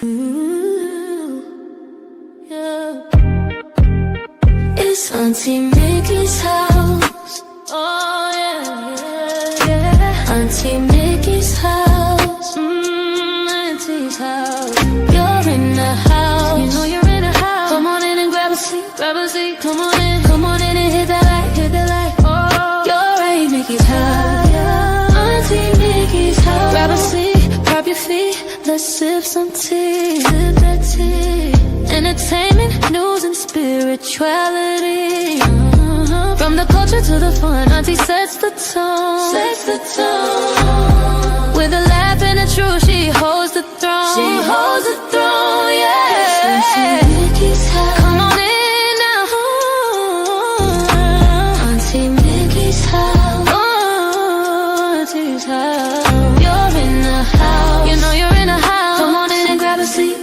Ooh, yeah. It's Auntie Mickey's house. Oh yeah, yeah, yeah. Auntie Mickey's house. Auntie's house. You're in the house. You know you're in the house. Come on in and grab a seat, grab a seat. Come on in and hit that light, hit that light. Oh, you're at Mickey's house. Yeah. Auntie Mickey's house. Grab a seat, grab your feet. Let's sip some tea, sip that tea. Entertainment, news, and spirituality. From the culture to the fun, Auntie sets the tone. Sets the tone. With a laugh and a truth, she holds the throne. She holds the throne, yeah. Auntie Mickey's house. Come on in now. Auntie Mickey's house. Oh, Auntie's house. You're in the house. You know you're in the house. Come on in and grab a seat,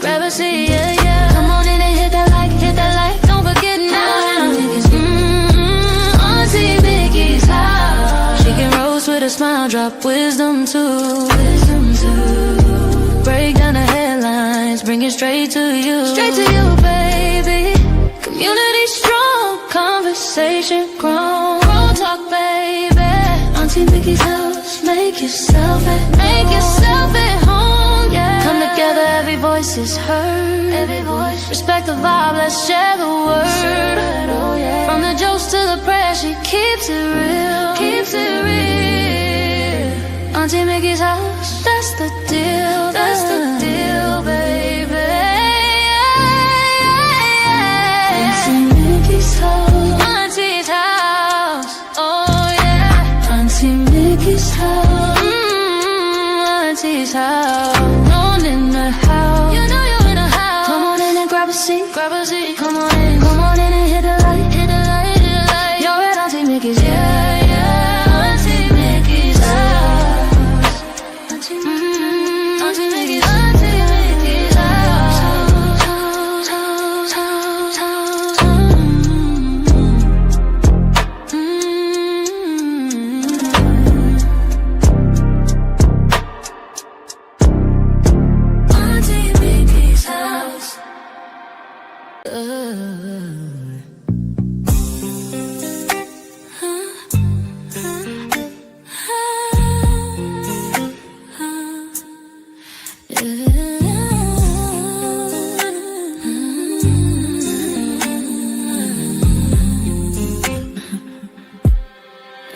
yeah, yeah. Come on in and hit that light, hit that light. Don't forget now. Auntie Mickey's house. She can roast with a smile, drop wisdom too. Wisdom too. Break down the headlines, bring it straight to you. Straight to you, baby. Community strong, conversation grown. Grown talk, baby. Auntie Mickey's house. Make yourself at home, yeah. Come together, every voice is heard. Every voice. Respect the vibe, let's share the word. Oh, yeah. From the jokes to the prayer, she keeps it real. Keeps it real. Auntie Mickey's house, that's the deal. That's the deal, baby. Auntie Mickey's house. Auntie's house. Oh yeah. Auntie Mickey's house. Auntie's house. Known in the house. You know you're in the house. Come on in and grab a seat, grab a seat. Come on in and hit the light, hit the light, hit the light. You're at Auntie Mickey's, yeah, yeah. Auntie Mickey's house. Auntie Mickey's, Auntie Mickey's house. Auntie Mickey's house.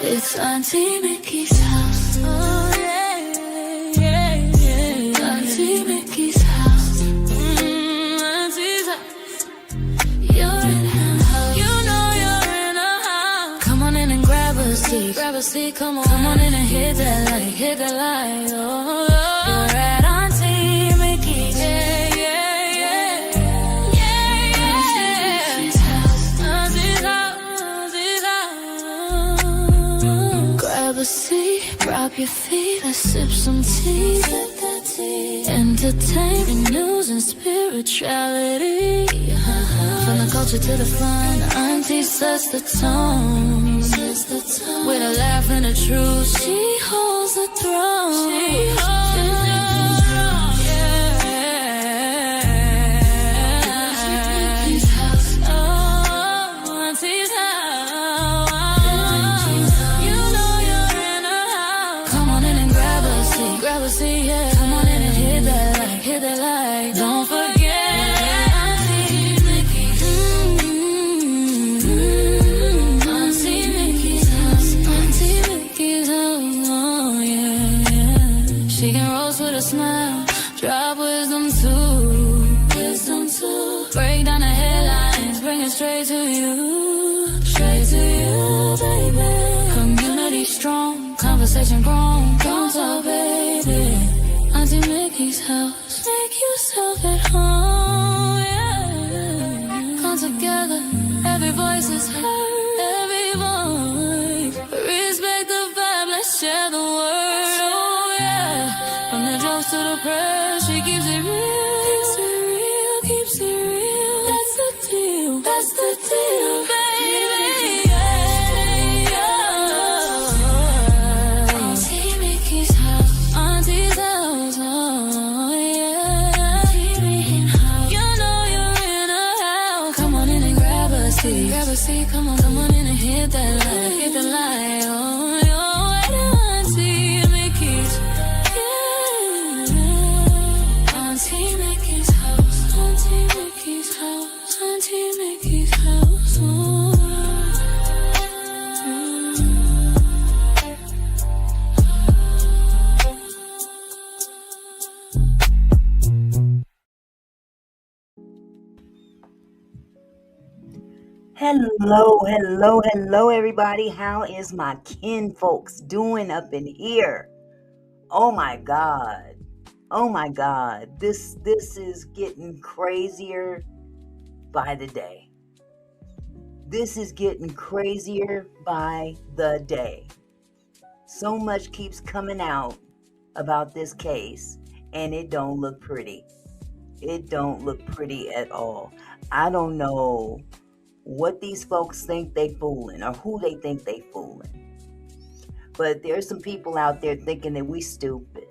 It's Auntie Mickey's house. Oh yeah, yeah, yeah. Auntie Mickey's house. Auntie's house. You're in her house. You know you're in her house. Come on in and grab a seat. Grab a seat, come on in and hit that light, hit that light. Oh, you're at Auntie Mickey's. Yeah, yeah, yeah. Yeah, yeah. Auntie's house. Auntie's house. Auntie's house. Grab a seat, drop your feet, let's sip some tea. Sip that tea. Entertainment, news, and spirituality. From the culture to the fun, Auntie sets the tone. With a laugh and a truth, she holds the throne. She holds the throne, yeah. Auntie's house. Oh, Auntie's house. You know you're in her house. Come on in and grab a seat, yeah. Come on in and hit that light. Don't forget. Auntie Mickey's. Auntie Mickey's house. Auntie Mickey's house. Oh yeah, yeah. She can roast with a smile, drop wisdom too. Wisdom too. Break down the headlines, bring it straight to you. Straight to you, baby. Community strong, conversation grown. Don't talk, baby. Auntie Mickey's house. Make yourself at home, yeah. Come together, every voice is heard. Every voice. Respect the vibe, let's share the word. Oh yeah. From the jokes to the prayers, she keeps it real. Keeps it real, keeps it real. That's the deal. That's the deal, baby. Yeah, yeah. Auntie Mickey's house. Auntie's house. Oh yeah. Auntie hit that light, oh, you're Auntie Mickey's, yeah. Auntie Mickey's house, Auntie Mickey's house, Auntie Mickey's house, oh. Hello, everybody. How is my kin folks doing up in here? Oh my God. This is getting crazier by the day. This is getting crazier by the day. So much keeps coming out about this case, and it don't look pretty. It don't look pretty at all. I don't know what these folks think they fooling or who they think they fooling. But there's some people out there thinking that we stupid.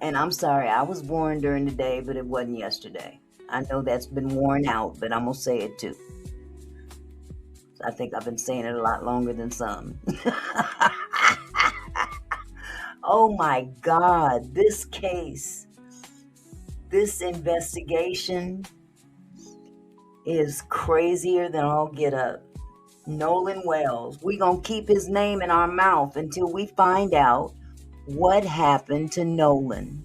And I'm sorry, I was born during the day, but it wasn't yesterday. I know that's been worn out, but I'm going to say it too. I think I've been saying it a lot longer than some. Oh my God, this case, this investigation is crazier than all get up. Nolan Wells, we gonna keep his name in our mouth until we find out what happened to Nolan.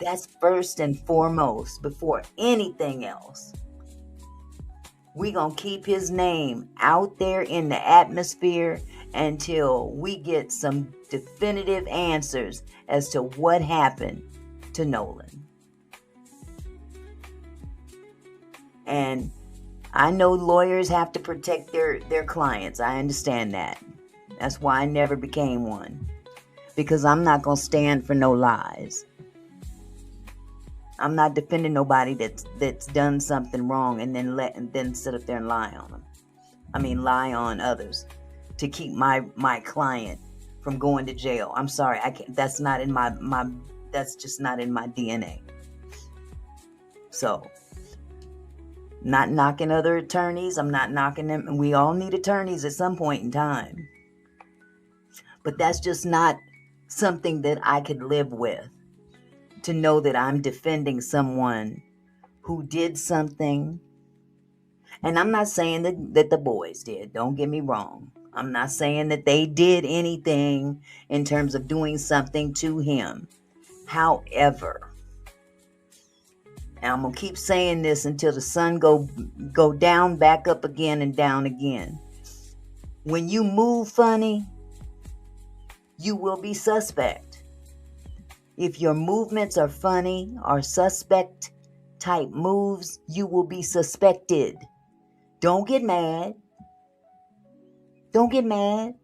That's first and foremost before anything else. We gonna keep his name out there in the atmosphere until we get some definitive answers as to what happened to Nolan. And I know lawyers have to protect their clients. I understand that. That's why I never became one. Because I'm not going to stand for no lies. I'm not defending nobody that's done something wrong and then sit up there and lie on them. I mean, lie on others to keep my client from going to jail. I'm sorry, I can't. That's not in that's just not in my DNA. So, not knocking other attorneys. I'm not knocking them. And we all need attorneys at some point in time. But that's just not something that I could live with. To know that I'm defending someone who did something. And I'm not saying that the boys did. Don't get me wrong. I'm not saying that they did anything in terms of doing something to him. However, and I'm going to keep saying this until the sun go down, back up again, and down again. When you move funny, you will be suspect. If your movements are funny or suspect type moves, you will be suspected. Don't get mad. Don't get mad.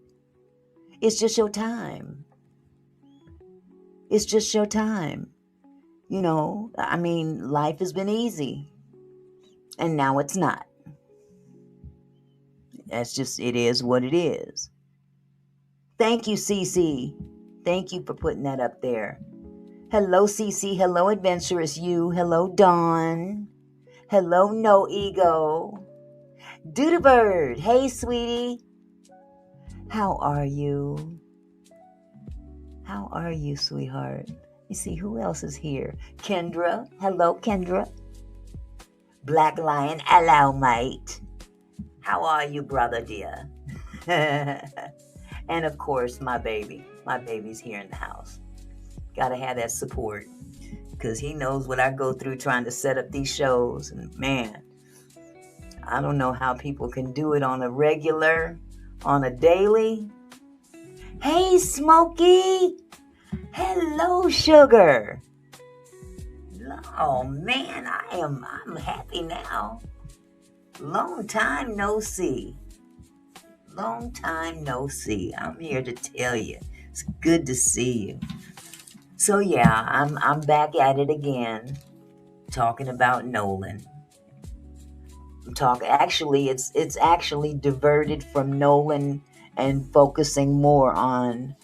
It's just your time. It's just your time. You know, I mean, life has been easy. And now it's not. That's just, it is what it is. Thank you, Cece. Thank you for putting that up there. Hello, Cece. Hello, Adventurous You. Hello, Dawn. Hello, No Ego. Doodle Bird. Hey, sweetie. How are you? How are you, sweetheart? You see, who else is here? Kendra. Hello, Kendra. Black Lion. Hello, mate. How are you, brother dear? And, of course, my baby. My baby's here in the house. Gotta have that support. Because he knows what I go through trying to set up these shows. And, man, I don't know how people can do it on a regular, on a daily. Hey, Smokey. Hello, sugar. Oh, man, I'm happy now. Long time no see. Long time no see. I'm here to tell you. It's good to see you. So, yeah, I'm back at it again, talking about Nolan. Actually, it's actually diverted from Nolan and focusing more on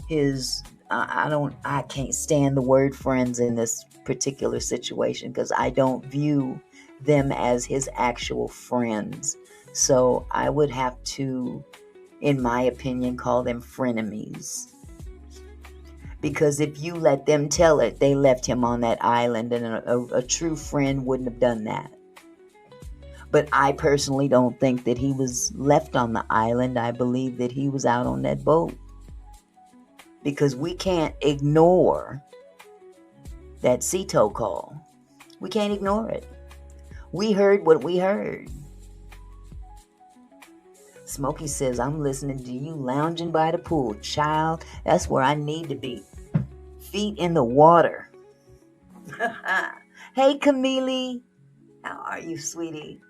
his, I can't stand the word friends in this particular situation because I don't view them as his actual friends. So I would have to, in my opinion, call them frenemies. Because if you let them tell it, they left him on that island, and a true friend wouldn't have done that. But I personally don't think that he was left on the island. I believe that he was out on that boat. Because we can't ignore that Ceto call. We can't ignore it. We heard what we heard. Smokey says, I'm listening to you lounging by the pool. Child, that's where I need to be. Feet in the water. Hey, Camille. How are you, sweetie?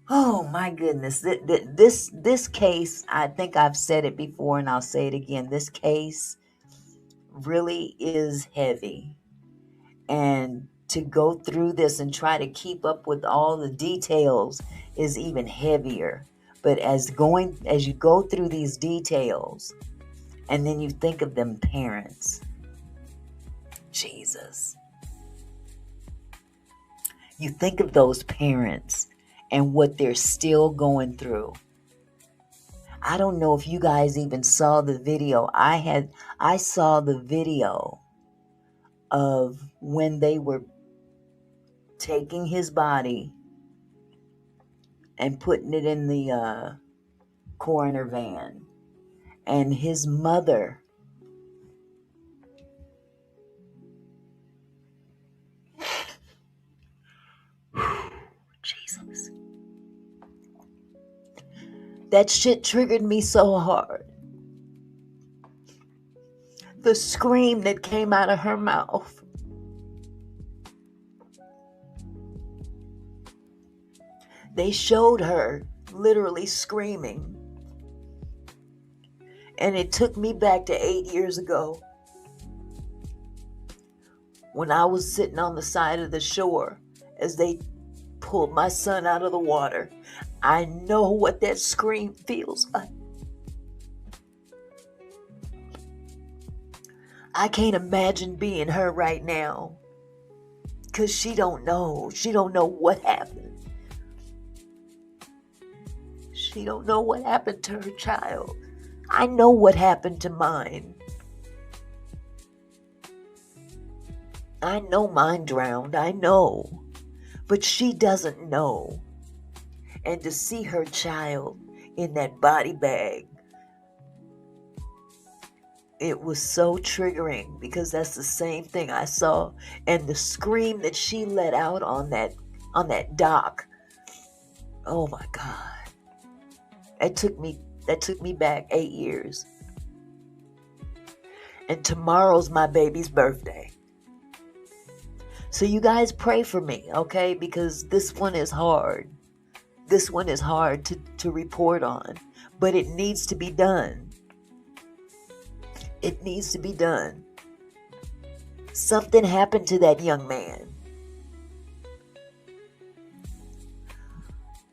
Oh, my goodness. This case, I think I've said it before and I'll say it again. This case really is heavy. And to go through this and try to keep up with all the details is even heavier. But as you go through these details, and then you think of them parents, Jesus. You think of those parents and what they're still going through. I don't know if you guys even saw the video. I saw the video of when they were taking his body and putting it in the coroner van. And his mother Jesus. That shit triggered me so hard. The scream that came out of her mouth. They showed her literally screaming. And it took me back to 8 years ago when I was sitting on the side of the shore as they pulled my son out of the water. I know what that scream feels like. I can't imagine being her right now because she don't know. She don't know what happened. She don't know what happened to her child. I know what happened to mine. I know mine drowned. I know. But she doesn't know. And to see her child in that body bag, it was so triggering because that's the same thing I saw. And the scream that she let out on that dock. Oh my God. That took me back 8 years. And tomorrow's my baby's birthday. So you guys pray for me, okay? Because this one is hard. This one is hard to report on. But it needs to be done. It needs to be done. Something happened to that young man.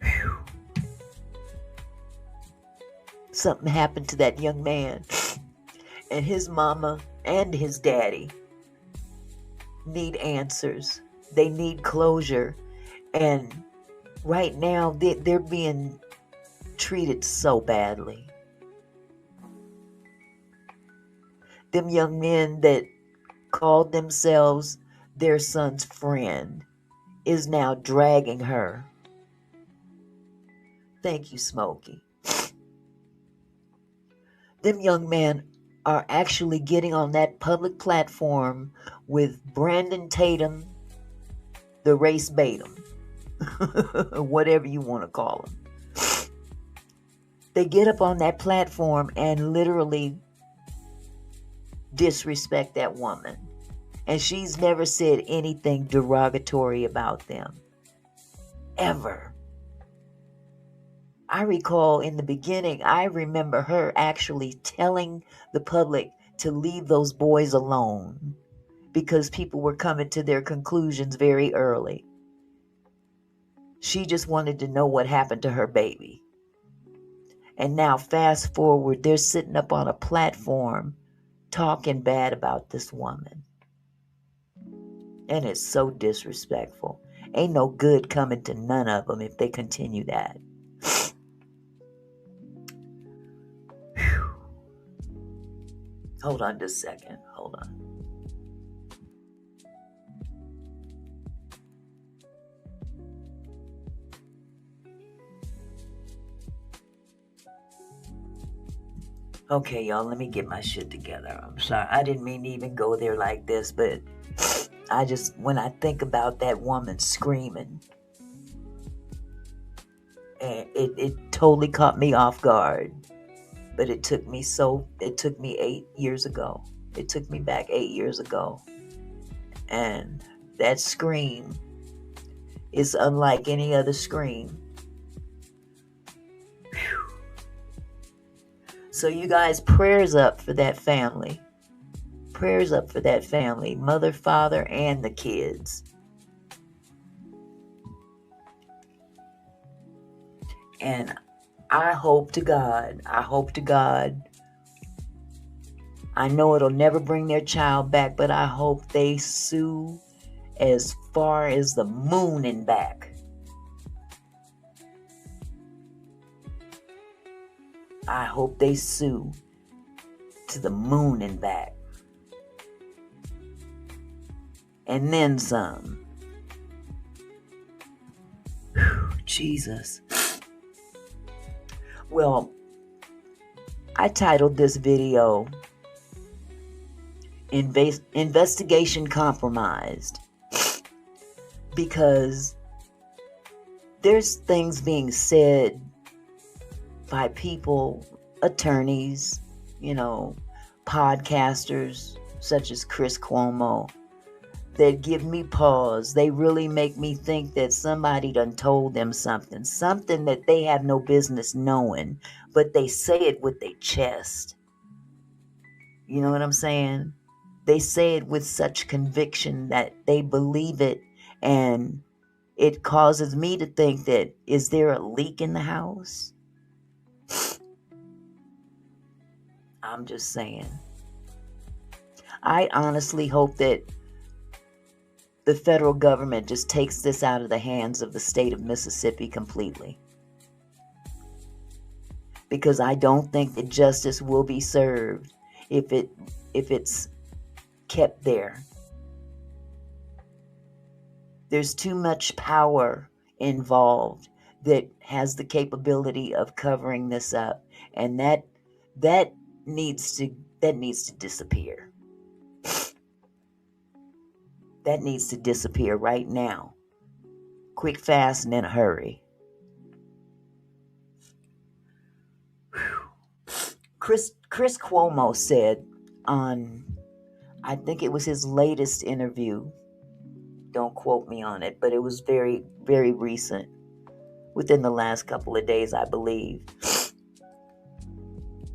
Whew. Something happened to that young man. And his mama and his daddy need answers. They need closure. And right now, they're being treated so badly. Them young men that called themselves their son's friend is now dragging her. Thank you, Smokey. Them young men are actually getting on that public platform with Brandon Tatum, the race Batum, whatever you want to call him. They get up on that platform and literally disrespect that woman. And she's never said anything derogatory about them. Ever. I recall in the beginning, I remember her actually telling the public to leave those boys alone because people were coming to their conclusions very early. She just wanted to know what happened to her baby. And now fast forward, they're sitting up on a platform talking bad about this woman. And it's so disrespectful. Ain't no good coming to none of them if they continue that. Hold on just a second. Hold on. Okay, y'all, let me get my shit together. I'm sorry. I didn't mean to even go there like this, but when I think about that woman screaming, and it totally caught me off guard. But it took me 8 years ago. It took me back 8 years ago. And that scream is unlike any other scream. Whew. So you guys, prayers up for that family. Prayers up for that family. Mother, father, and the kids. And I hope to God, I know it'll never bring their child back, but I hope they sue as far as the moon and back. I hope they sue to the moon and back. And then some. Whew, Jesus. Well, I titled this video Investigation Compromised because there's things being said by people, attorneys, podcasters such as Chris Cuomo, that give me pause. They really make me think that somebody done told them something that they have no business knowing, but they say it with their chest. You know what I'm saying? They say it with such conviction that they believe it, and it causes me to think that, is there a leak in the house? I'm just saying. I honestly hope that the federal government just takes this out of the hands of the state of Mississippi completely. Because I don't think that justice will be served if it's kept there. There's too much power involved that has the capability of covering this up, and that needs to disappear. That needs to disappear right now. Quick, fast, and in a hurry. Chris Cuomo said on, I think it was his latest interview, don't quote me on it, but it was very, very recent, within the last couple of days, I believe.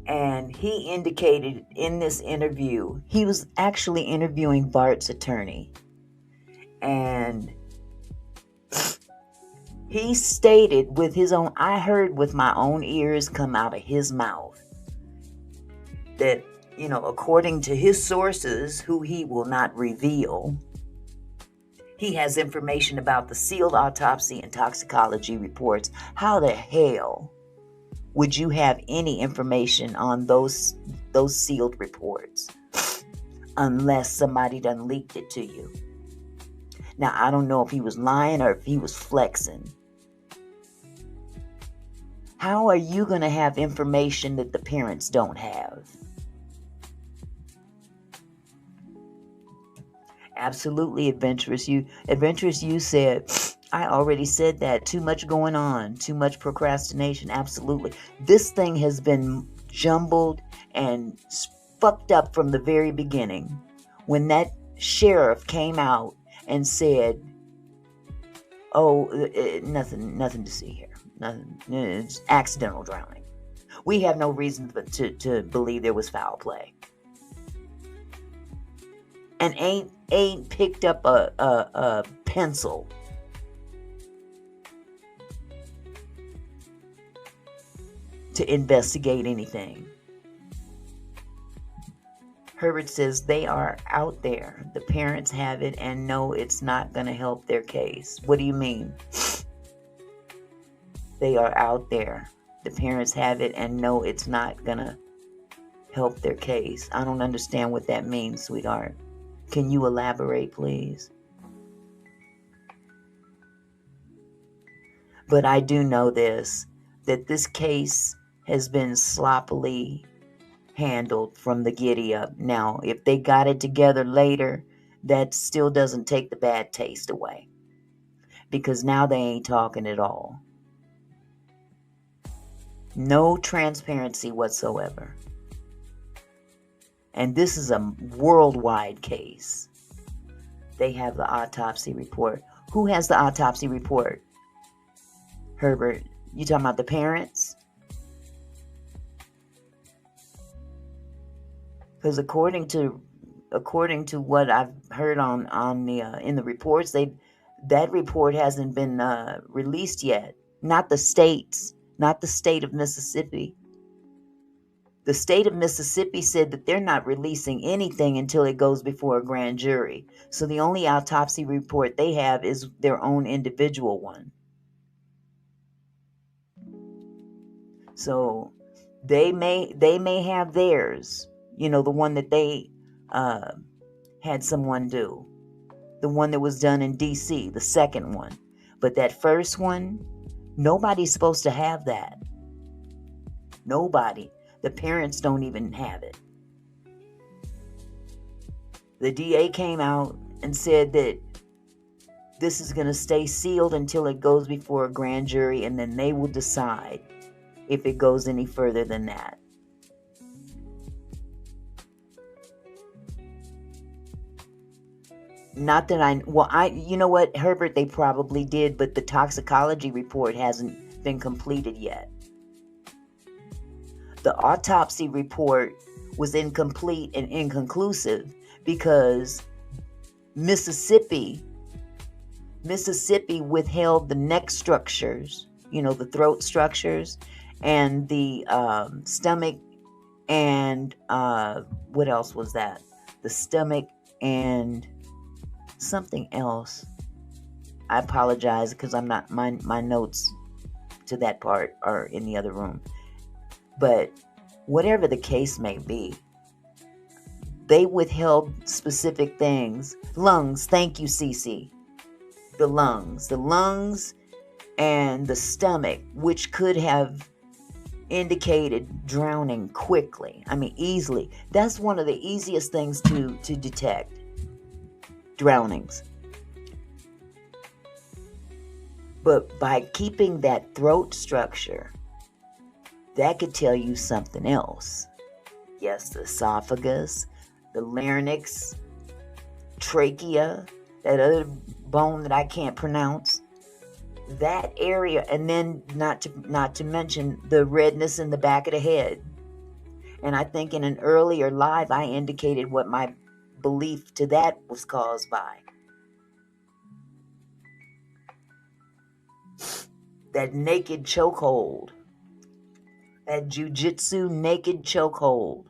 And he indicated in this interview, he was actually interviewing Bart's attorney. And he stated with his own, I heard with my own ears come out of his mouth, that, according to his sources, who he will not reveal, he has information about the sealed autopsy and toxicology reports. How the hell would you have any information on those sealed reports unless somebody done leaked it to you? Now, I don't know if he was lying or if he was flexing. How are you going to have information that the parents don't have? Absolutely, Adventurous You said, I already said that. Too much going on. Too much procrastination. Absolutely. This thing has been jumbled and fucked up from the very beginning. When that sheriff came out and said, nothing to see here. Nothing. It's accidental drowning. We have no reason to believe there was foul play. And ain't picked up a pencil to investigate anything. Herbert says they are out there. The parents have it and know it's not going to help their case. What do you mean? They are out there. The parents have it and know it's not going to help their case. I don't understand what that means, sweetheart. Can you elaborate, please? But I do know this, that this case has been sloppily handled from the giddy up. Now, if they got it together later, that still doesn't take the bad taste away. Because now they ain't talking at all. No transparency whatsoever. And this is a worldwide case. They have the autopsy report. Who has the autopsy report? Herbert, you talking about the parents? Because according to what I've heard on the in the reports, that report hasn't been released yet. Not the state of Mississippi. The state of Mississippi said that they're not releasing anything until it goes before a grand jury. So the only autopsy report they have is their own individual one. So they may have theirs, the one that they had someone do, the one that was done in D.C., the second one. But that first one, nobody's supposed to have that. Nobody. The parents don't even have it. The DA came out and said that this is going to stay sealed until it goes before a grand jury, and then they will decide if it goes any further than that. Not that you know what, Herbert, they probably did, but the toxicology report hasn't been completed yet. The autopsy report was incomplete and inconclusive because Mississippi withheld the neck structures, the throat structures, and the stomach, and what else was that? The stomach and something else. I apologize because I'm not, my notes to that part are in the other room. But whatever the case may be, they withheld specific things. Lungs, thank you, Cece. The lungs and the stomach, which could have indicated drowning quickly. I mean, easily. That's one of the easiest things to detect. Drownings. But by keeping that throat structure, that could tell you something else. Yes, the esophagus, the larynx, trachea, that other bone that I can't pronounce. That area, and then not to mention the redness in the back of the head. And I think in an earlier live I indicated what my belief to that was caused by. That naked chokehold. That jujitsu naked chokehold.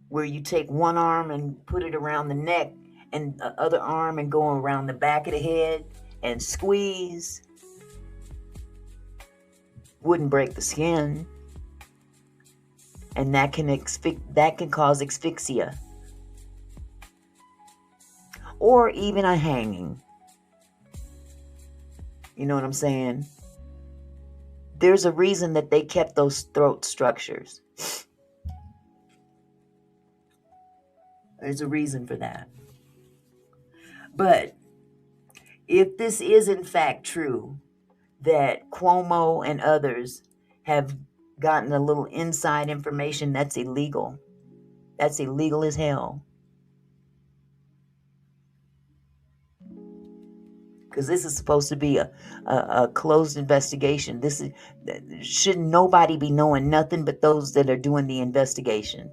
Where you take one arm and put it around the neck and the other arm and go around the back of the head and squeeze. Wouldn't break the skin. And that can cause asphyxia. Or even a hanging. You know what I'm saying? There's a reason that they kept those throat structures. There's a reason for that. But if this is in fact true, that Cuomo and others have gotten a little inside information, that's illegal. That's illegal as hell. Because this is supposed to be a closed investigation. Shouldn't nobody be knowing nothing but those that are doing the investigation.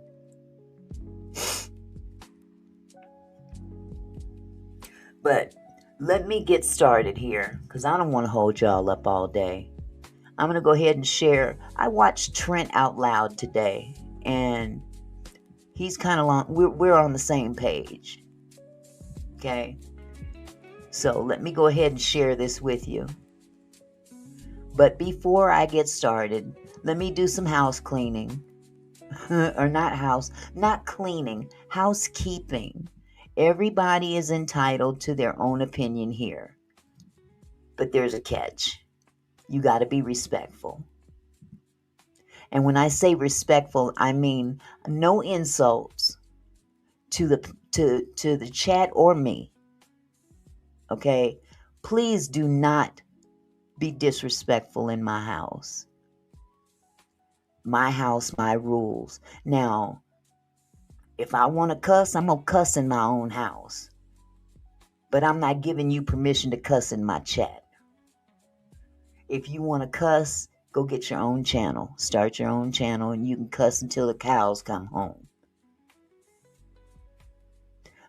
But let me get started here, because I don't want to hold y'all up all day. I'm going to go ahead and share. I watched Trent Out Loud today, and he's kind of on, we're on the same page. Okay. So let me go ahead and share this with you. But before I get started, let me do some house cleaning. Or not cleaning, housekeeping. Everybody is entitled to their own opinion here. But there's a catch. You got to be respectful. And when I say respectful, I mean no insults to the chat or me. Okay? Please do not be disrespectful in my house. My house, my rules. Now, if I want to cuss, I'm going to cuss in my own house. But I'm not giving you permission to cuss in my chat. If you want to cuss, go get your own channel. Start your own channel and you can cuss until the cows come home.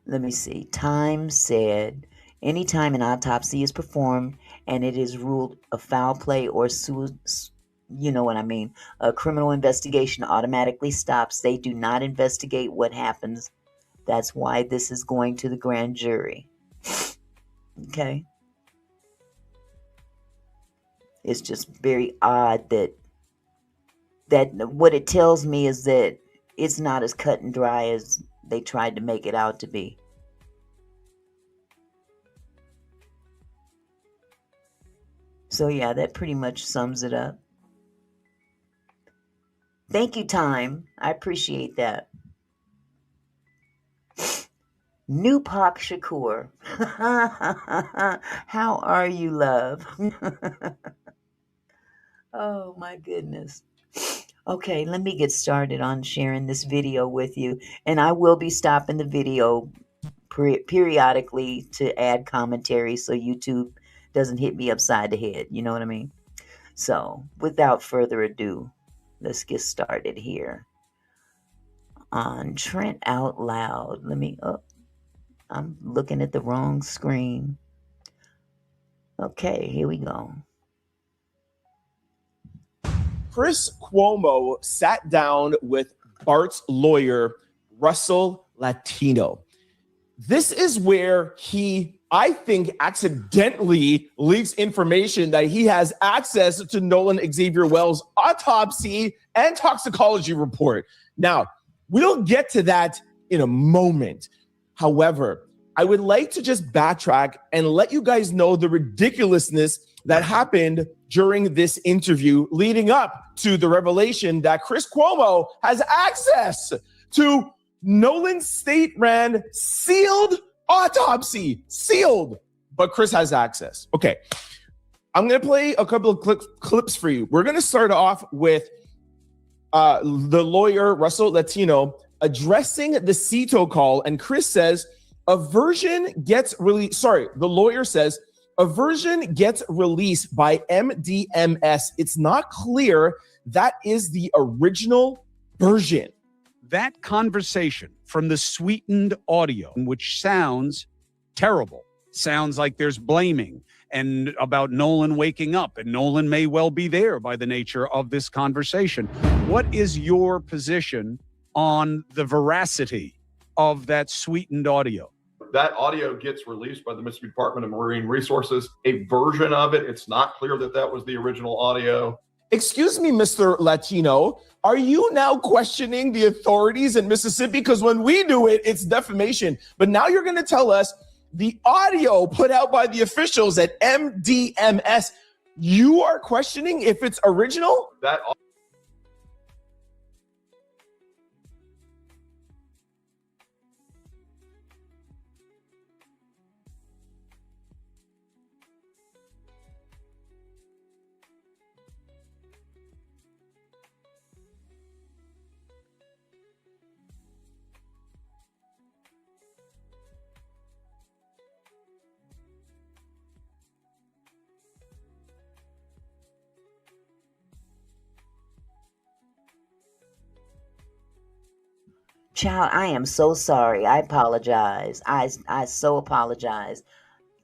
Let me see. Time said, anytime an autopsy is performed and it is ruled a foul play or you know what I mean, a criminal investigation automatically stops. They do not investigate what happens. That's why this is going to the grand jury. Okay? It's just very odd that what it tells me is that it's not as cut and dry as they tried to make it out to be. So yeah, that pretty much sums it up. Thank you, Time. I appreciate that. Nupak Shakur. How are you, love? Oh, my goodness. Okay, let me get started on sharing this video with you. And I will be stopping the video periodically to add commentary so YouTube doesn't hit me upside the head. You know what I mean? So, without further ado, let's get started here on Trent Out Loud. I'm looking at the wrong screen. Okay, here we go. Chris Cuomo sat down with Bart's lawyer, Russell Latino. This is where he, I think, accidentally leaks information that he has access to Nolan Xavier Wells' autopsy and toxicology report. Now, we'll get to that in a moment. However, I would like to just backtrack and let you guys know the ridiculousness that happened during this interview leading up to the revelation that Chris Cuomo has access to Nolan's state-ran sealed autopsy. Sealed, but Chris has access. Okay, I'm going to play a couple of clips for you. We're going to start off with the lawyer, Russell Latino, addressing the CETO call, and Chris says, the lawyer says, a version gets released by MDMS. It's not clear that is the original version. That conversation from the sweetened audio, which sounds terrible, sounds like there's blaming and about Nolan waking up, and Nolan may well be there by the nature of this conversation. What is your position on the veracity of that sweetened audio? That audio gets released by the Mississippi Department of Marine Resources. A version of it, it's not clear that that was the original audio. Excuse me, Mr. Latino, are you now questioning the authorities in Mississippi? Because when we do it, it's defamation. But now you're going to tell us the audio put out by the officials at MDMS, you are questioning if it's original? That Child, I am so sorry. I apologize. I so apologize.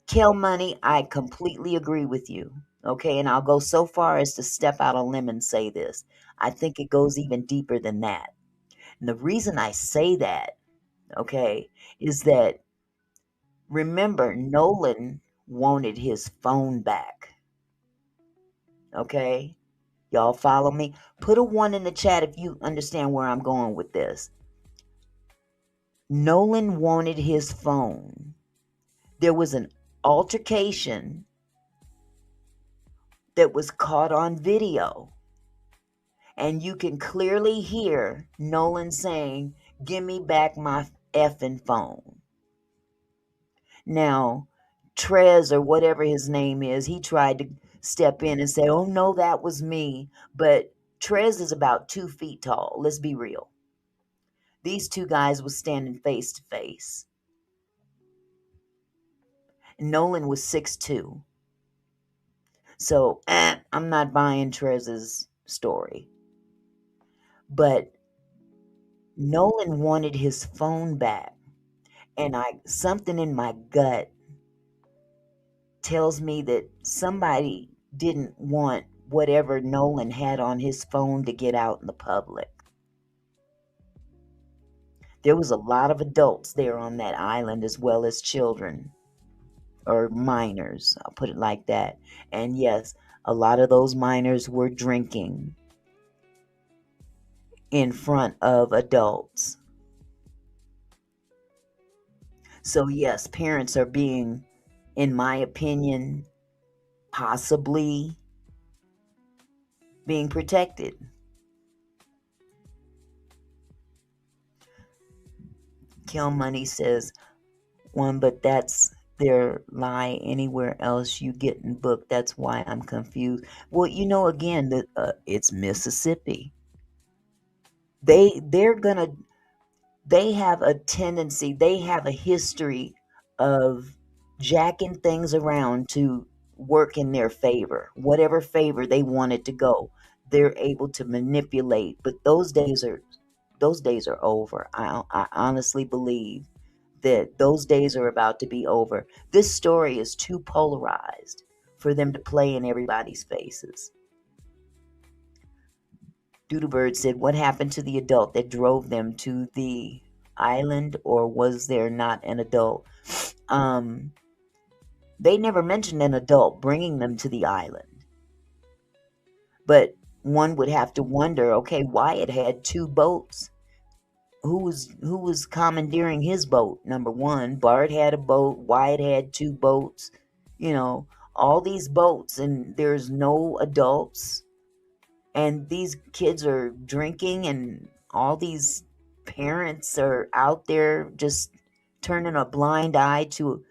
Kel Money, I completely agree with you. Okay, and I'll go so far as to step out on a limb and say this. I think it goes even deeper than that. And the reason I say that, okay, is that remember, Nolan wanted his phone back. Okay? Y'all follow me? Put a 1 in the chat if you understand where I'm going with this. Nolan wanted his phone. There was an altercation that was caught on video. And you can clearly hear Nolan saying, "Give me back my effing phone." Now, Trez, or whatever his name is, he tried to step in and say, "Oh no, that was me." But Trez is about 2 feet tall. Let's be real. These two guys were standing face to face. Nolan was 6'2". So, I'm not buying Trez's story. But Nolan wanted his phone back. And something in my gut tells me that somebody didn't want whatever Nolan had on his phone to get out in the public. There was a lot of adults there on that island, as well as children, or minors, I'll put it like that. And yes, a lot of those minors were drinking in front of adults. So yes, parents are being, in my opinion, possibly being protected. Kill Money says, "One, but that's their lie. Anywhere else you getting booked. That's why I'm confused." Well, again, it's Mississippi. They have a tendency, they have a history of jacking things around to work in their favor. Whatever favor they want it to go, they're able to manipulate. But those days are over. I honestly believe that those days are about to be over. This story is too polarized for them to play in everybody's faces. Doodlebird said, "What happened to the adult that drove them to the island, or was there not an adult?" They never mentioned an adult bringing them to the island. But one would have to wonder, okay, Wyatt had 2 boats. Who was commandeering his boat? Number one, Bart had a boat, Wyatt had 2 boats, all these boats, and there's no adults. And these kids are drinking, and all these parents are out there just turning a blind eye to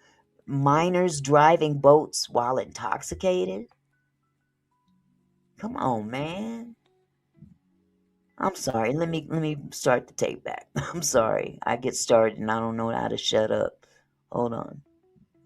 minors driving boats while intoxicated. Come on, man. I'm sorry. Let me start the tape back. I'm sorry. I get started and I don't know how to shut up. Hold on.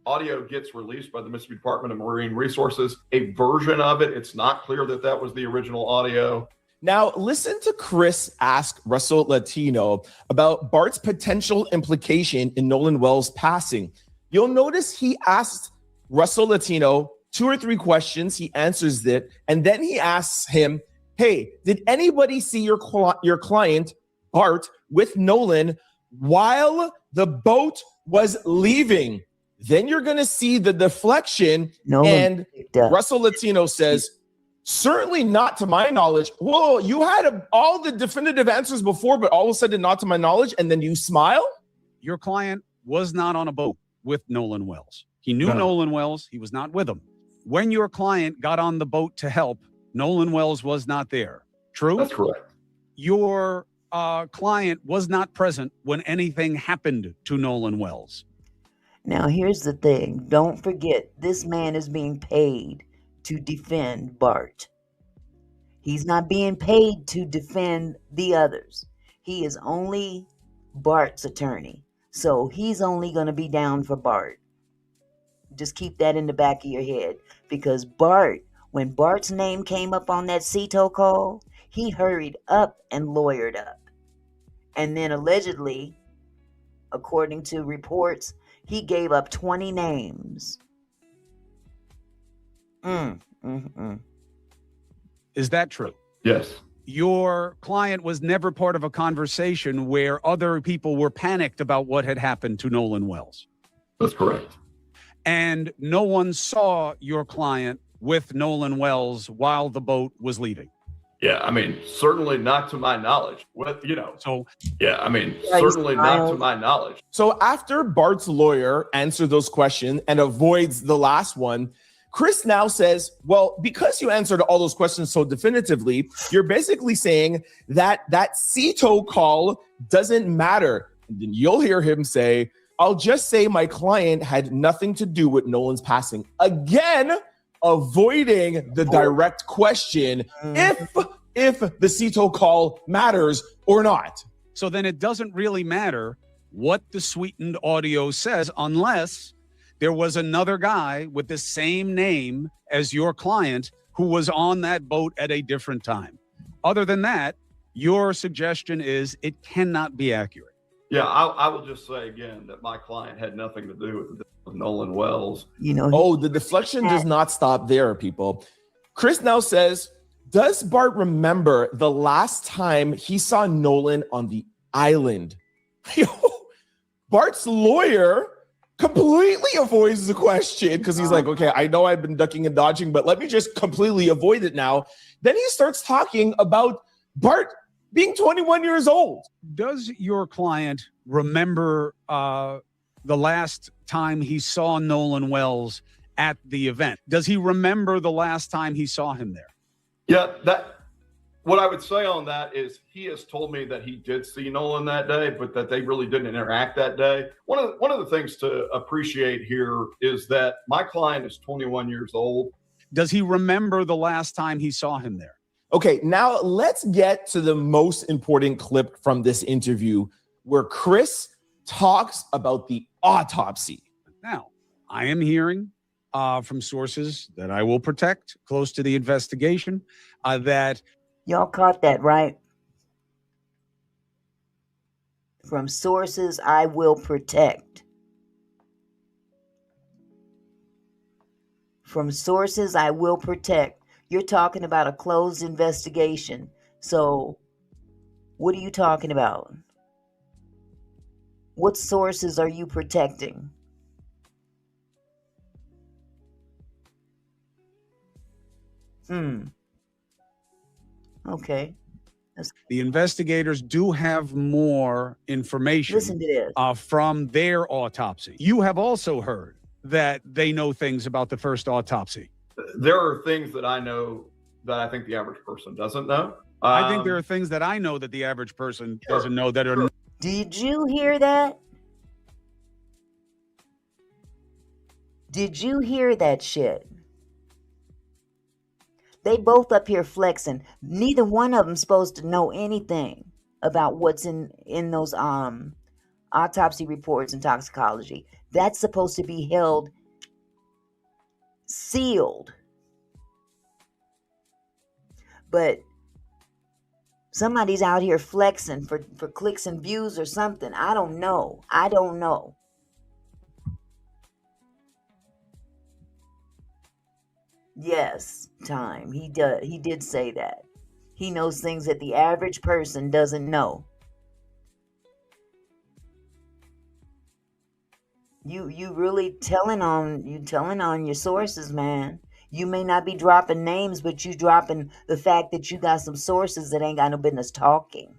Audio gets released by the Mississippi Department of Marine Resources. A version of it, it's not clear that that was the original audio. Now, listen to Chris ask Russell Latino about Bart's potential implication in Nolan Wells' passing. You'll notice he asked Russell Latino 2 or 3 questions. He answers it, and then he asks him, "Hey, did anybody see your client, Bart, with Nolan while the boat was leaving?" Then you're going to see the deflection, and Russell Latino says, "Certainly not to my knowledge." Whoa, you had all the definitive answers before, but all of a sudden, not to my knowledge, and then you smile? Your client was not on a boat with Nolan Wells. He knew Nolan Wells. He was not with him. When your client got on the boat to help, Nolan Wells was not there. True? That's correct. Your client was not present when anything happened to Nolan Wells. Now, here's the thing. Don't forget, this man is being paid to defend Bart. He's not being paid to defend the others. He is only Bart's attorney. So he's only going to be down for Bart. Just keep that in the back of your head. Because when Bart's name came up on that CETO call, he hurried up and lawyered up. And then allegedly, according to reports, he gave up 20 names. Is that true? Yes. your client was never part of a conversation where other people were panicked about what had happened to Nolan Wells. That's correct. And no one saw your client with Nolan Wells while the boat was leaving. Yeah, I mean, certainly not to my knowledge. So, yeah, I mean, certainly not to my knowledge. So after Bart's lawyer answered those questions and avoids the last one, Chris now says, well, because you answered all those questions so definitively, you're basically saying that that CETO call doesn't matter. And then you'll hear him say, I'll just say my client had nothing to do with Nolan's passing. Again, avoiding the direct question if the CETO call matters or not. So then it doesn't really matter what the sweetened audio says unless there was another guy with the same name as your client who was on that boat at a different time. Other than that, your suggestion is it cannot be accurate. Yeah, I will just say again that my client had nothing to do with Nolan Wells. Oh, the deflection does not stop there, people. Chris now says, does Bart remember the last time he saw Nolan on the island? Bart's lawyer completely avoids the question because he's like, okay, I know I've been ducking and dodging, but let me just completely avoid it now. Then he starts talking about Bart being 21 years old. Does your client remember the last time he saw Nolan Wells at the event? Does he remember the last time he saw him there? Yeah, what I would say on that is he has told me that he did see Nolan that day, but that they really didn't interact that day. One of the things to appreciate here is that my client is 21 years old. Does he remember the last time he saw him there? Okay, now let's get to the most important clip from this interview where Chris talks about the autopsy. Now, I am hearing from sources that I will protect close to the investigation that... Y'all caught that, right? From sources I will protect. From sources I will protect. You're talking about a closed investigation. So, what are you talking about? What sources are you protecting? Okay. The investigators do have more information. Listen to this. From their autopsy. You have also heard that they know things about the first autopsy. There are things that I know that I think the average person doesn't know. I think there are things that I know that the average person doesn't know that are... Did you hear that? Did you hear that shit? They both up here flexing. Neither one of them supposed to know anything about what's in those autopsy reports and toxicology. That's supposed to be held sealed. But somebody's out here flexing for clicks and views or something. I don't know. Yes, Time. He did say that. He knows things that the average person doesn't know. You really telling on your sources, man. You may not be dropping names, but you dropping the fact that you got some sources that ain't got no business talking.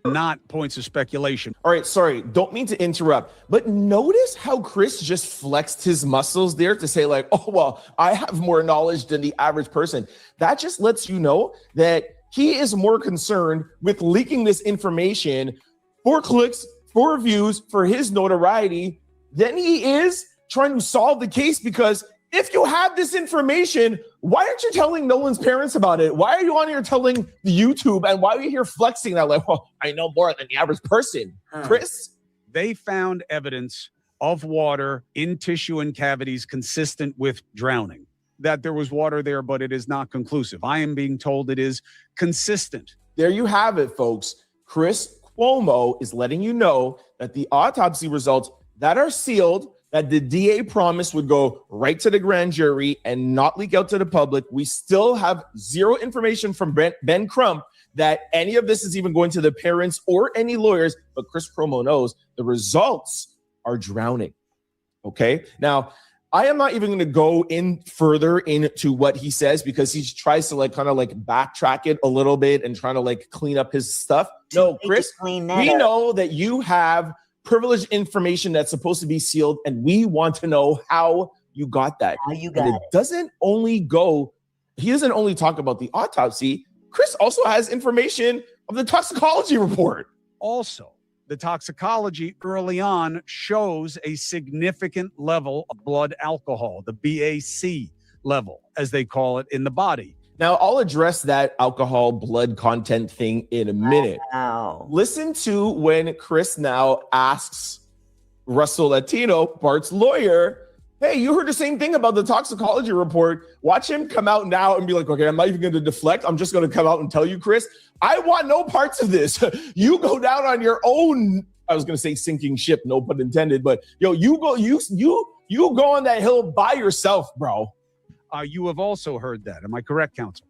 Not points of speculation. All right, sorry, don't mean to interrupt, but notice how Chris just flexed his muscles there to say like, oh, well, I have more knowledge than the average person. That just lets you know that he is more concerned with leaking this information for clicks, for views, for his notoriety than he is trying to solve the case. Because if you have this information, why aren't you telling Nolan's parents about it? Why are you on here telling the YouTube? And why are you here flexing that like, well, I know more than the average person? Chris? They found evidence of water in tissue and cavities consistent with drowning. That there was water there, but it is not conclusive. I am being told it is consistent. There you have it, folks. Chris Cuomo is letting you know that the autopsy results that are sealed that the DA promised would go right to the grand jury and not leak out to the public. We still have zero information from Ben Crump that any of this is even going to the parents or any lawyers, but Chris Cuomo knows the results are drowning. Okay. Now, I am not even going to go in further into what he says because he tries to like kind of like backtrack it a little bit and trying to like clean up his stuff. No, Chris, we know that you have privileged information that's supposed to be sealed, and we want to know how you got that. How you got it. He doesn't only talk about the autopsy. Chris also has information of the toxicology report. Also, the toxicology early on shows a significant level of blood alcohol, the BAC level, as they call it in the body. Now, I'll address that alcohol blood content thing in a minute. Wow. Listen to when Chris now asks Russell Latino, Bart's lawyer, hey, you heard the same thing about the toxicology report. Watch him come out now and be like, okay, I'm not even going to deflect. I'm just going to come out and tell you, Chris, I want no parts of this. You go down on your own. I was going to say sinking ship, no pun intended, but you go on that hill by yourself, bro. You have also heard that. Am I correct, counsel?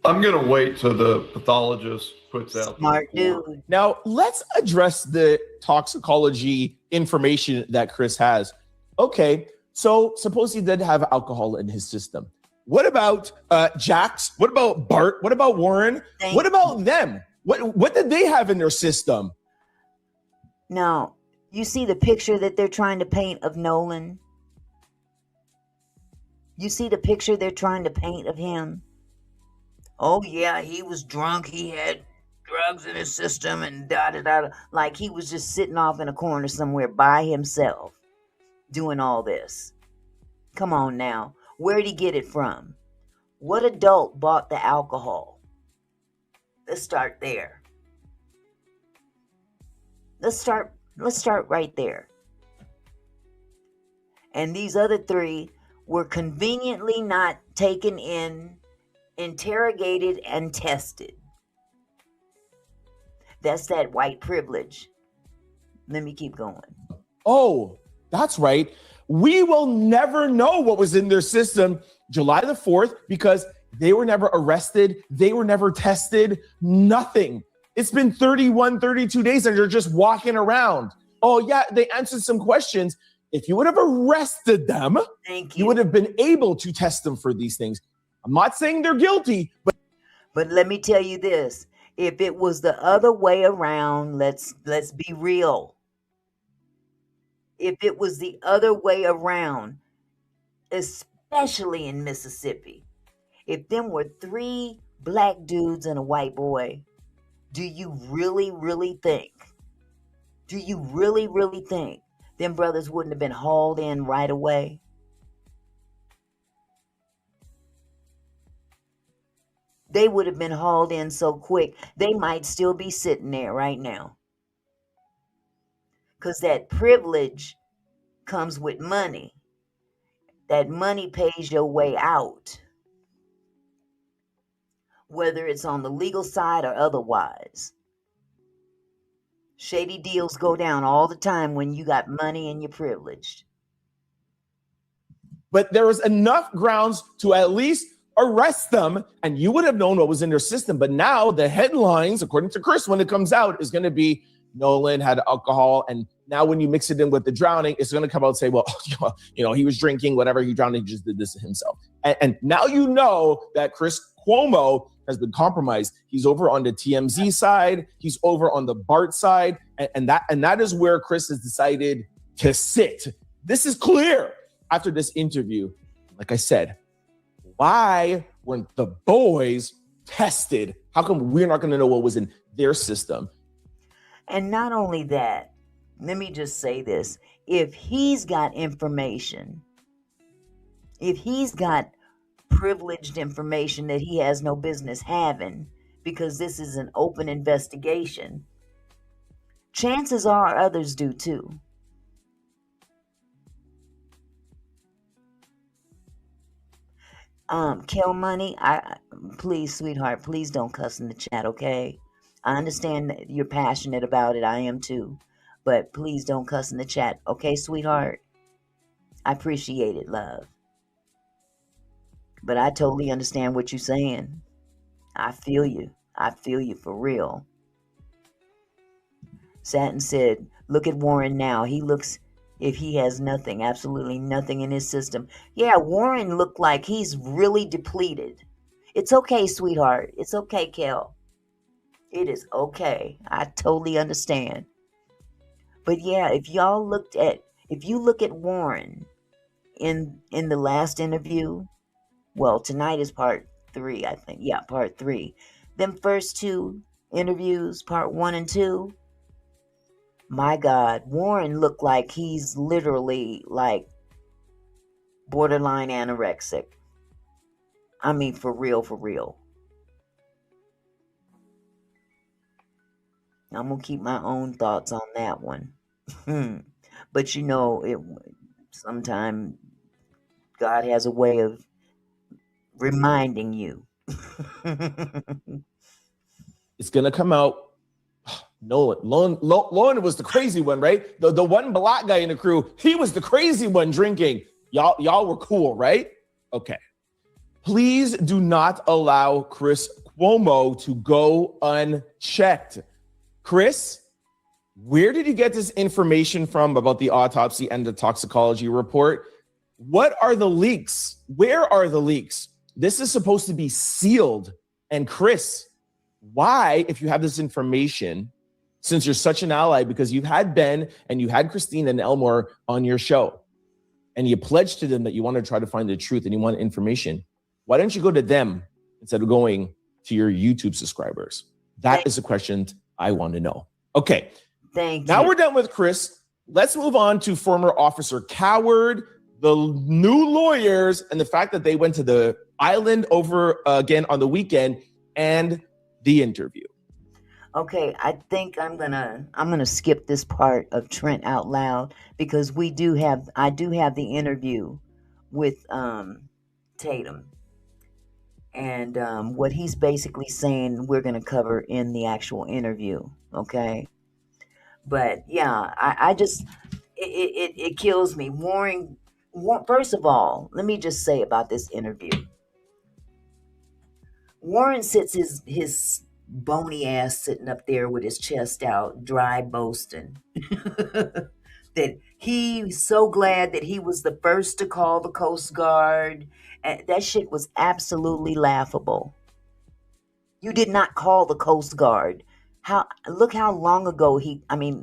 I'm going to wait till the pathologist puts out. Smart dude. Now, let's address the toxicology information that Chris has. Okay, so suppose he did have alcohol in his system. What about Jax? What about Bart? What about Warren? What about them? What did they have in their system? Now, you see the picture that they're trying to paint of Nolan? You see the picture they're trying to paint of him? Oh, yeah, he was drunk. He had drugs in his system and da-da-da. Like he was just sitting off in a corner somewhere by himself doing all this. Come on now. Where'd he get it from? What adult bought the alcohol? Let's start there. Let's start right there. And these other three were conveniently not taken in, interrogated, and tested. That's that white privilege. Let me keep going. Oh, that's right. We will never know what was in their system July the 4th because they were never arrested. They were never tested. Nothing. It's been 31, 32 days and they're just walking around. Oh, yeah, they answered some questions. If you would have arrested them, you would have been able to test them for these things. I'm not saying they're guilty, but let me tell you this. If it was the other way around, let's be real. If it was the other way around, especially in Mississippi, if them were 3 black dudes and a white boy, do you really, really think them brothers wouldn't have been hauled in right away? They would have been hauled in so quick, they might still be sitting there right now. Because that privilege comes with money. That money pays your way out. Whether it's on the legal side or otherwise. Shady deals go down all the time when you got money and you're privileged. But there was enough grounds to at least arrest them, and you would have known what was in their system. But now the headlines, according to Chris, when it comes out, is going to be Nolan had alcohol, and now when you mix it in with the drowning, it's going to come out and say, well, he was drinking, whatever, he drowned, he just did this to himself. And now you know that Chris Cuomo has been compromised. He's over on the TMZ side. He's over on the Bart side. And that is where Chris has decided to sit. This is clear after this interview. Like I said, why weren't the boys tested? How come we're not going to know what was in their system? And not only that, let me just say this. If he's got information, if he's got privileged information that he has no business having, because this is an open investigation, chances are others do too. Kill Money, please, sweetheart, please don't cuss in the chat, okay? I understand that you're passionate about it. I am too. But please don't cuss in the chat, okay, sweetheart? I appreciate it, love. But I totally understand what you're saying. I feel you. I feel you for real. Satin said, look at Warren now. He looks if he has nothing, absolutely nothing in his system. Yeah, Warren looked like he's really depleted. It's okay, sweetheart. It's okay, Kel. It is okay. I totally understand. But yeah, if you look at Warren in the last interview, well, tonight is part 3, I think. Yeah, part 3. Them first 2 interviews, part 1 and 2, my God, Warren looked like he's literally like borderline anorexic. I mean, for real, for real. I'm going to keep my own thoughts on that one. But you know, sometimes God has a way of reminding you. It's going to come out. Nolan was the crazy one, right? The one black guy in the crew, he was the crazy one drinking. Y'all were cool, right? Okay. Please do not allow Chris Cuomo to go unchecked. Chris, where did you get this information from about the autopsy and the toxicology report? What are the leaks? Where are the leaks? This is supposed to be sealed. And Chris, why, if you have this information, since you're such an ally, because you've had Ben and you had Christine and Elmore on your show, and you pledged to them that you want to try to find the truth and you want information, why don't you go to them instead of going to your YouTube subscribers? That is a question I want to know. Okay. Thank you. Now we're done with Chris. Let's move on to former Officer Coward, the new lawyers, and the fact that they went to the island over again on the weekend, and the interview. Okay, I think I'm gonna skip this part of Trent out loud because I do have the interview with Tatum, and what he's basically saying we're gonna cover in the actual interview. Okay, but yeah, I just it kills me. Warren, first of all, let me just say about this interview. Warren sits his bony ass sitting up there with his chest out, dry boasting that he's so glad that he was the first to call the Coast Guard. And that shit was absolutely laughable. You did not call the Coast Guard. Look how long ago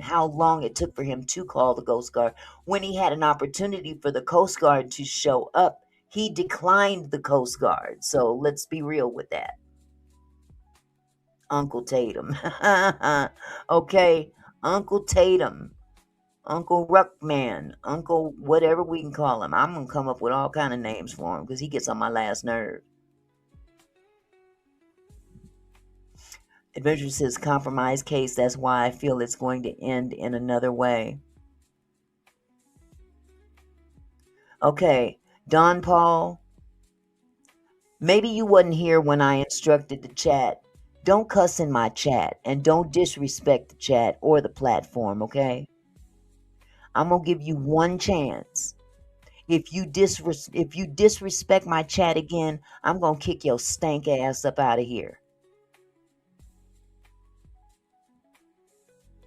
how long it took for him to call the Coast Guard. When he had an opportunity for the Coast Guard to show up, he declined the Coast Guard. So let's be real with that. Uncle Tatum. Okay, Uncle Tatum. Uncle Ruckman. Uncle whatever we can call him. I'm going to come up with all kind of names for him because he gets on my last nerve. Adventure says compromise case. That's why I feel it's going to end in another way. Okay, Don Paul. Maybe you wasn't here when I instructed the chat. Don't cuss in my chat and don't disrespect the chat or the platform, okay? I'm going to give you one chance. If you disrespect my chat again, I'm going to kick your stank ass up out of here.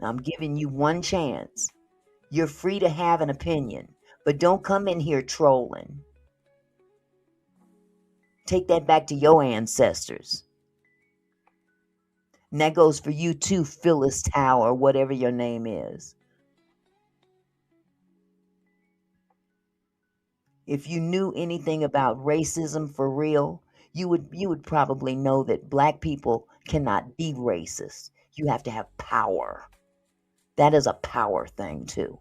I'm giving you one chance. You're free to have an opinion, but don't come in here trolling. Take that back to your ancestors. And that goes for you too, Phyllis Tao, or whatever your name is. If you knew anything about racism for real, you would probably know that black people cannot be racist. You have to have power. That is a power thing too.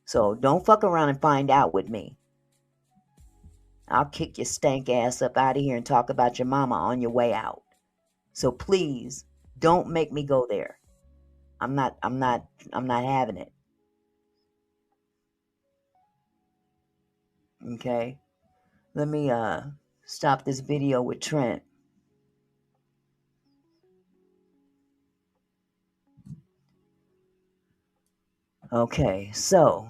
So don't fuck around and find out with me. I'll kick your stank ass up out of here and talk about your mama on your way out. So please don't make me go there. I'm not having it. Okay. Let me stop this video with Trent. Okay, so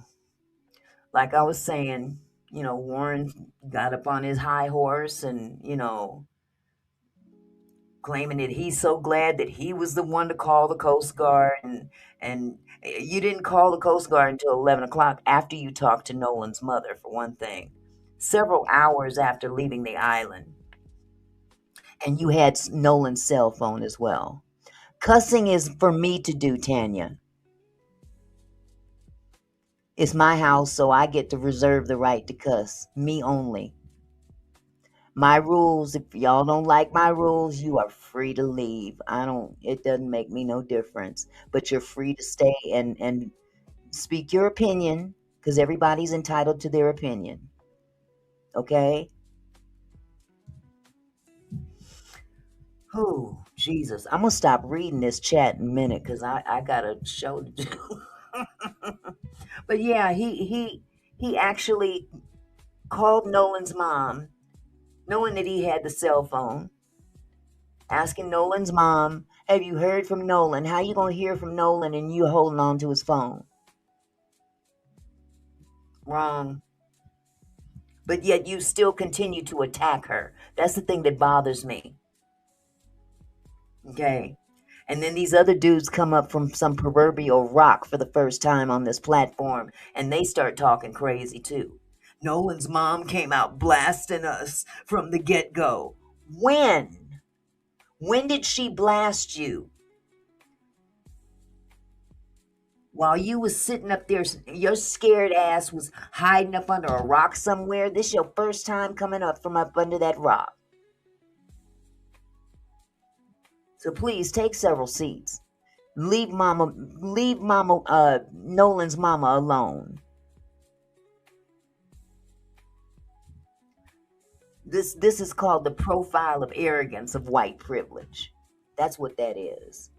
like I was saying, Warren got up on his high horse and, claiming that he's so glad that he was the one to call the Coast Guard, and you didn't call the Coast Guard until 11 o'clock after you talked to Nolan's mother, for one thing, several hours after leaving the island, and you had Nolan's cell phone as well. Cussing is for me to do, Tanya. It's my house, so I get to reserve the right to cuss. Me only. My rules, if y'all don't like my rules, you are free to leave. It doesn't make me no difference. But you're free to stay and speak your opinion, because everybody's entitled to their opinion. Okay? Oh, Jesus. I'm going to stop reading this chat in a minute, because I got a show to do. But yeah, he actually called Nolan's mom, knowing that he had the cell phone, asking Nolan's mom, have you heard from Nolan? How you going to hear from Nolan and you holding on to his phone? Wrong. But yet you still continue to attack her. That's the thing that bothers me. Okay. And then these other dudes come up from some proverbial rock for the first time on this platform, and they start talking crazy too. Nolan's mom came out blasting us from the get-go. When? When did she blast you? While you was sitting up there, your scared ass was hiding up under a rock somewhere. This your first time coming up from up under that rock. So please take several seats. Leave Nolan's mama alone. This is called the profile of arrogance of white privilege. That's what that is.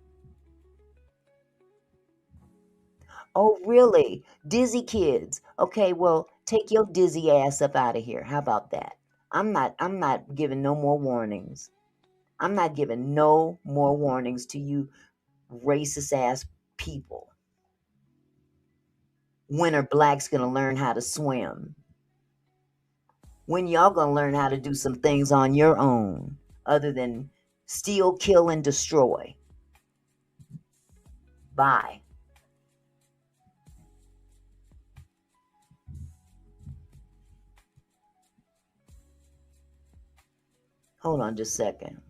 Oh, really? Dizzy kids. Okay, well, take your dizzy ass up out of here. How about that? I'm not giving no more warnings. I'm not giving no more warnings to you racist ass people. When are blacks going to learn how to swim? When y'all going to learn how to do some things on your own other than steal, kill, and destroy? Bye. Hold on just a second.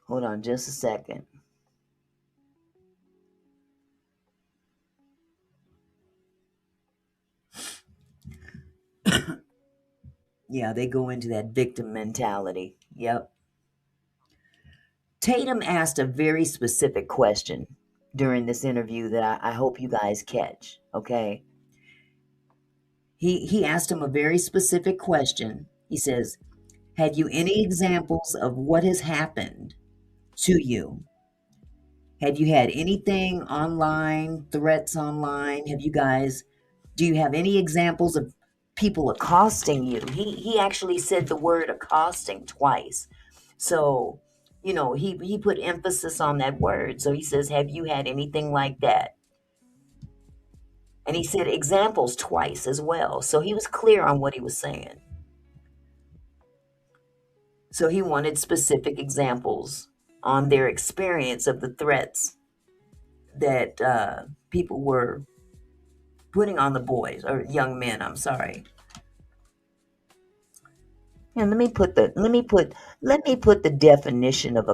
Hold on just a second. Yeah, they go into that victim mentality. Yep. Tatum asked a very specific question during this interview that I hope you guys catch, okay? He asked him a very specific question. He says, have you any examples of what has happened to you? Have you had anything online, threats online? Do you have any examples of people accosting you? He actually said the word accosting twice. So, he put emphasis on that word. So he says, have you had anything like that? And he said examples twice as well. So he was clear on what he was saying. So he wanted specific examples on their experience of the threats that people were putting on the boys, or young men, I'm sorry. And let me put the definition of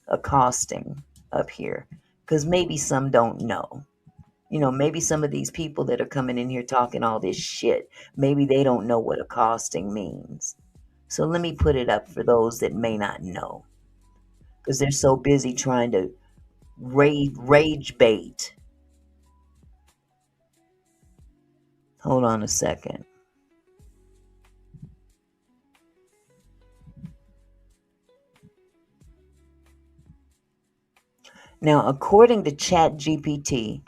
accosting up here, because maybe some don't know. Maybe some of these people that are coming in here talking all this shit, maybe they don't know what accosting means. So let me put it up for those that may not know, because they're so busy trying to rage bait. Hold on a second. Now, according to ChatGPT,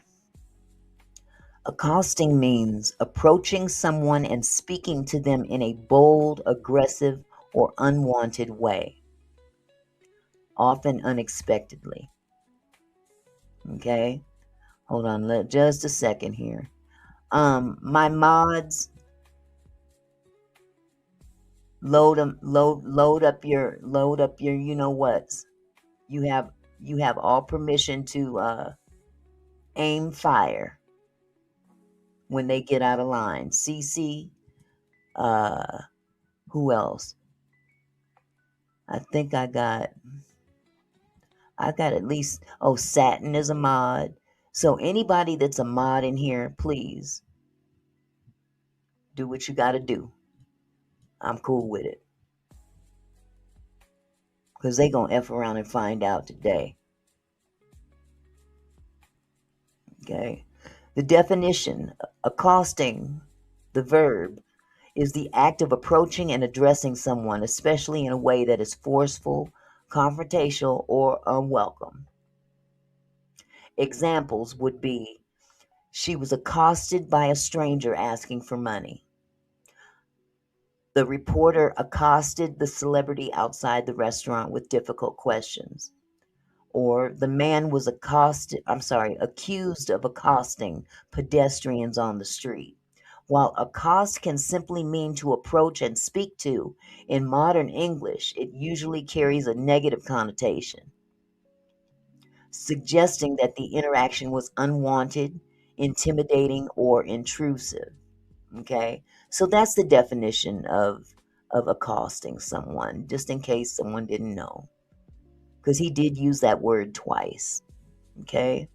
accosting means approaching someone and speaking to them in a bold, aggressive, or unwanted way, often unexpectedly. Okay? Hold on just a second here. My mods, load up your you know what's. You have all permission to aim fire when they get out of line. CC, who else? I think I got at least, Satin is a mod. So anybody that's a mod in here, please do what you got to do. I'm cool with it. Because they going to F around and find out today. Okay. The definition, accosting, the verb, is the act of approaching and addressing someone, especially in a way that is forceful, confrontational, or unwelcome. Examples would be, she was accosted by a stranger asking for money. The reporter accosted the celebrity outside the restaurant with difficult questions. Or the man was accused of accosting pedestrians on the street. While accost can simply mean to approach and speak to, in modern English, it usually carries a negative connotation, suggesting that the interaction was unwanted, intimidating, or intrusive. Okay, so that's the definition of accosting someone, just in case someone didn't know, because he did use that word twice. Okay,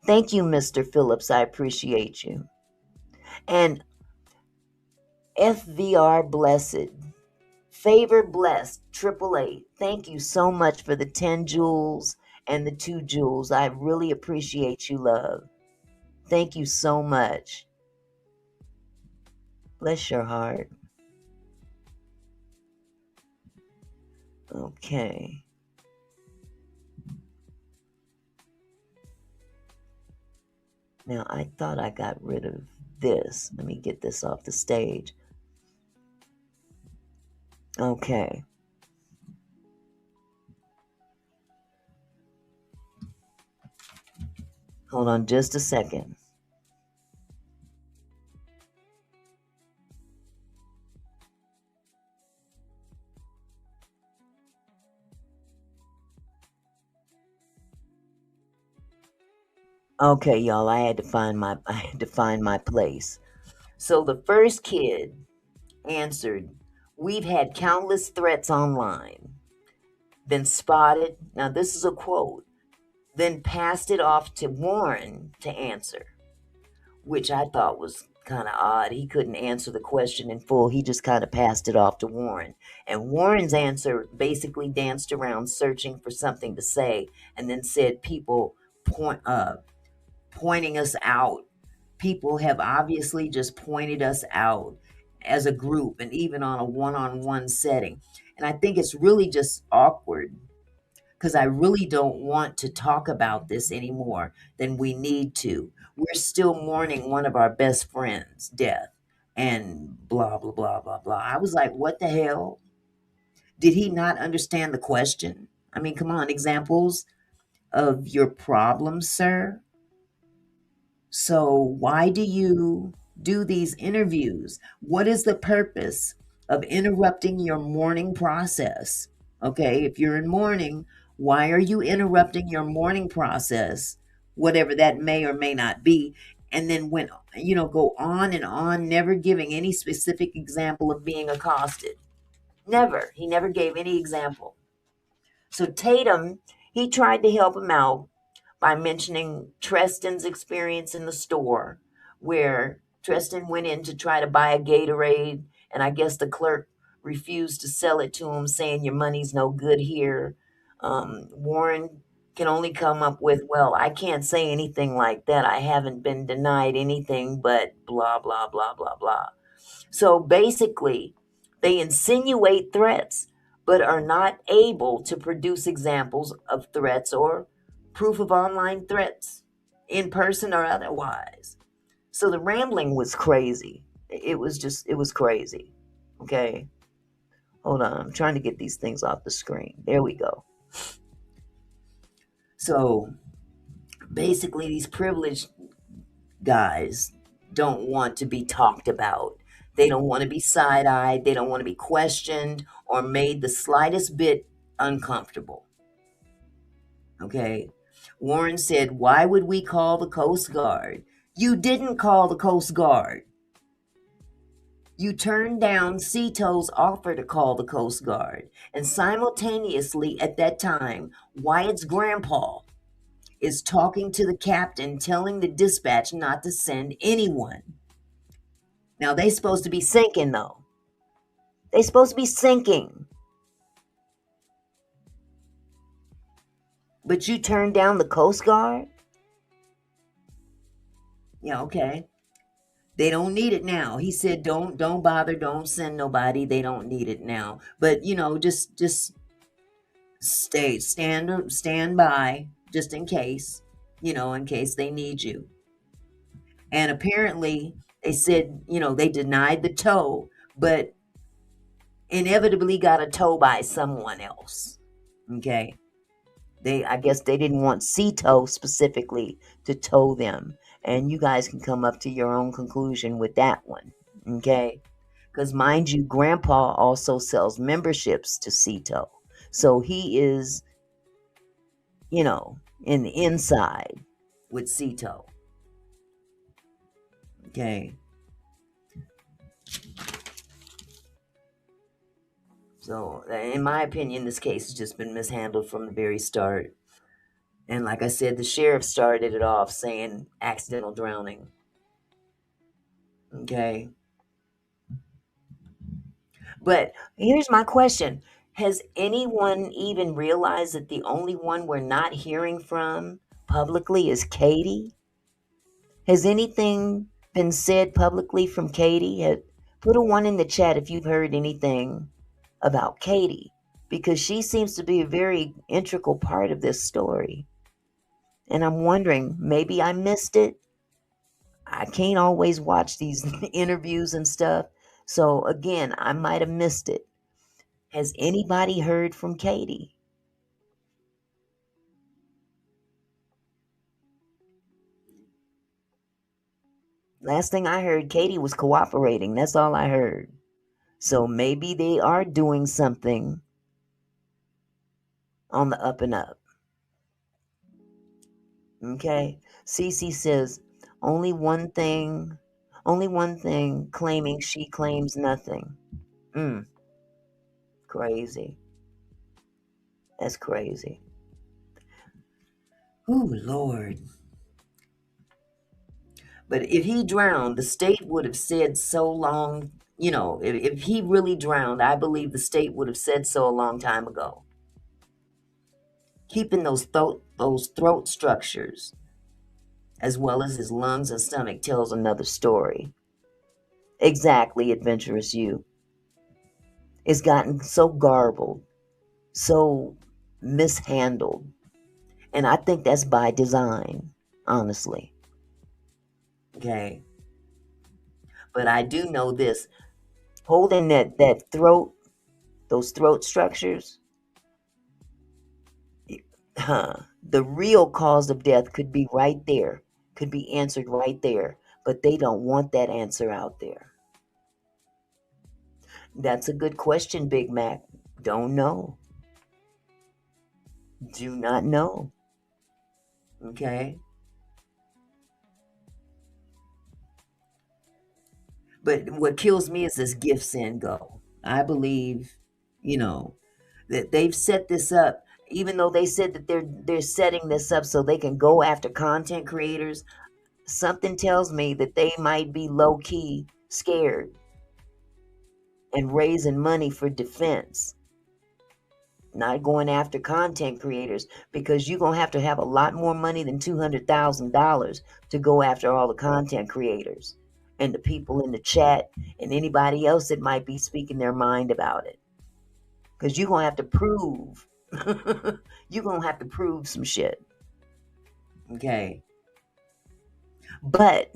thank you, Mr. Phillips. I appreciate you. And FVR Blessed, Favor Blessed, 888. Thank you so much for the 10 jewels and the 2 jewels. I really appreciate you, love. Thank you so much. Bless your heart. Okay. Now, I thought I got rid of this. Let me get this off the stage. Okay. Hold on just a second. Okay, y'all, I had to find my place. So the first kid answered, "We've had countless threats online. Been spotted." Now this is a quote. Then passed it off to Warren to answer, which I thought was kind of odd. He couldn't answer the question in full. He just kind of passed it off to Warren. And Warren's answer basically danced around searching for something to say, and then said people pointing us out. People have obviously just pointed us out as a group and even on a one-on-one setting. And I think it's really just awkward because I really don't want to talk about this any more than we need to. We're still mourning one of our best friends' death and blah, blah, blah, blah, blah. I was like, what the hell? Did he not understand the question? I mean, come on, examples of your problems, sir? So why do you do these interviews? What is the purpose of interrupting your mourning process? Okay, if you're in mourning, why are you interrupting your mourning process, whatever that may or may not be? And then go on and on, never giving any specific example of being accosted. Never. He never gave any example. So Tatum, he tried to help him out by mentioning Treston's experience in the store, where Treston went in to try to buy a Gatorade, and I guess the clerk refused to sell it to him, saying your money's no good here. Warren can only come up with, well, I can't say anything like that. I haven't been denied anything, but blah, blah, blah, blah, blah. So basically, they insinuate threats, but are not able to produce examples of threats or proof of online threats, in person or otherwise. So the rambling was crazy. It was crazy. Okay. Hold on, I'm trying to get these things off the screen. There we go. So basically, these privileged guys don't want to be talked about. They don't want to be side-eyed. They don't want to be questioned or made the slightest bit uncomfortable. Okay? Warren said, "Why would we call the Coast Guard?" You didn't call the Coast Guard. You turned down Cito's offer to call the Coast Guard. And simultaneously at that time, Wyatt's grandpa is talking to the captain, telling the dispatch not to send anyone. Now, they supposed to be sinking, though. They supposed to be sinking. But you turned down the Coast Guard? Yeah, okay. They don't need it now. He said, don't bother, don't send nobody. They don't need it now. But, just stand by, just in case, in case they need you. And apparently they said, they denied the tow, but inevitably got a tow by someone else. Okay. I guess they didn't want Cito specifically to tow them. And you guys can come up to your own conclusion with that one. Okay. Because mind you, Grandpa also sells memberships to Cito. So he is, in the inside with Cito. Okay. So, in my opinion, this case has just been mishandled from the very start. And like I said, the sheriff started it off saying accidental drowning. Okay. But here's my question. Has anyone even realized that the only one we're not hearing from publicly is Katie? Has anything been said publicly from Katie? Put a 1 in the chat if you've heard anything about Katie, because she seems to be a very integral part of this story. And I'm wondering, maybe I missed it. I can't always watch these interviews and stuff. So again, I might have missed it. Has anybody heard from Katie? Last thing I heard, Katie was cooperating. That's all I heard. So maybe they are doing something on the up and up. Okay. Cece says, only one thing, claiming she claims nothing. Crazy. That's crazy. Oh, Lord. But if he drowned, the state would have said so long, if he really drowned, I believe the state would have said so a long time ago. Keeping those throat structures, as well as his lungs and stomach, tells another story. Exactly, Adventurous You. It's gotten so garbled, so mishandled. And I think that's by design, honestly. Okay. But I do know this. Holding that throat, those throat structures, the real cause of death could be right there, could be answered right there, but they don't want that answer out there. That's a good question, Big Mac. Don't know. Do not know. Okay. But what kills me is this give, send, go. I believe, that they've set this up, even though they said that they're setting this up so they can go after content creators. Something tells me that they might be low-key scared and raising money for defense. Not going after content creators, because you're going to have a lot more money than $200,000 to go after all the content creators and the people in the chat and anybody else that might be speaking their mind about it. Because you're going to have to prove, you're going to have to prove some shit. Okay. But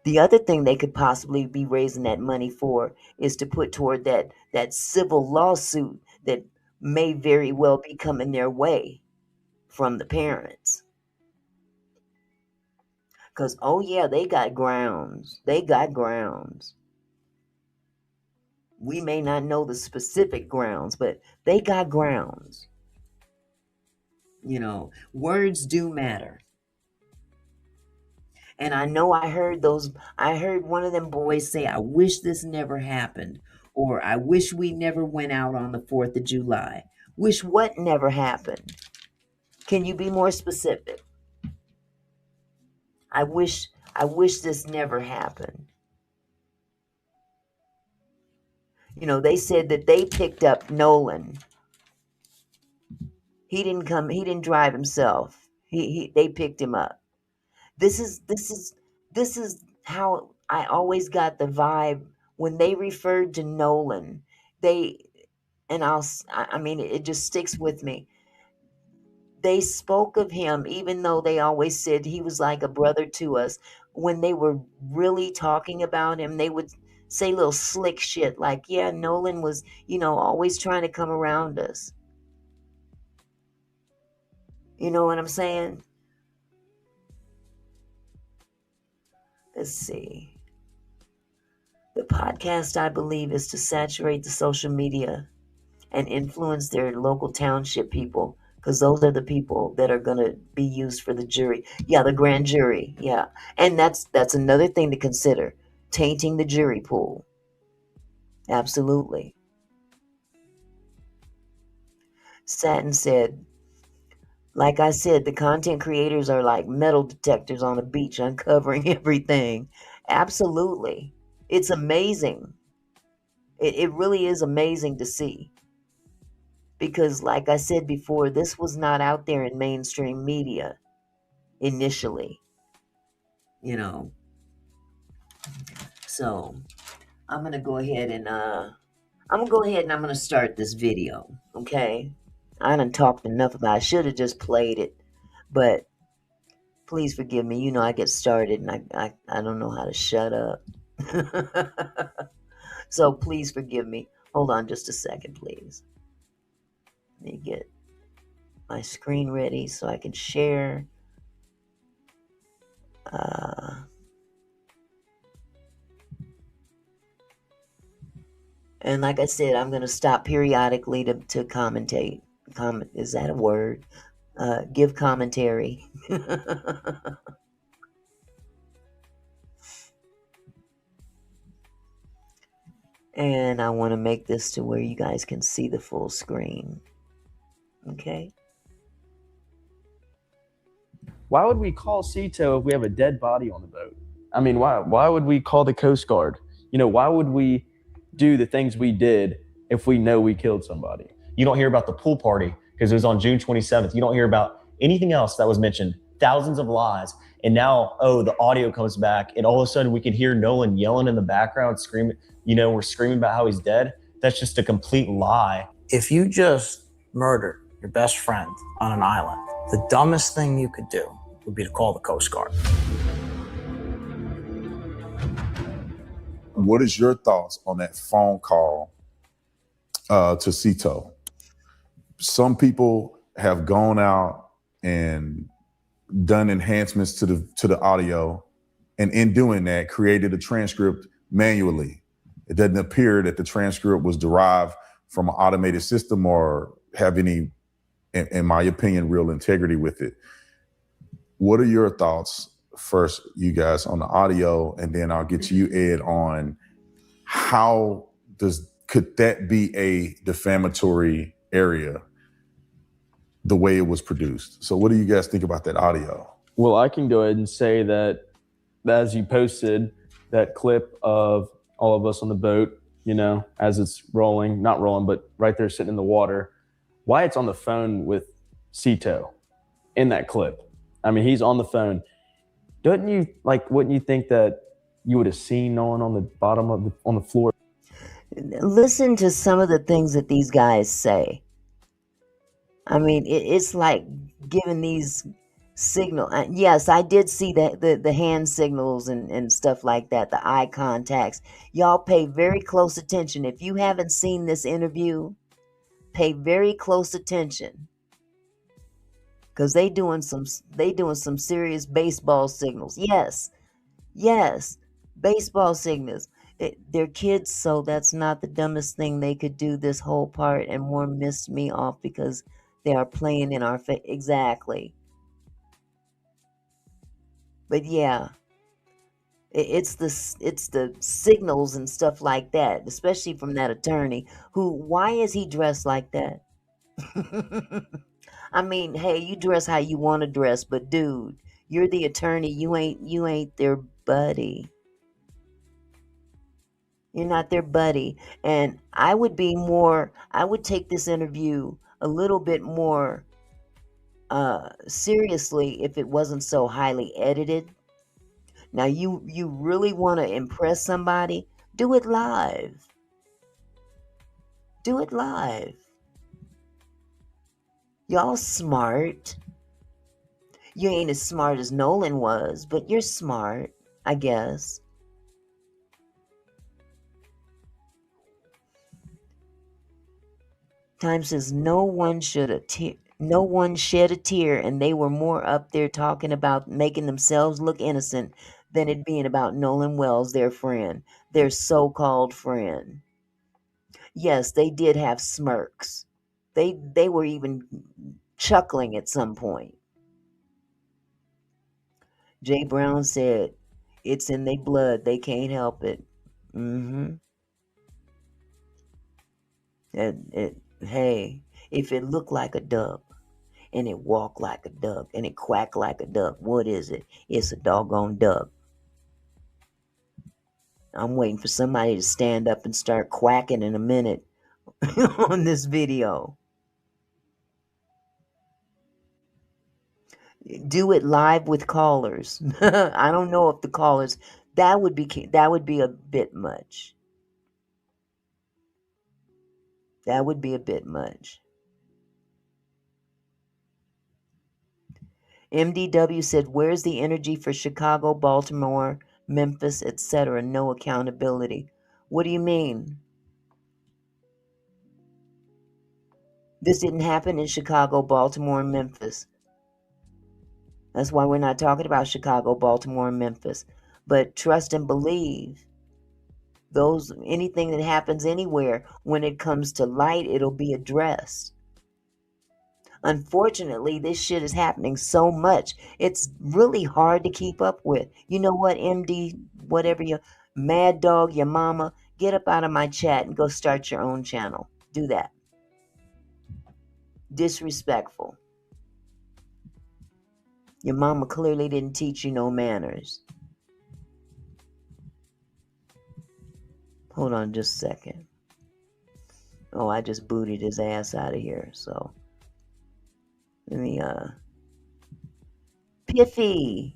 The other thing they could possibly be raising that money for is to put toward that civil lawsuit that may very well be coming their way from the parents. Because, oh yeah, they got grounds. They got grounds. We may not know the specific grounds, but they got grounds. You know, words do matter. And I know I heard one of them boys say, I wish this never happened. Or I wish we never went out on the 4th of July. Wish what never happened? Can you be more specific? I wish this never happened. You know, they said that they picked up Nolan. He didn't drive himself. They picked him up. This is how I always got the vibe when they referred to Nolan. I mean, it just sticks with me. They spoke of him, even though they always said he was like a brother to us. When they were really talking about him, they would say little slick shit like, yeah, Nolan was, always trying to come around us. You know what I'm saying? Let's see. The podcast, I believe, is to saturate the social media and influence their local township people, because those are the people that are going to be used for the jury. Yeah, the grand jury. Yeah. And that's another thing to consider. Tainting the jury pool. Absolutely. Satin said, like I said, the content creators are like metal detectors on a beach uncovering everything. Absolutely. It's amazing. It really is amazing to see. Because like I said before, this was not out there in mainstream media initially. So I'm going to go ahead and I'm going to start this video, okay? I done talked enough about it. I should have just played it, but please forgive me. I get started and I don't know how to shut up. So please forgive me. Hold on just a second, please. Let me get my screen ready so I can share. And like I said, I'm going to stop periodically to commentate. Is that a word? Give commentary. And I want to make this to where you guys can see the full screen. Okay. Why would we call CETO if we have a dead body on the boat? I mean, why would we call the Coast Guard? Why would we do the things we did if we know we killed somebody? You don't hear about the pool party because it was on June 27th. You don't hear about anything else that was mentioned. Thousands of lies. And now, the audio comes back and all of a sudden we can hear Nolan yelling in the background, screaming, we're screaming about how he's dead. That's just a complete lie. If you just murdered your best friend on an island, the dumbest thing you could do would be to call the Coast Guard. What is your thoughts on that phone call to CETO? Some people have gone out and done enhancements to the audio, and in doing that, created a transcript manually. It doesn't appear that the transcript was derived from an automated system or have any, in my opinion, real integrity with it. What are your thoughts, first, you guys, on the audio, and then I'll get to you, Ed, on could that be a defamatory area the way it was produced? So what do you guys think about that audio? Well, I can go ahead and say that as you posted that clip of all of us on the boat, as it's not rolling, but right there sitting in the water, Wyatt's on the phone with CETO in that clip. I mean, he's on the phone. Wouldn't you think that you would have seen Nolan on the bottom on the floor? Listen to some of the things that these guys say. I mean, it's like giving these Signal. Yes, I did see that the hand signals and stuff like that, the eye contacts. Y'all pay very close attention. If you haven't seen this interview, pay very close attention, because they doing some serious baseball signals. Yes, baseball signals. They're kids, so that's not the dumbest thing they could do. This whole part and more missed me off because they are playing in our face. Exactly. But yeah, it's the signals and stuff like that, especially from that attorney. Why is he dressed like that? I mean, hey, you dress how you want to dress, but dude, you're the attorney. You ain't their buddy. You're not their buddy. And I would take this interview a little bit more seriously if it wasn't so highly edited. Now you really want to impress somebody? Do it live. Do it live. Y'all smart. You ain't as smart as Nolan was, but you're smart, I guess. Time says no one shed a tear, and they were more up there talking about making themselves look innocent than it being about Nolan Wells, their friend, their so-called friend. Yes, they did have smirks. They were even chuckling at some point. Jay Brown said, "It's in their blood. They can't help it." Hey, if it looked like a duck, and it walked like a duck, and it quacked like a duck, what is it? It's a doggone duck. I'm waiting for somebody to stand up and start quacking in a minute on this video. Do it live with callers. I don't know if the callers, that would be a bit much. That would be a bit much. MDW said, "Where's the energy for Chicago, Baltimore, Memphis, etc.? No accountability." What do you mean? This didn't happen in Chicago, Baltimore, and Memphis. That's why we're not talking about Chicago, Baltimore, and Memphis. But trust and believe, anything that happens anywhere, when it comes to light, it'll be addressed. Unfortunately, this shit is happening so much. It's really hard to keep up with. You know what, MD, whatever your mad dog, your mama, get up out of my chat and go start your own channel. Do that. Disrespectful. Your mama clearly didn't teach you no manners. Hold on just a second. Oh, I just booted his ass out of here, so let me, Piffy.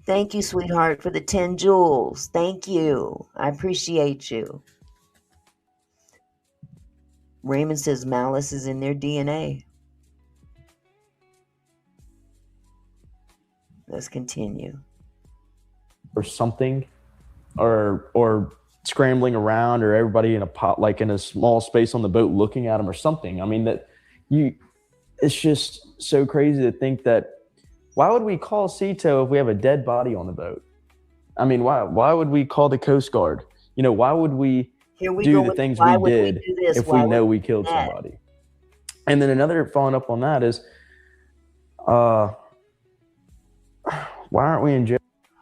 Thank you, sweetheart, for the 10 jewels. Thank you. I appreciate you. Raymond says malice is in their DNA. Let's continue. Or something, or scrambling around, or everybody in a pot, like in a small space on the boat looking at them or something. I mean, it's just so crazy to think that, why would we call Cito if we have a dead body on the boat? I mean, why would we call the Coast Guard? You know, why would we do the things we did if we know we killed somebody? And then another following up on that is, why aren't we in jail?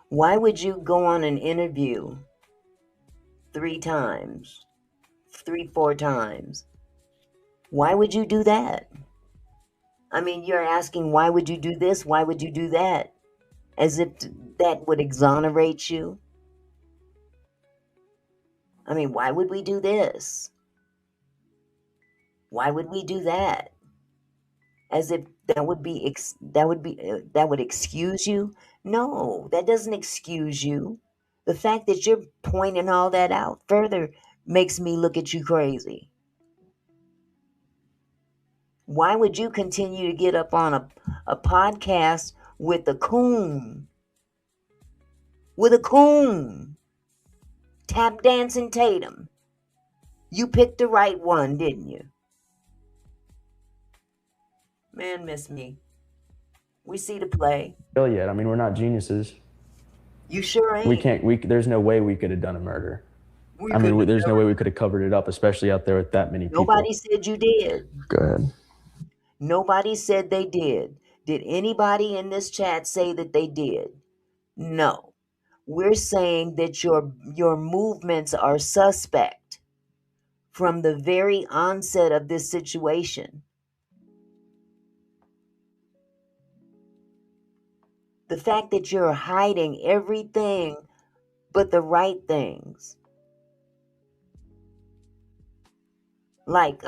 Why would you go on an interview 3 times, 4 times? Why would you do that? I mean, you're asking, why would you do this? Why would you do that? As if that would exonerate you. I mean, why would we do this? Why would we do that? As if that would excuse you? No, that doesn't excuse you. The fact that you're pointing all that out further makes me look at you crazy. Why would you continue to get up on a podcast with a coon? With a coon. Tap dancing Tatum. You picked the right one, didn't you? Man, miss me. We see the play. Still yet. I mean, we're not geniuses. You sure ain't. We can't. There's no way we could have done a murder. There's no way we could have covered it up, especially out there with that many people. Nobody said you did. Go ahead. Nobody said they did. Did anybody in this chat say that they did? No. We're saying that your movements are suspect from the very onset of this situation. The fact that you're hiding everything but the right things. Like,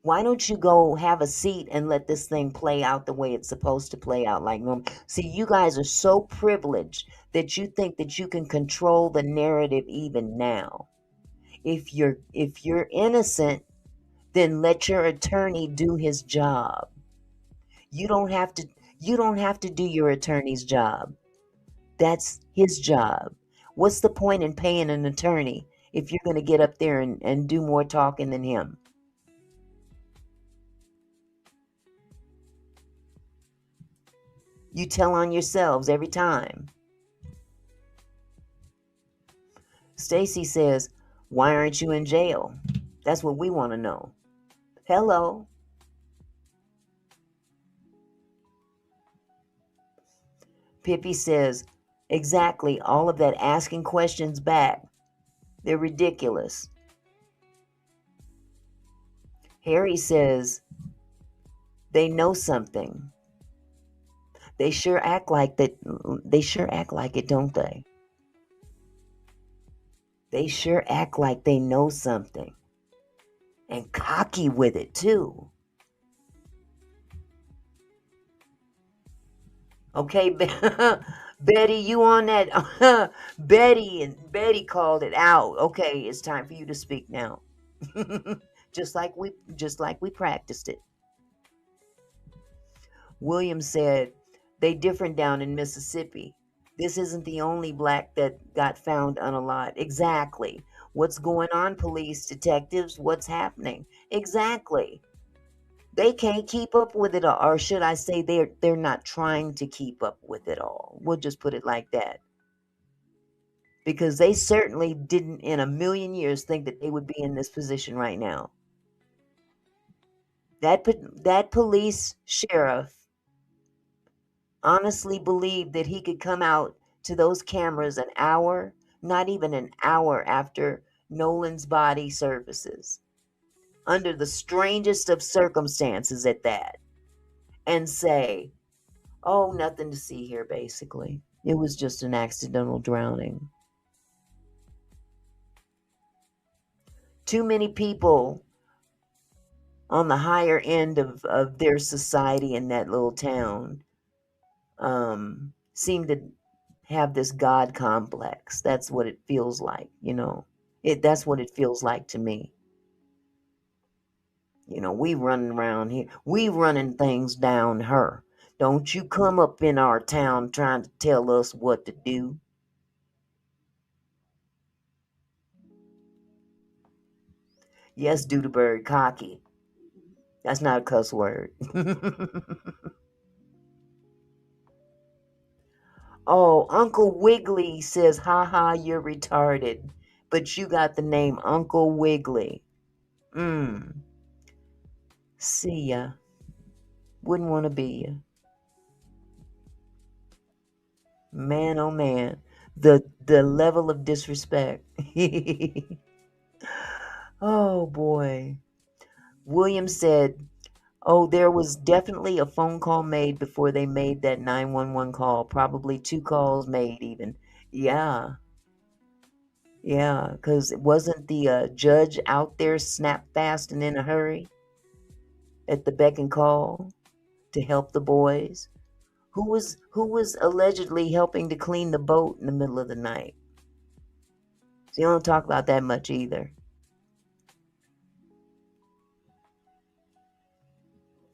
why don't you go have a seat and let this thing play out the way it's supposed to play out like normal? See, you guys are so privileged that you think that you can control the narrative even now. If you're innocent, then let your attorney do his job. You don't have to do your attorney's job. That's his job. What's the point in paying an attorney if you're going to get up there and do more talking than him? You tell on yourselves every time. Stacy says, why aren't you in jail? That's what we want to know. Hello. Pippi says, exactly, all of that asking questions back. They're ridiculous. Harry says, they know something. They sure act like that. They sure act like it, don't they? They sure act like they know something. And cocky with it, too. Okay, Betty, you on that? Betty called it out. Okay, it's time for you to speak now. just like we practiced it. William said, they different down in Mississippi. This isn't the only black that got found unalive. Exactly. What's going on, police, detectives? What's happening? Exactly. They can't keep up with it all. Or should I say they're not trying to keep up with it all. We'll just put it like that. Because they certainly didn't in a million years think that they would be in this position right now. That police sheriff honestly believed that he could come out to those cameras an hour, not even an hour after Nolan's body surfaces, under the strangest of circumstances at that, and say, oh, nothing to see here, basically. It was just an accidental drowning. Too many people on the higher end of their society in that little town seem to have this God complex. That's what it feels like, you know. That's what it feels like to me. You know, we running around here. We running things down her. Don't you come up in our town trying to tell us what to do. Yes, Dudeberg, cocky. That's not a cuss word. Oh, Uncle Wiggly says, haha, you're retarded. But you got the name Uncle Wiggly. See ya. Wouldn't want to be ya. Man, oh man. The level of disrespect. Oh boy. William said, oh, there was definitely a phone call made before they made that 911 call. Probably 2 calls made even. Yeah. Yeah, because it wasn't the judge out there snap fast and in a hurry at the beck and call to help the boys. Who was allegedly helping to clean the boat in the middle of the night? So you don't talk about that much either.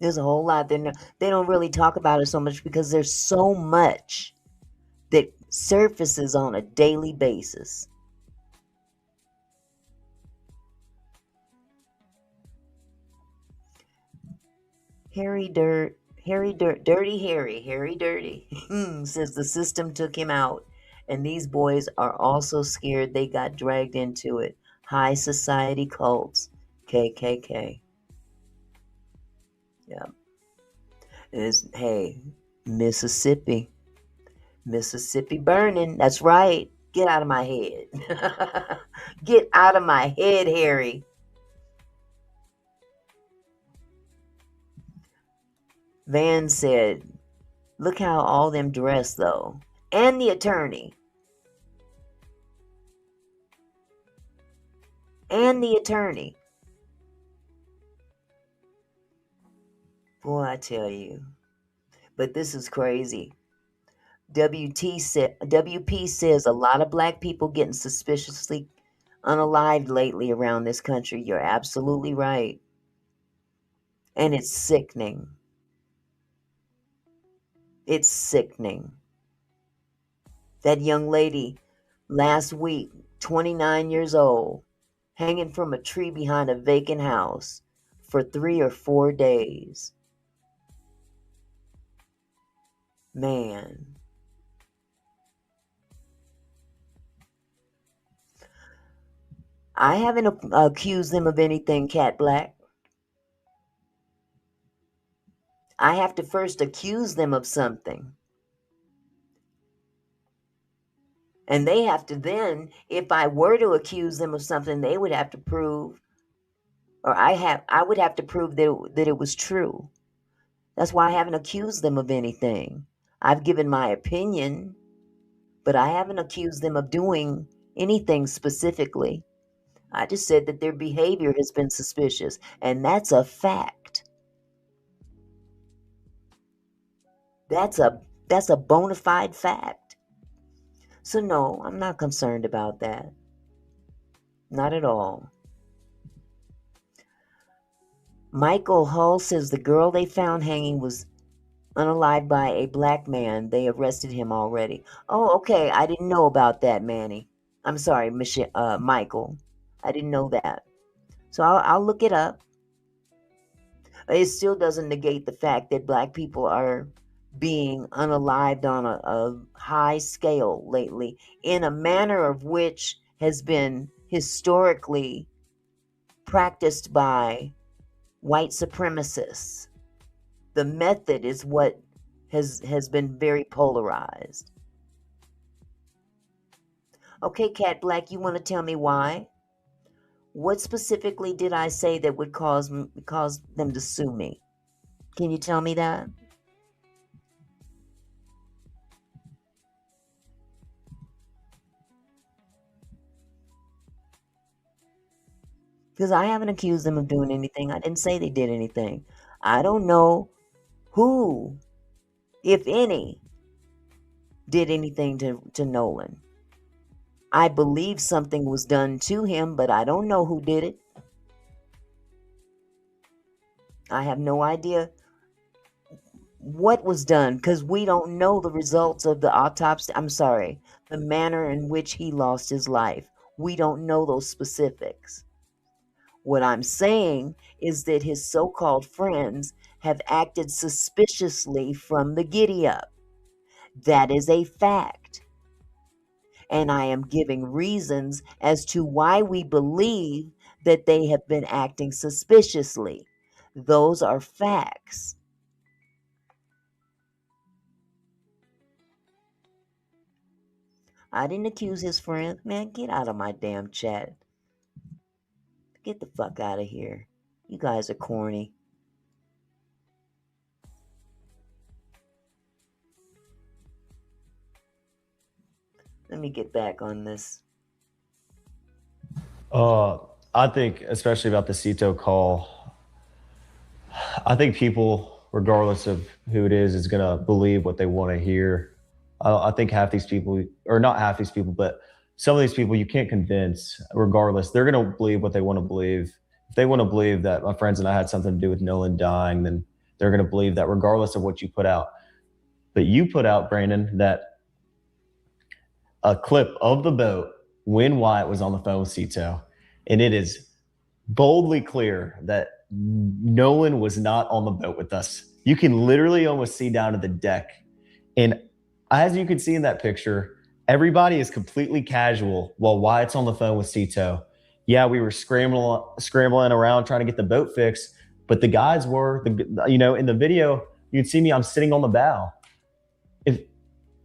There's a whole lot. They don't really talk about it so much because there's so much that surfaces on a daily basis. Dirty Harry says the system took him out, and these boys are also scared they got dragged into it. High society cults, KKK. Yeah. Hey, Mississippi burning. That's right. Get out of my head. Get out of my head, Harry. Van said, look how all them dress, though. And the attorney. Boy, I tell you. But this is crazy. WP says a lot of black people getting suspiciously unalived lately around this country. You're absolutely right. And it's sickening. It's sickening. That young lady last week, 29 years old, hanging from a tree behind a vacant house for 3 or 4 days. Man. I haven't accused them of anything, Cat Black. I have to first accuse them of something. And they have to then, if I were to accuse them of something, they would have to prove, or I would have to prove that it was true. That's why I haven't accused them of anything. I've given my opinion, but I haven't accused them of doing anything specifically. I just said that their behavior has been suspicious, and that's a fact. That's a bona fide fact. So no, I'm not concerned about that. Not at all. Michael Hull says the girl they found hanging was unalived by a black man. They arrested him already. Oh, okay. I didn't know about that, Manny. I'm sorry, Michael. I didn't know that. So I'll look it up. It still doesn't negate the fact that black people are being unalived on a high scale lately in a manner of which has been historically practiced by white supremacists. The method is what has been very polarized. Okay, Cat Black, you want to tell me why? What specifically did I say that would cause them to sue me? Can you tell me that? Because I haven't accused them of doing anything. I didn't say they did anything. I don't know who, if any, did anything to Nolan. I believe something was done to him, but I don't know who did it. I have no idea what was done because we don't know the results of the autopsy. I'm sorry, the manner in which he lost his life. We don't know those specifics. What I'm saying is that his so-called friends have acted suspiciously from the giddy-up. That is a fact. And I am giving reasons as to why we believe that they have been acting suspiciously. Those are facts. I didn't accuse his friend. Man, get out of my damn chat. Get the fuck out of here. You guys are corny. Let me get back on this. I think, especially about the Cito call, I think people, regardless of who it is going to believe what they want to hear. I think half these people, or not half these people, but some of these people you can't convince. Regardless, they're going to believe what they want to believe. If they want to believe that my friends and I had something to do with Nolan dying, then they're going to believe that regardless of what you put out. But you put out, Brandon, that a clip of the boat when Wyatt was on the phone with Cito, and it is boldly clear that Nolan was not on the boat with us. You can literally almost see down to the deck. And as you can see in that picture, everybody is completely casual while Wyatt's on the phone with Cito. Yeah, we were scrambling around trying to get the boat fixed, but the guys were, in the video, you can see me, I'm sitting on the bow. If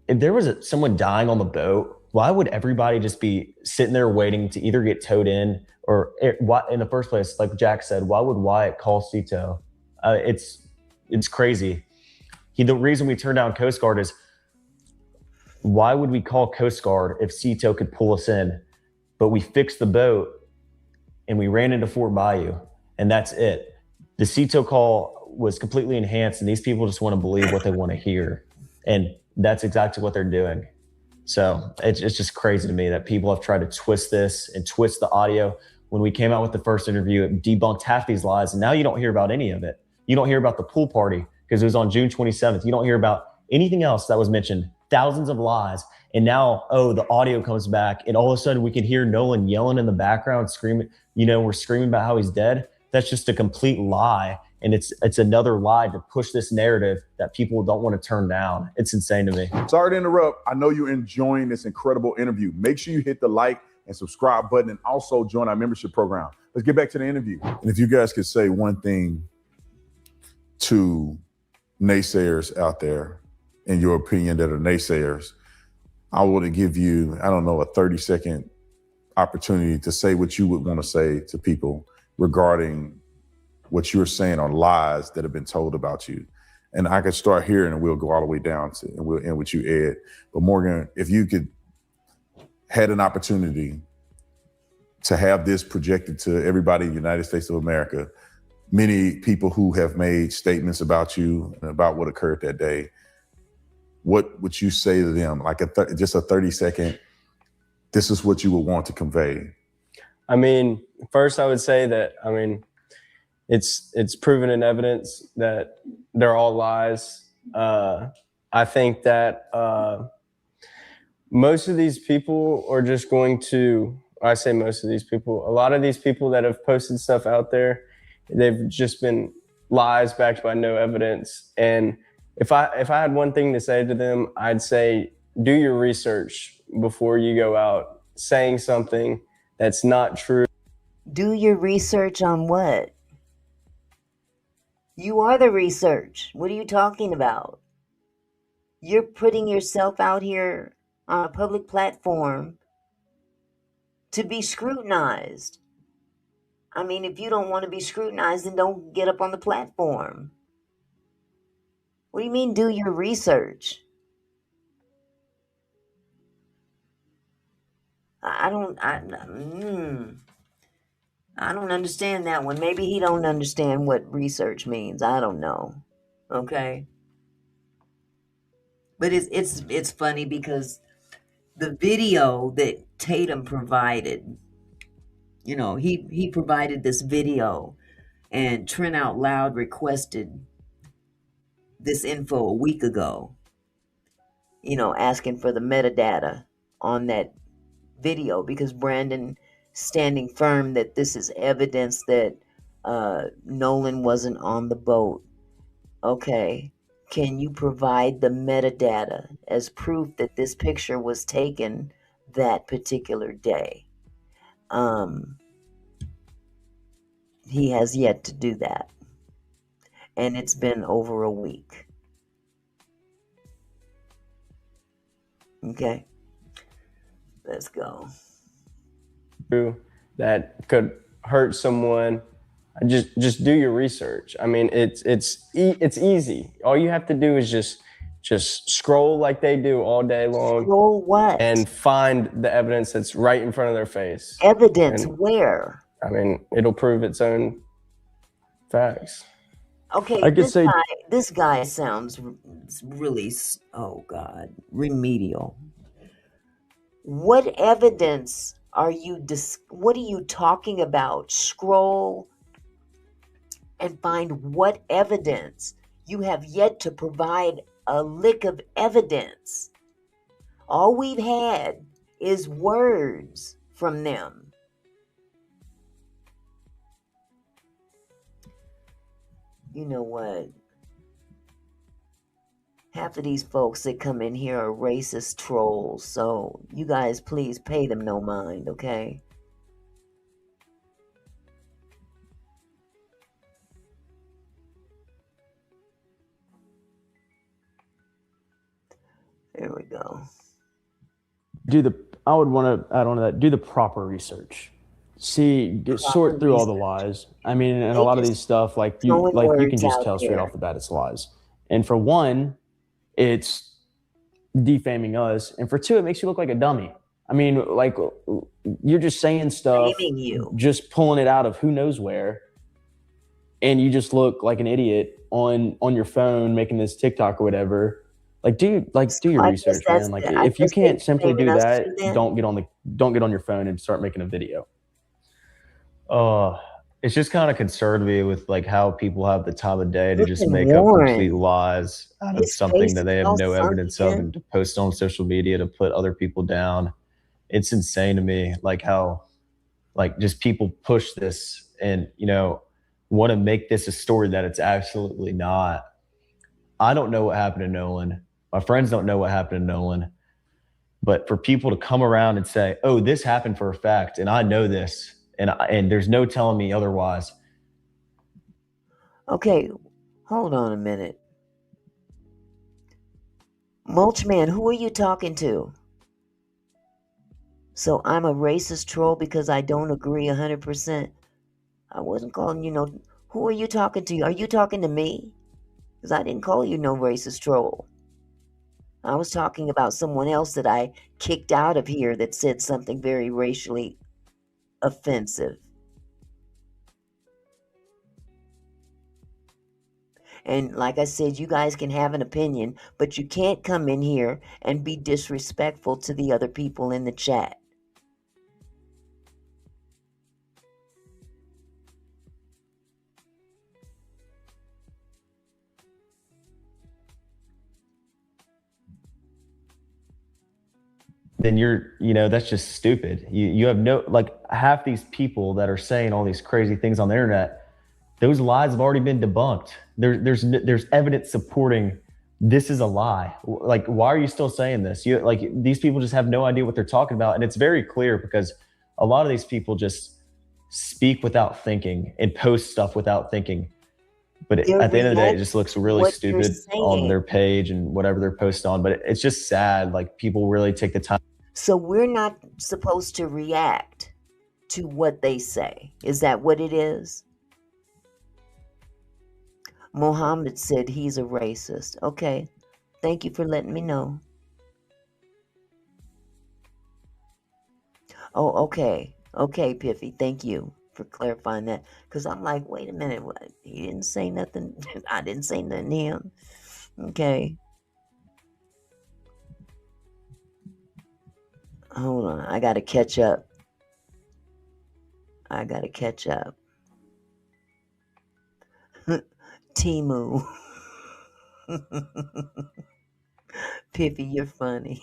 there was someone dying on the boat, why would everybody just be sitting there waiting to either get towed in or in the first place, like Jax said, why would Wyatt call Cito? It's crazy. The reason we turned down Coast Guard is why would we call Coast Guard if Cito could pull us in? But we fixed the boat and we ran into Fort Bayou, and that's it. The Cito call was completely enhanced, and these people just want to believe what they want to hear. And that's exactly what they're doing. So it's just crazy to me that people have tried to twist this and twist the audio. When we came out with the first interview, it debunked half these lies, and now you don't hear about any of it. You don't hear about the pool party because it was on June 27th. You don't hear about anything else that was mentioned. Thousands of lies. And now, the audio comes back, and all of a sudden we can hear Nolan yelling in the background, screaming, we're screaming about how he's dead. That's just a complete lie. And it's another lie to push this narrative that people don't want to turn down. It's insane to me. Sorry to interrupt. I know you're enjoying this incredible interview. Make sure you hit the like and subscribe button and also join our membership program. Let's get back to the interview. And if you guys could say one thing to naysayers out there, in your opinion, that are naysayers, I want to give you, a 30-second opportunity to say what you would want to say to people regarding what you're saying on lies that have been told about you. And I could start here and we'll go all the way down to, and we'll end with you, Ed. But Morgan, if you had an opportunity to have this projected to everybody in the United States of America, many people who have made statements about you and about what occurred that day, what would you say to them? Like just a 30-second, this is what you would want to convey. First I would say that, it's proven in evidence that they're all lies. I think that most of these people are just going to, I say most of these people, a lot of these people that have posted stuff out there, they've just been lies backed by no evidence. And if I had one thing to say to them, I'd say, do your research before you go out saying something that's not true. Do your research on what? You are the research. What are you talking about? You're putting yourself out here on a public platform to be scrutinized. If you don't want to be scrutinized, then don't get up on the platform. What do you mean, do your research? I don't understand that one. Maybe he don't understand what research means. I don't know. Okay. But it's funny because the video that Tatum provided, he provided this video, and Trent Out Loud requested this info a week ago, asking for the metadata on that video because Brandon standing firm that this is evidence that Nolan wasn't on the boat. Okay, can you provide the metadata as proof that this picture was taken that particular day? He has yet to do that. And it's been over a week. Okay, let's go. That could hurt someone. Just do your research. It's easy. All you have to do is just scroll like they do all day long. Scroll what? And find the evidence that's right in front of their face. Evidence where? It'll prove its own facts. Okay, this guy sounds really, remedial. What evidence what are you talking about? Scroll and find what evidence. You have yet to provide a lick of evidence. All we've had is words from them. You know what? Half of these folks that come in here are racist trolls, so you guys please pay them no mind, okay? There we go. I would want to add on to that, do the proper research. Sort through all the lies. I mean, and a lot of these stuff, like you can just tell straight off the bat it's lies. And for one, it's defaming us. And for two, it makes you look like a dummy. I mean, like, you're just saying stuff, just pulling it out of who knows where. And you just look like an idiot on your phone making this TikTok or whatever. Like, do your research, man. Like, if you can't simply do that, don't get on your phone and start making a video. It's just kind of concerned me with like how people have the time of day to just make up complete lies out of something that they have no evidence of and to post on social media to put other people down. It's insane to me, like how, like, just people push this and, you know, want to make this a story that it's absolutely not. I don't know what happened to Nolan. My friends don't know what happened to Nolan. But for people to come around and say, oh, this happened for a fact, and I know this, and there's no telling me otherwise. Okay, hold on a minute. Mulchman, who are you talking to? So I'm a racist troll because I don't agree 100%. I wasn't calling you no... Who are you talking to? Are you talking to me? Because I didn't call you no racist troll. I was talking about someone else that I kicked out of here that said something very racially offensive. And like I said, you guys can have an opinion, but you can't come in here and be disrespectful to the other people in the chat. Then that's just stupid. You have no, like, half these people that are saying all these crazy things on the internet, those lies have already been debunked. There's evidence supporting this is a lie. Like, why are you still saying this? These people just have no idea what they're talking about. And it's very clear because a lot of these people just speak without thinking and post stuff without thinking. But at the end of the day, it just looks really stupid on their page and whatever they're posting on. But it's just sad. Like, people really take the time. So we're not supposed to react to what they say. Is that what it is? Mohammed said he's a racist. Okay. Thank you for letting me know. Oh, okay. Okay, Piffy. Thank you for clarifying that. Because I'm like, wait a minute. What? He didn't say nothing. I didn't say nothing to him. Okay. Hold on. I got to catch up. Timu. Piffy, you're funny.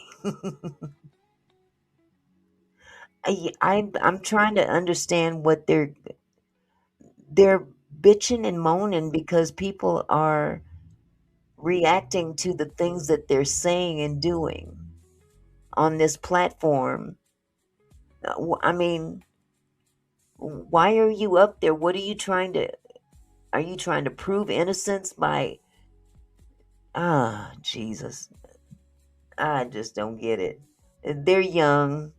I'm trying to understand what they're bitching and moaning because people are reacting to the things that they're saying and doing on this platform. I mean, why are you up there? What are you trying to prove innocence by, Jesus. I just don't get it. They're young.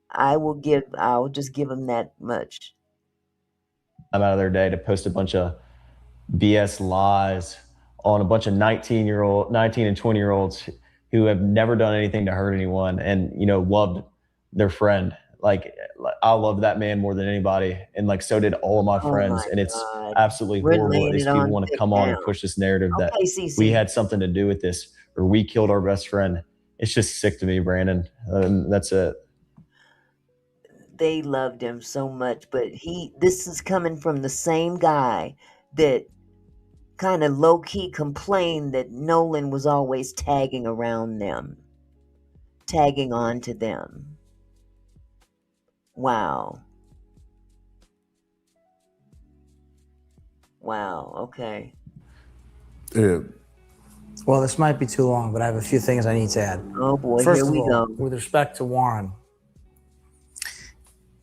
I'll just give them that much. I'm out of their day to post a bunch of BS lies on a bunch of 19 and 20-year-olds who have never done anything to hurt anyone and, loved their friend. Like, I love that man more than anybody. And like, so did all of my friends. And it's absolutely horrible that these people want to come on and push this narrative that we had something to do with this or we killed our best friend. It's just sick to me, Brandon. That's it. they loved him so much, but this is coming from the same guy that kind of low-key complained that Nolan was always tagging around them, tagging on to them. Wow. Wow, okay. Yeah. Well, this might be too long, but I have a few things I need to add. Oh boy, First here of we all, go. with respect to Warren,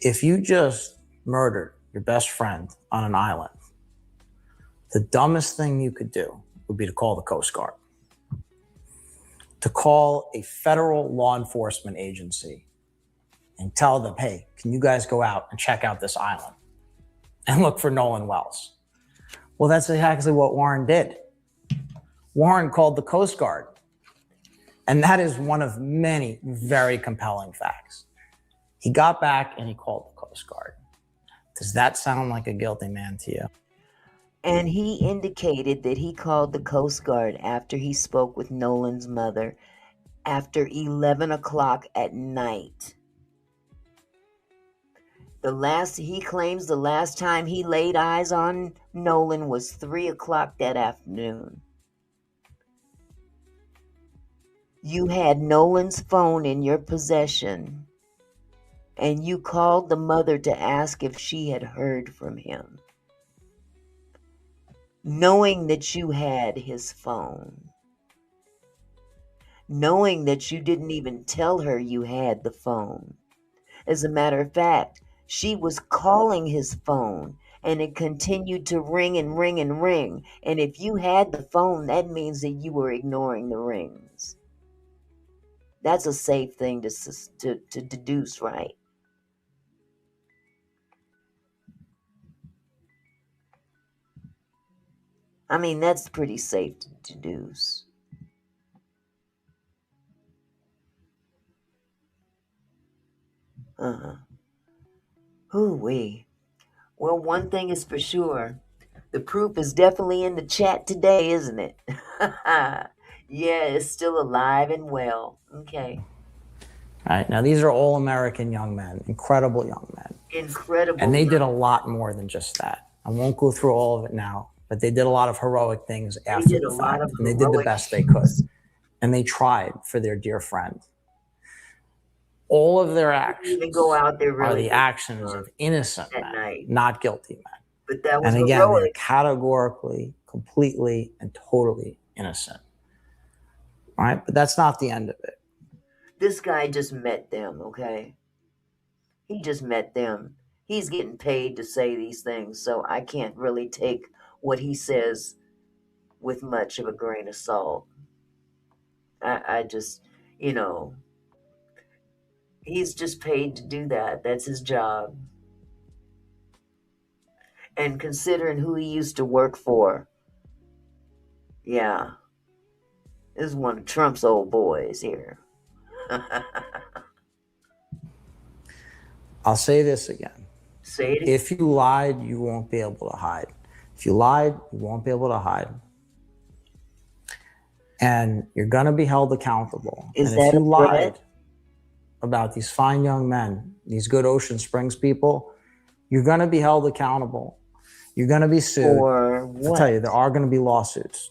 if you just murdered your best friend on an island, the dumbest thing you could do would be to call the Coast Guard, to call a federal law enforcement agency and tell them, hey, can you guys go out and check out this island and look for Nolan Wells? Well, that's exactly what Warren did. Warren called the Coast Guard. And that is one of many very compelling facts. He got back and he called the Coast Guard. Does that sound like a guilty man to you? And he indicated that he called the Coast Guard after he spoke with Nolan's mother after 11 o'clock at night. He claims the last time he laid eyes on Nolan was 3 o'clock that afternoon. You had Nolan's phone in your possession, and you called the mother to ask if she had heard from him, knowing that you had his phone, knowing that you didn't even tell her you had the phone. As a matter of fact, she was calling his phone, and it continued to ring and ring and ring. And if you had the phone, that means that you were ignoring the rings. That's a safe thing to deduce, right? I mean, that's pretty safe to deduce. Hoo-wee. Well, one thing is for sure. The proof is definitely in the chat today, isn't it? Yeah, it's still alive and well. Okay. All right, now these are all American young men, incredible young men. Incredible. And they did a lot more than just that. I won't go through all of it now, but they did a lot of heroic things after the fact. And they did the best they could. And they tried for their dear friend. All of their actions are the actions of innocent men, not guilty men. But that was and again, heroic. they're categorically, completely, and totally innocent. All right, but that's not the end of it. This guy just met them, okay? He just met them. He's getting paid to say these things, so I can't really take what he says with much of a grain of salt. I just, he's just paid to do that. That's his job. And considering who he used to work for, yeah. This is one of Trump's old boys here. I'll say this again. Say it. If you lied, you won't be able to hide. If you lied, you won't be able to hide. And you're going to be held accountable. Is and that if you a lied threat? about these fine young men, these good Ocean Springs people, you're going to be held accountable. You're going to be sued. For what? I'll tell you, there are going to be lawsuits.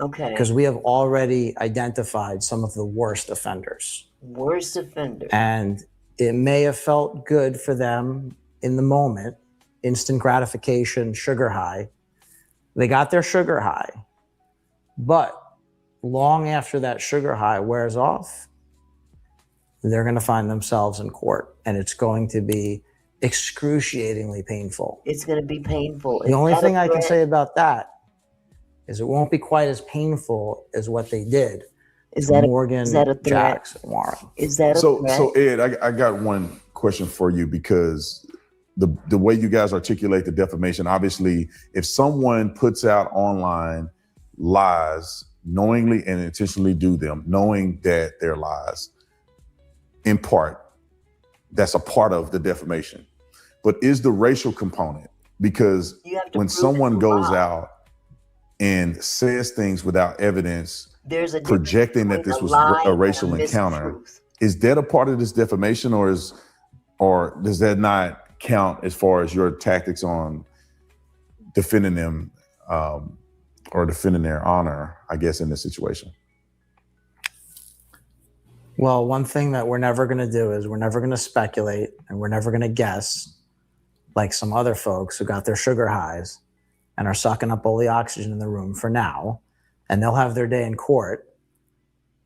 Okay. Because we have already identified some of the worst offenders. Worst offender. And it may have felt good for them in the moment, instant gratification, sugar high. They got their sugar high. But long after that sugar high wears off, they're going to find themselves in court. And it's going to be excruciatingly painful. It's going to be painful. The only thing I can say about that is it won't be quite as painful as what they did. Is that Morgan, Jax, and Warren. Is that so Ed? I got one question for you, because the way you guys articulate the defamation, obviously, if someone puts out online lies, knowingly and intentionally do them, knowing that they're lies, in part, that's a part of the defamation. But is the racial component? Because when someone goes out and says things without evidence, there's a projecting that this was a racial encounter, is that a part of this defamation, or or does that not count as far as your tactics on defending them or defending their honor, I guess, in this situation? Well, one thing that we're never going to do is we're never going to speculate and we're never going to guess like some other folks who got their sugar highs and are sucking up all the oxygen in the room for now, and they'll have their day in court.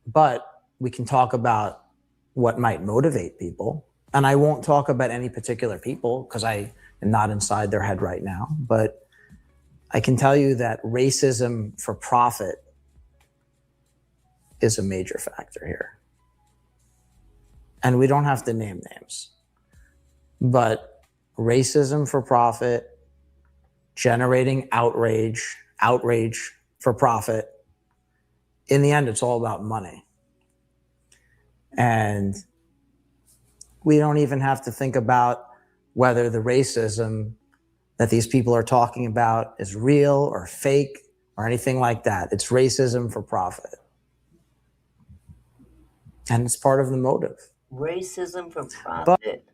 But we can talk about what might motivate people. And I won't talk about any particular people because I am not inside their head right now. But I can tell you that racism for profit is a major factor here. And we don't have to name names. But racism for profit, generating outrage for profit, in the end, it's all about money. And we don't even have to think about whether the racism that these people are talking about is real or fake or anything like that. It's racism for profit. And it's part of the motive. Racism for profit.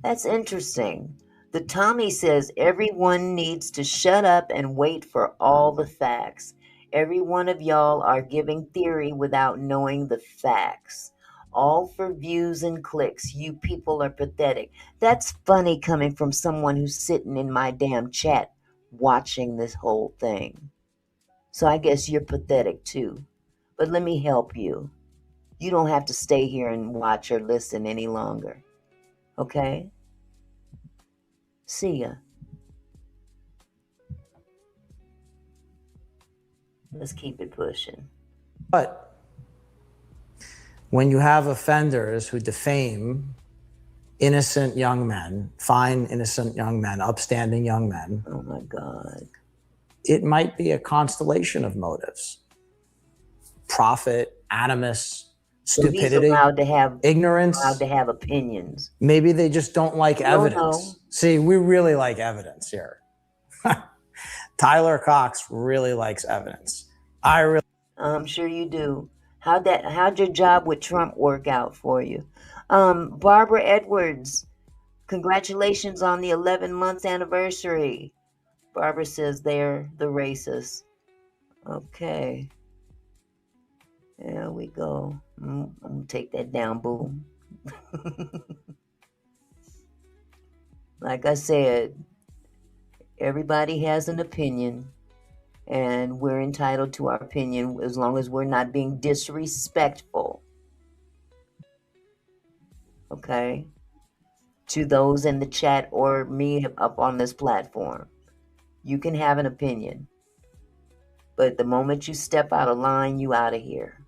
That's interesting. The Tommy says everyone needs to shut up and wait for all the facts. Every one of y'all are giving theory without knowing the facts. All for views and clicks. You people are pathetic. That's funny coming from someone who's sitting in my damn chat watching this whole thing. So I guess you're pathetic too. But let me help you. You don't have to stay here and watch or listen any longer. Okay? See ya. Let's keep it pushing. But when you have offenders who defame innocent young men, fine innocent young men, upstanding young men, oh my God, it might be a constellation of motives. Profit, animus, stupidity, allowed to have ignorance, allowed to have opinions. Maybe they just don't like evidence. No. See, we really like evidence here. Tyler Cox really likes evidence. I'm sure you do. How'd your job with Trump work out for you? Barbara Edwards, congratulations on the 11 months anniversary. Barbara says they're the racists. Okay. There we go. I'm gonna take that down, boo. Like I said, everybody has an opinion, and we're entitled to our opinion as long as we're not being disrespectful. Okay? To those in the chat or me up on this platform. You can have an opinion. But the moment you step out of line, you out of here.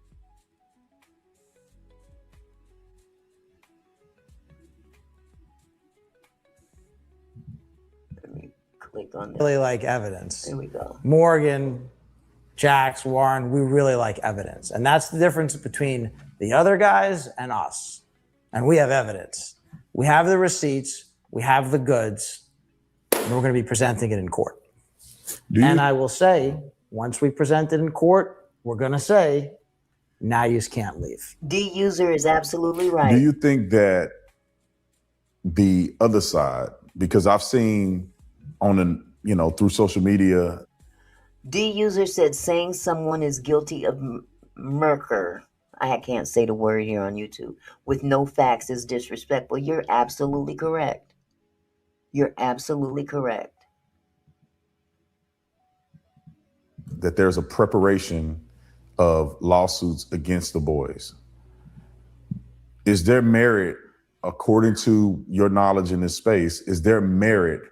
Click on this. Really like evidence. There we go. Morgan, Jax, Warren, we really like evidence. And that's the difference between the other guys and us. And we have evidence. We have the receipts. We have the goods. And we're going to be presenting it in court. And I will say, once we present it in court, we're going to say, now you just can't leave. D-User is absolutely right. Do you think that the other side, because I've seen through social media. D-User said saying someone is guilty of murder, I can't say the word here on YouTube, with no facts is disrespectful. You're absolutely correct. You're absolutely correct. That there's a preparation of lawsuits against the boys. Is there merit, according to your knowledge in this space, is there merit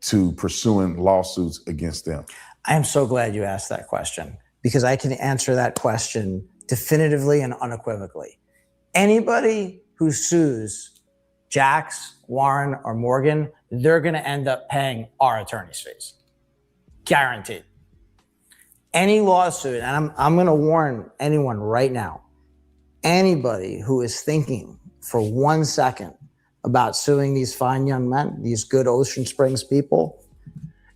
to pursuing lawsuits against them? I am so glad you asked that question because I can answer that question definitively and unequivocally. Anybody who sues Jax, Warren, or Morgan, they're going to end up paying our attorney's fees. Guaranteed. Any lawsuit, and I'm going to warn anyone right now, anybody who is thinking for 1 second about suing these fine young men, these good Ocean Springs people.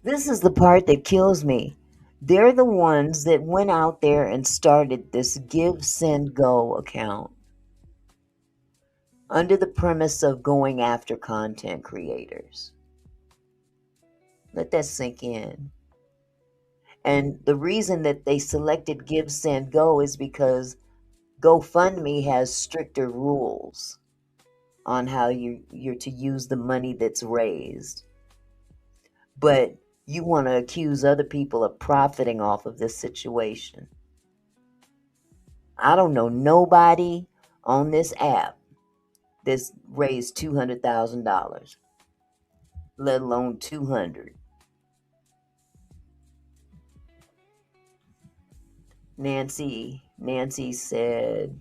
This is the part that kills me. They're the ones that went out there and started this Give, Send, Go account. under the premise of going after content creators. Let that sink in. And the reason that they selected Give, Send, Go is because GoFundMe has stricter rules on how you're to use the money that's raised. But you want to accuse other people of profiting off of this situation. I don't know nobody on this app that's raised $200,000, let alone 200. Nancy said,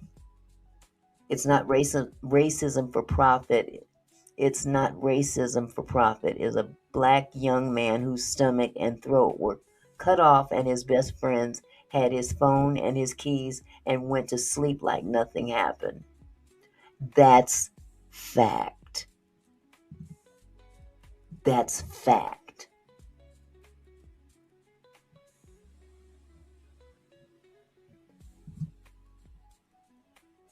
it's not racism for profit. It's not racism for profit. Is a black young man whose stomach and throat were cut off and his best friends had his phone and his keys and went to sleep like nothing happened. That's fact. That's fact.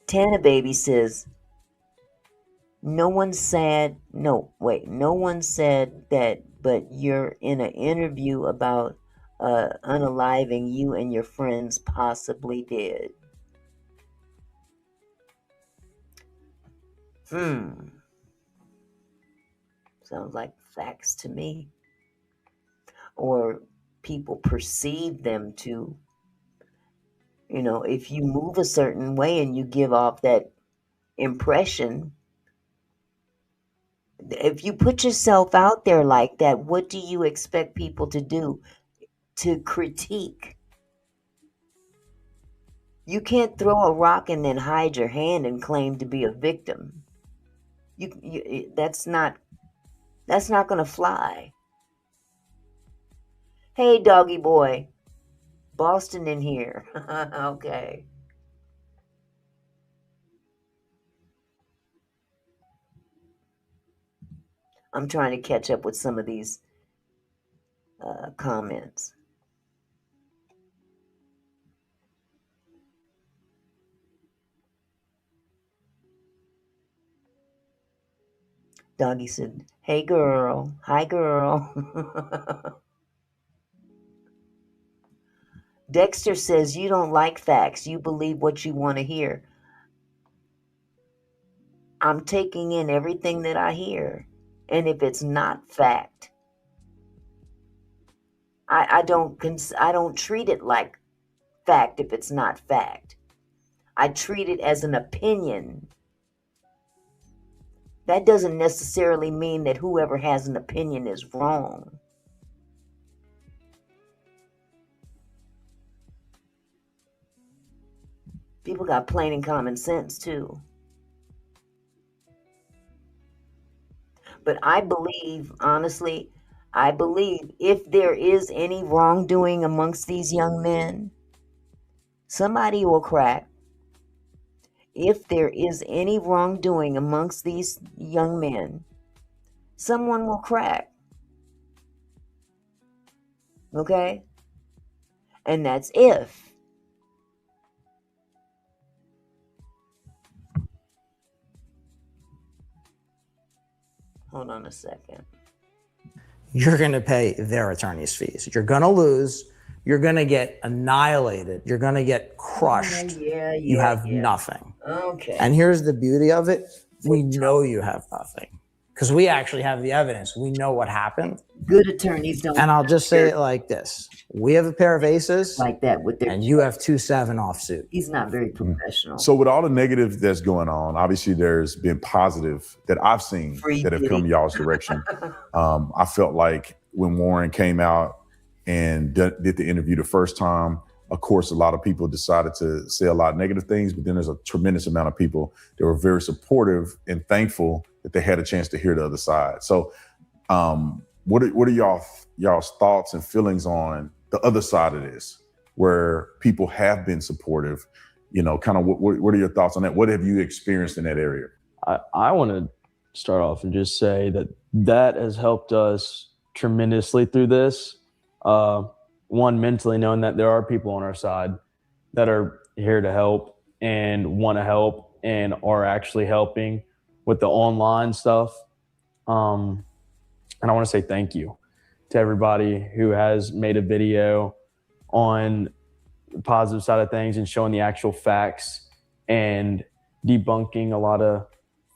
Tana Baby says, no one said that, but you're in an interview about unaliving you and your friends possibly did. Sounds like facts to me. Or people perceive them to. You know, if you move a certain way and you give off that impression, if you put yourself out there like that, what do you expect people to do? To critique? You can't throw a rock and then hide your hand and claim to be a victim. That's not going to fly. Hey, doggy boy. Boston in here. Okay. I'm trying to catch up with some of these comments. Doggy said, hey girl. Hi girl. Dexter says, you don't like facts. You believe what you want to hear. I'm taking in everything that I hear. And if it's not fact, I don't treat it like fact if it's not fact. I treat it as an opinion. That doesn't necessarily mean that whoever has an opinion is wrong. People got plain and common sense too. But I believe, honestly, if there is any wrongdoing amongst these young men, somebody will crack. If there is any wrongdoing amongst these young men, someone will crack. Okay? And that's if. Hold on a second. You're going to pay their attorney's fees. You're going to lose. You're going to get annihilated. You're going to get crushed. You have nothing. Okay. And here's the beauty of it. We know you have nothing because we actually have the evidence. We know what happened. Good attorneys don't. And I'll just say it like this. We have a pair of aces like that with their, and you have 2-7 offsuit. He's not very professional. So with all the negative that's going on, obviously there's been positive that I've seen that have come y'all's direction. I felt like when Warren came out and did the interview the first time, of course, a lot of people decided to say a lot of negative things, but then there's a tremendous amount of people that were very supportive and thankful that they had a chance to hear the other side. So what are y'all's thoughts and feelings on the other side of this, where people have been supportive? You know, kind of what are your thoughts on that? What have you experienced in that area? I want to start off and just say that has helped us tremendously through this. One, mentally knowing that there are people on our side that are here to help and want to help and are actually helping, with the online stuff. And I want to say thank you to everybody who has made a video on the positive side of things and showing the actual facts and debunking a lot of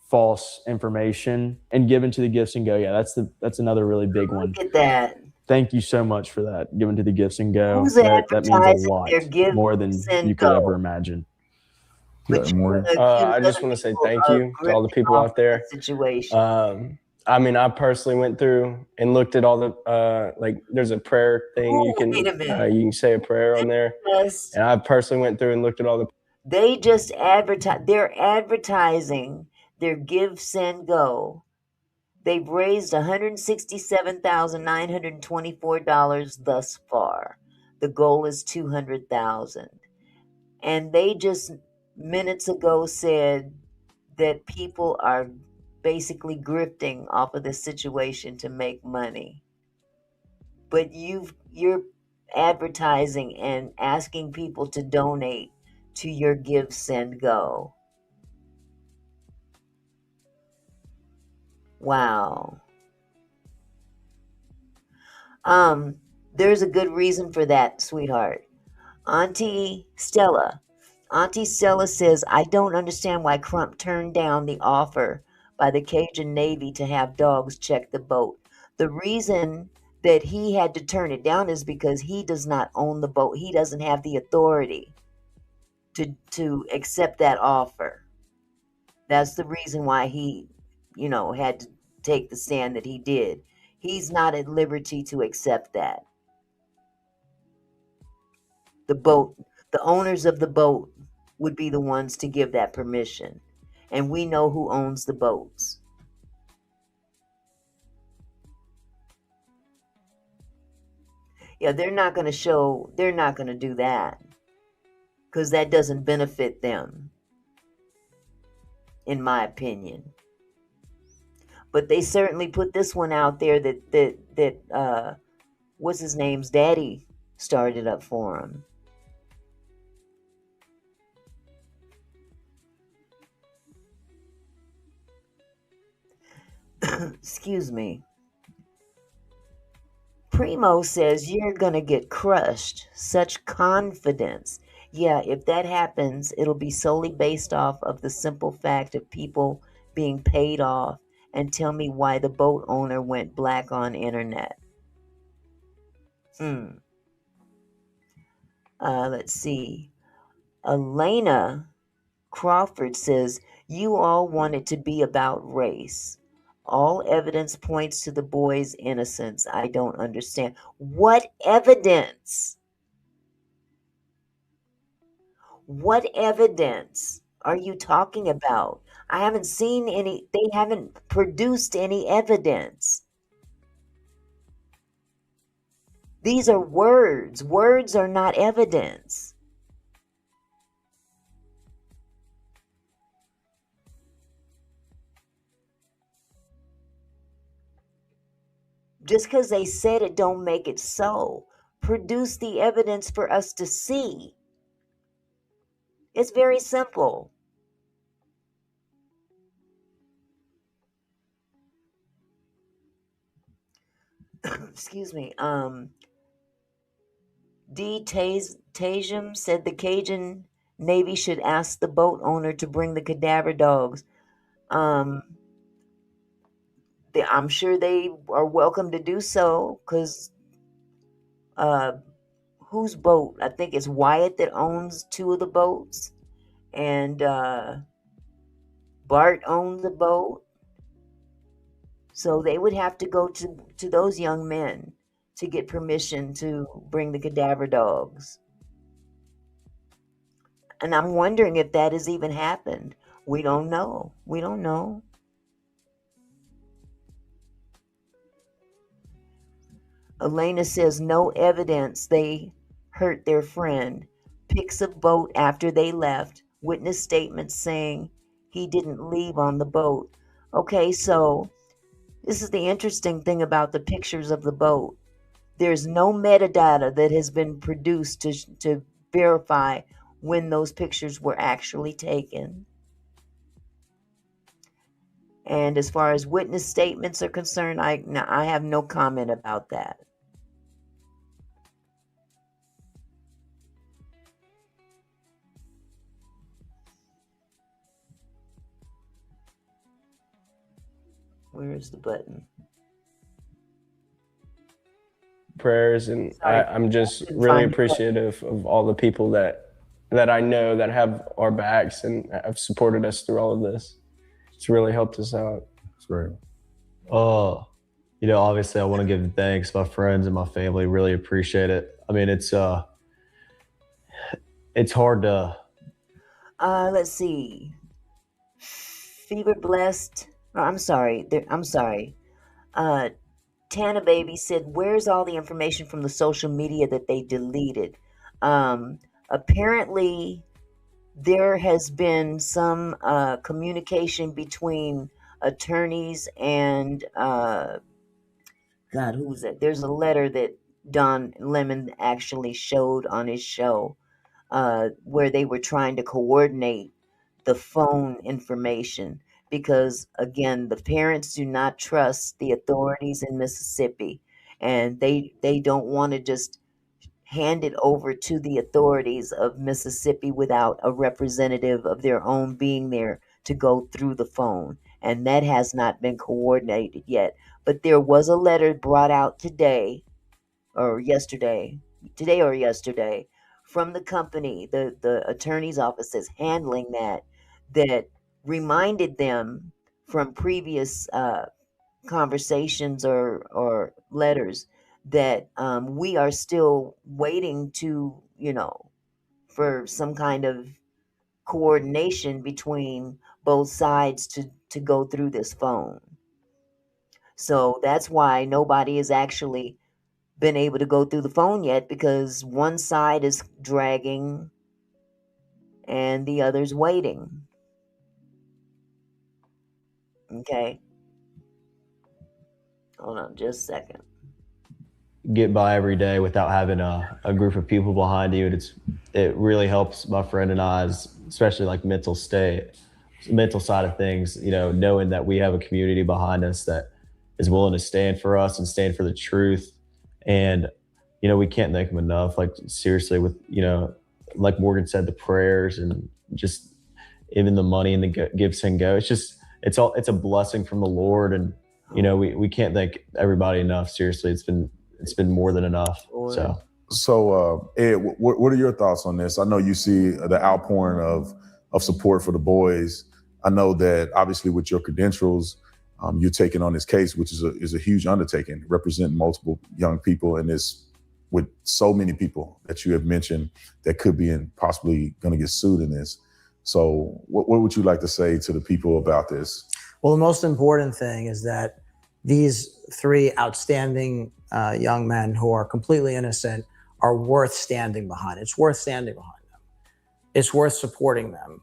false information and giving to the gifts and go. Yeah, that's another really big one. Look at that. Thank you so much for that. Giving to the gifts and go. Who's That means a advertising lot, their gifts more than and you could go? ever imagine. But you wanna I accuse just other want to say people thank of you to all the people ripping out off there. the situation. I mean, I personally went through and looked at all the like. There's a prayer thing Ooh, you wait a minute. can say a prayer on there, Yes. and I personally went through and looked at all the. They just advertise. They're advertising their Give, Send, Go. They've raised $167,924 thus far. The goal is $200,000, and they just minutes ago said that people are basically grifting off of this situation to make money. But you're advertising and asking people to donate to your Give, Send, Go. Wow. There's a good reason for that, sweetheart. Auntie Stella says, I don't understand why Crump turned down the offer by the Cajun Navy to have dogs check the boat. The reason that he had to turn it down is because he does not own the boat. He doesn't have the authority to accept that offer. That's the reason why he, had to take the stand that he did. He's not at liberty to accept that. The owners of the boat would be the ones to give that permission. And we know who owns the boats. Yeah, they're not going to do that. Because that doesn't benefit them, in my opinion. But they certainly put this one out there that what's his name's daddy started up for him. Excuse me. Primo says you're going to get crushed. Such confidence. Yeah, if that happens, it'll be solely based off of the simple fact of people being paid off. And tell me why the boat owner went black on internet. Let's see. Elena Crawford says, you all want it to be about race. All evidence points to the boy's innocence. I don't understand. What evidence? What evidence are you talking about? I haven't seen any. They haven't produced any evidence. These are words. Words are not evidence. Just because they said it don't make it so. Produce the evidence for us to see. It's very simple. Excuse me. D. Tatum said the Cajun Navy should ask the boat owner to bring the cadaver dogs. I'm sure they are welcome to do so, because whose boat? I think it's Wyatt that owns two of the boats, and Bart owns the boat. So they would have to go to those young men to get permission to bring the cadaver dogs. And I'm wondering if that has even happened. We don't know. We don't know. Elena says no evidence they hurt their friend. Pics of boat after they left. Witness statements saying he didn't leave on the boat. Okay, so this is the interesting thing about the pictures of the boat. There's no metadata that has been produced to verify when those pictures were actually taken. And as far as witness statements are concerned, I have no comment about that. Where is the button? Prayers, and I'm just Couldn't really find the button. appreciative of all the people that I know that have our backs and have supported us through all of this. It's really helped us out. That's great. Oh, obviously I want to give thanks to my friends and my family. Really appreciate it. I mean, it's hard to. Let's see. Fever blessed. Oh, I'm sorry. Tana Baby said, "Where's all the information from the social media that they deleted?" Apparently, there has been some communication between attorneys and God, who was that? There's a letter that Don Lemon actually showed on his show where they were trying to coordinate the phone information because, again, the parents do not trust the authorities in Mississippi, and they don't want to just hand it over to the authorities of Mississippi without a representative of their own being there to go through the phone. And that has not been coordinated yet. But there was a letter brought out today or yesterday, from the company, the attorney's office is handling that reminded them from previous conversations or letters that we are still waiting to, for some kind of coordination between both sides to go through this phone. So that's why nobody has actually been able to go through the phone yet, because one side is dragging and the other's waiting. Okay. Hold on just a second. Get by every day without having a group of people behind you. It really helps my friend and I's, especially like mental side of things, knowing that we have a community behind us that is willing to stand for us and stand for the truth. And, we can't thank them enough. Like, seriously, with, like Morgan said, the prayers and just even the money and the gifts and go. It's a blessing from the Lord. And, we can't thank everybody enough. Seriously, it's been more than enough. So, Ed, what are your thoughts on this? I know you see the outpouring of support for the boys. I know that obviously with your credentials, you're taking on this case, which is a huge undertaking, representing multiple young people in this, with so many people that you have mentioned that could be possibly going to get sued in this. So what would you like to say to the people about this? Well, the most important thing is that these three outstanding young men who are completely innocent are worth standing behind. It's worth standing behind them. It's worth supporting them,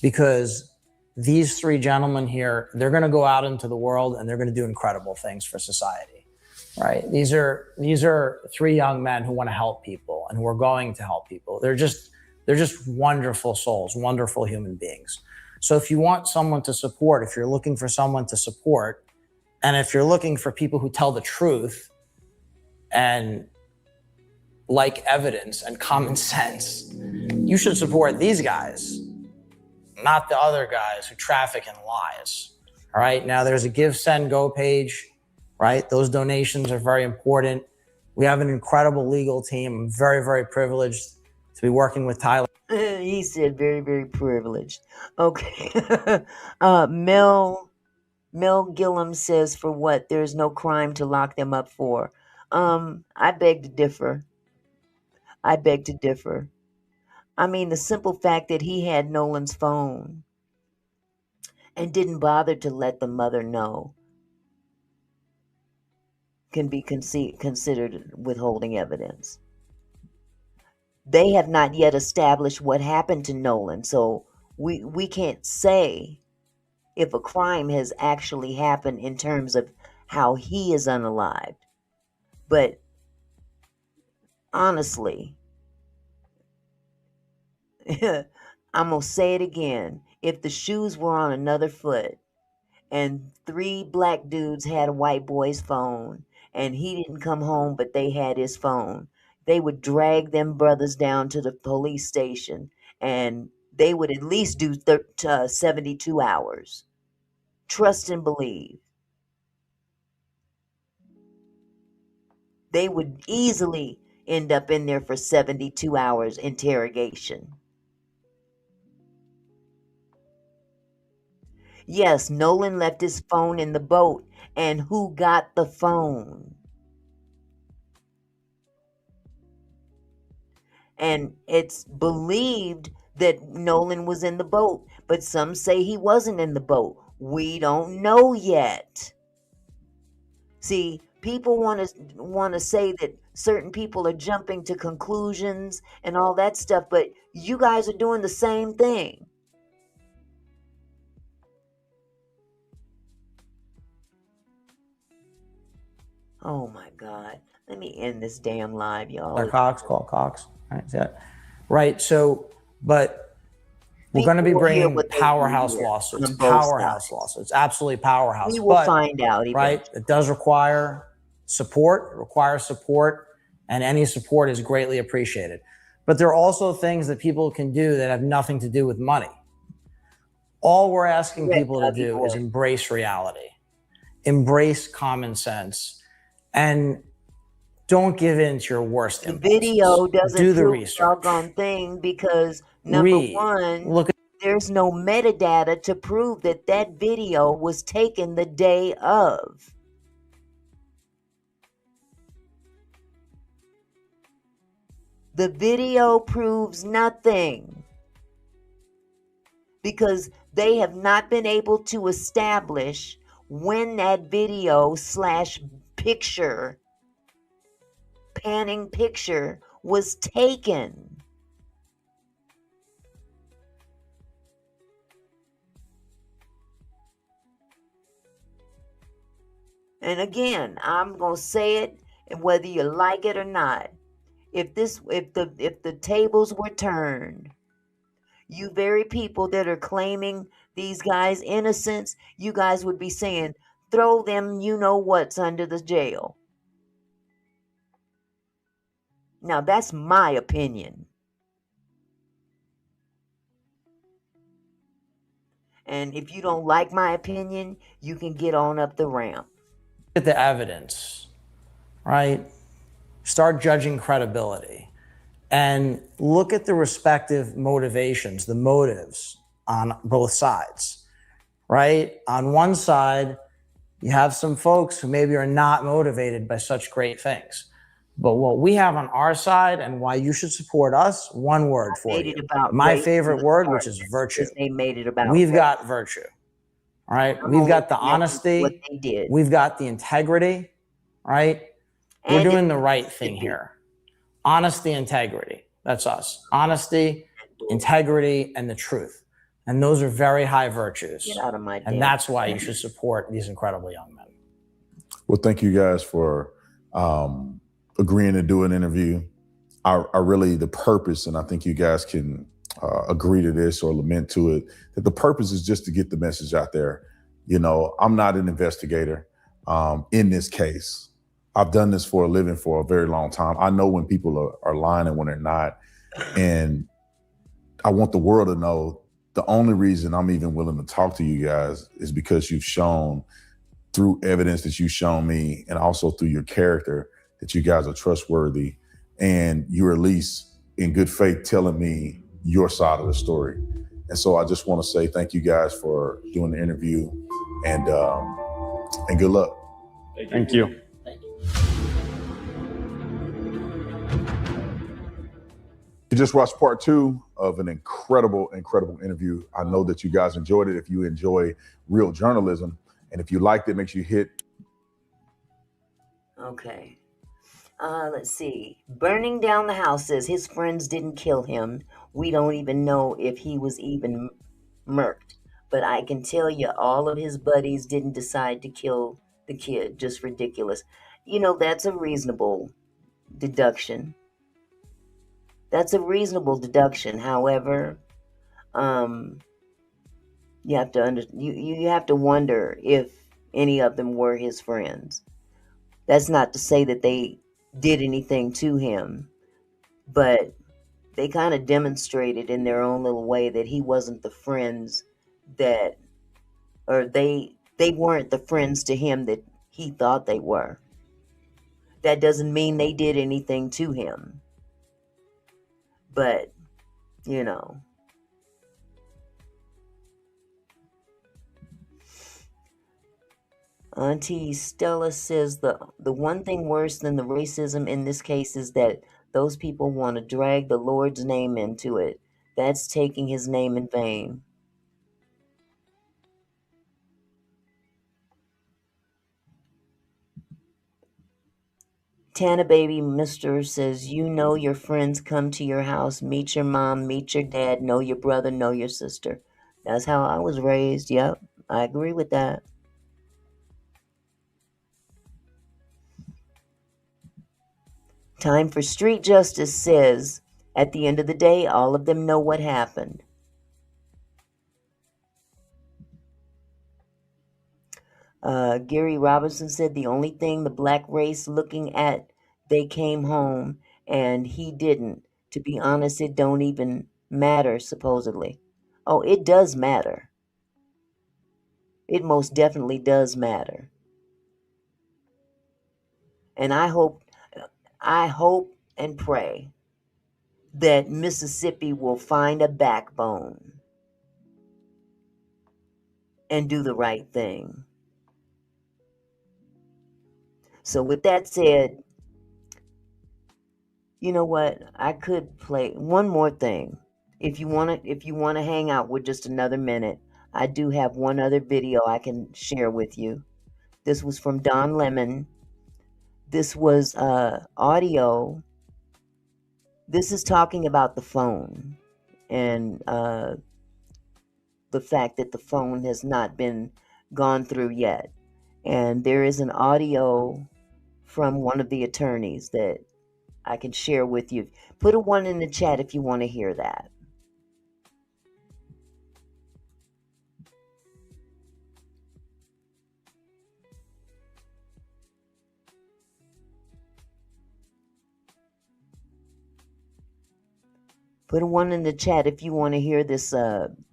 because these three gentlemen here, they're going to go out into the world and they're going to do incredible things for society, right? These are three young men who want to help people and who are going to help people. They're just wonderful souls, wonderful human beings. So if you want someone to support, if you're looking for someone to support, and if you're looking for people who tell the truth and like evidence and common sense, you should support these guys, not the other guys who traffic in lies. All right. Now there's a Give, Send, Go page, right? Those donations are very important. We have an incredible legal team. I'm very, very privileged to be working with Tyler. He said very, very privileged. Okay. Mel Gillum says, for what? There's no crime to lock them up for. I beg to differ. I mean, the simple fact that he had Nolan's phone and didn't bother to let the mother know can be considered withholding evidence. They have not yet established what happened to Nolan, so we can't say if a crime has actually happened in terms of how he is unalived. But honestly, I'm going to say it again. If the shoes were on another foot and 3 black dudes had a white boy's phone, and he didn't come home, but they had his phone. They would drag them brothers down to the police station, and they would at least do 72 hours. Trust and believe. They would easily end up in there for 72 hours interrogation. Yes, Nolan left his phone in the boat. And who got the phone? And it's believed that Nolan was in the boat, but some say he wasn't in the boat. We don't know yet. See, people want to say that certain people are jumping to conclusions and all that stuff, but you guys are doing the same thing. Oh my God. Let me end this damn live, y'all. Call Cox. Right. So, but we're going to be bringing powerhouse lawsuits. Powerhouse lawsuits. Absolutely powerhouse. We will find out. Right. It does require support. It requires support. And any support is greatly appreciated. But there are also things that people can do that have nothing to do with money. All we're asking people to do is embrace reality, embrace common sense, and don't give in to your worst impulses. The video doesn't do the prove research. doggone thing because number one, there's no metadata to prove that that video was taken the day of. The video proves nothing because they have not been able to establish when that video / picture, panning picture was taken. And again, I'm going to say it, and whether you like it or not, if the tables were turned, you very people that are claiming these guys' innocence, you guys would be saying, throw them you-know-what's under the jail. Now, that's my opinion. And if you don't like my opinion, you can get on up the ramp. Look at the evidence, right? Start judging credibility. And look at the respective motivations, the motives on both sides, right? On one side, you have some folks who maybe are not motivated by such great things. But what we have on our side and why you should support us, one word for you. My favorite word, which is virtue. They made it about We've got virtue, all right? We've got the honesty. What they did. We've got the integrity, right? We're doing the right thing here. Honesty, integrity. That's us. Honesty, integrity, and the truth. And those are very high virtues. Get out of my and that's why you should support these incredible young men. Well, thank you guys for agreeing to do an interview. I really, the purpose, and I think you guys can agree to this or lament to it, that the purpose is just to get the message out there. You know, I'm not an investigator in this case. I've done this for a living for a very long time. I know when people are lying and when they're not. And I want the world to know the only reason I'm even willing to talk to you guys is because you've shown through evidence that you've shown me and also through your character that you guys are trustworthy and you're at least in good faith telling me your side of the story. And so I just want to say thank you guys for doing the interview and good luck. Thank you. You just watched part 2 of an incredible interview. I know that you guys enjoyed it. If you enjoy real journalism, and if you liked it, make sure you hit. Okay. Let's see. Burning down the house says his friends didn't kill him. We don't even know if he was even murked. But I can tell you all of his buddies didn't decide to kill the kid. Just ridiculous. You know, that's a reasonable deduction. That's a reasonable deduction. However, You have to you have to wonder if any of them were his friends. That's not to say that they did anything to him, but they kind of demonstrated in their own little way that he wasn't the friends that, or they weren't the friends to him that he thought they were. That doesn't mean they did anything to him. But, you know. Auntie Stella says the one thing worse than the racism in this case is that those people want to drag the Lord's name into it. That's taking his name in vain. Tana Baby Mister says, you know your friends come to your house, meet your mom, meet your dad, know your brother, know your sister. That's how I was raised. Yep, I agree with that. Time for Street Justice says, at the end of the day, all of them know what happened. Gary Robinson said the only thing the black race looking at, they came home and he didn't. To be honest, it don't even matter, supposedly. Oh, it does matter. It most definitely does matter. And I hope and pray that Mississippi will find a backbone and do the right thing. So with that said, you know what? I could play one more thing. If you want to hang out with just another minute, I do have one other video I can share with you. This was from Don Lemon. This was audio. This is talking about the phone and the fact that the phone has not been gone through yet. And there is an audio from one of the attorneys that I can share with you. Put a 1 in the chat if you want to hear that. Put a 1 in the chat if you want to hear this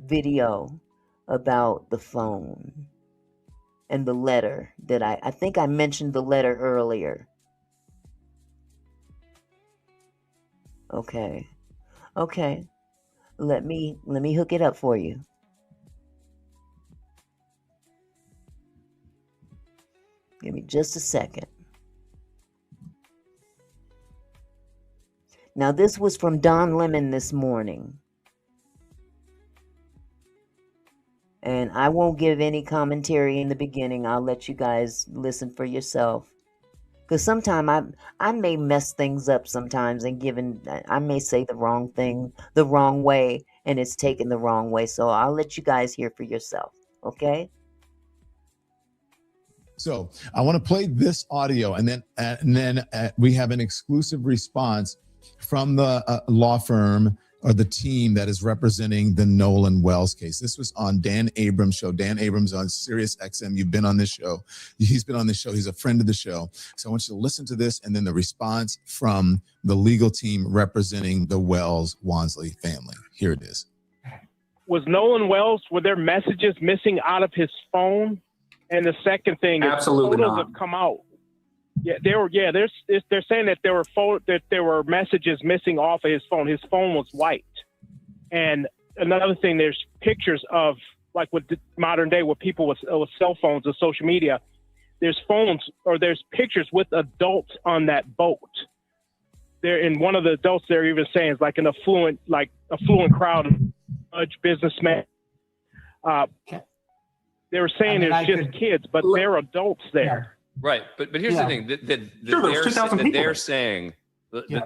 video about the phone and the letter that I think I mentioned the letter earlier. Okay. Let me hook it up for you. Give me just a second. Now this was from Don Lemon this morning. And I won't give any commentary in the beginning. I'll let you guys listen for yourself. Because sometimes I may mess things up sometimes, and I may say the wrong thing the wrong way, and it's taken the wrong way. So I'll let you guys hear for yourself. Okay? So I want to play this audio, and then we have an exclusive response from the law firm or the team that is representing the Nolan Wells case. This was on Dan Abrams' show. Dan Abrams on Sirius XM. You've been on this show. He's been on this show. He's a friend of the show. So I want you to listen to this and then the response from the legal team representing the Wells-Wansley family. Here it is. Was Nolan Wells, were there messages missing out of his phone? And the second thing is absolutely photos not. have come out. They're saying that there were messages missing off of his phone. His phone was wiped. And another thing, there's pictures of, like with the modern day with people with cell phones and social media, there's pictures with adults on that boat. There, and one of the adults they're even saying is like an affluent crowd of businessmen. They were saying it's just kids, but they're adults there. Right, but here's the thing that they're saying.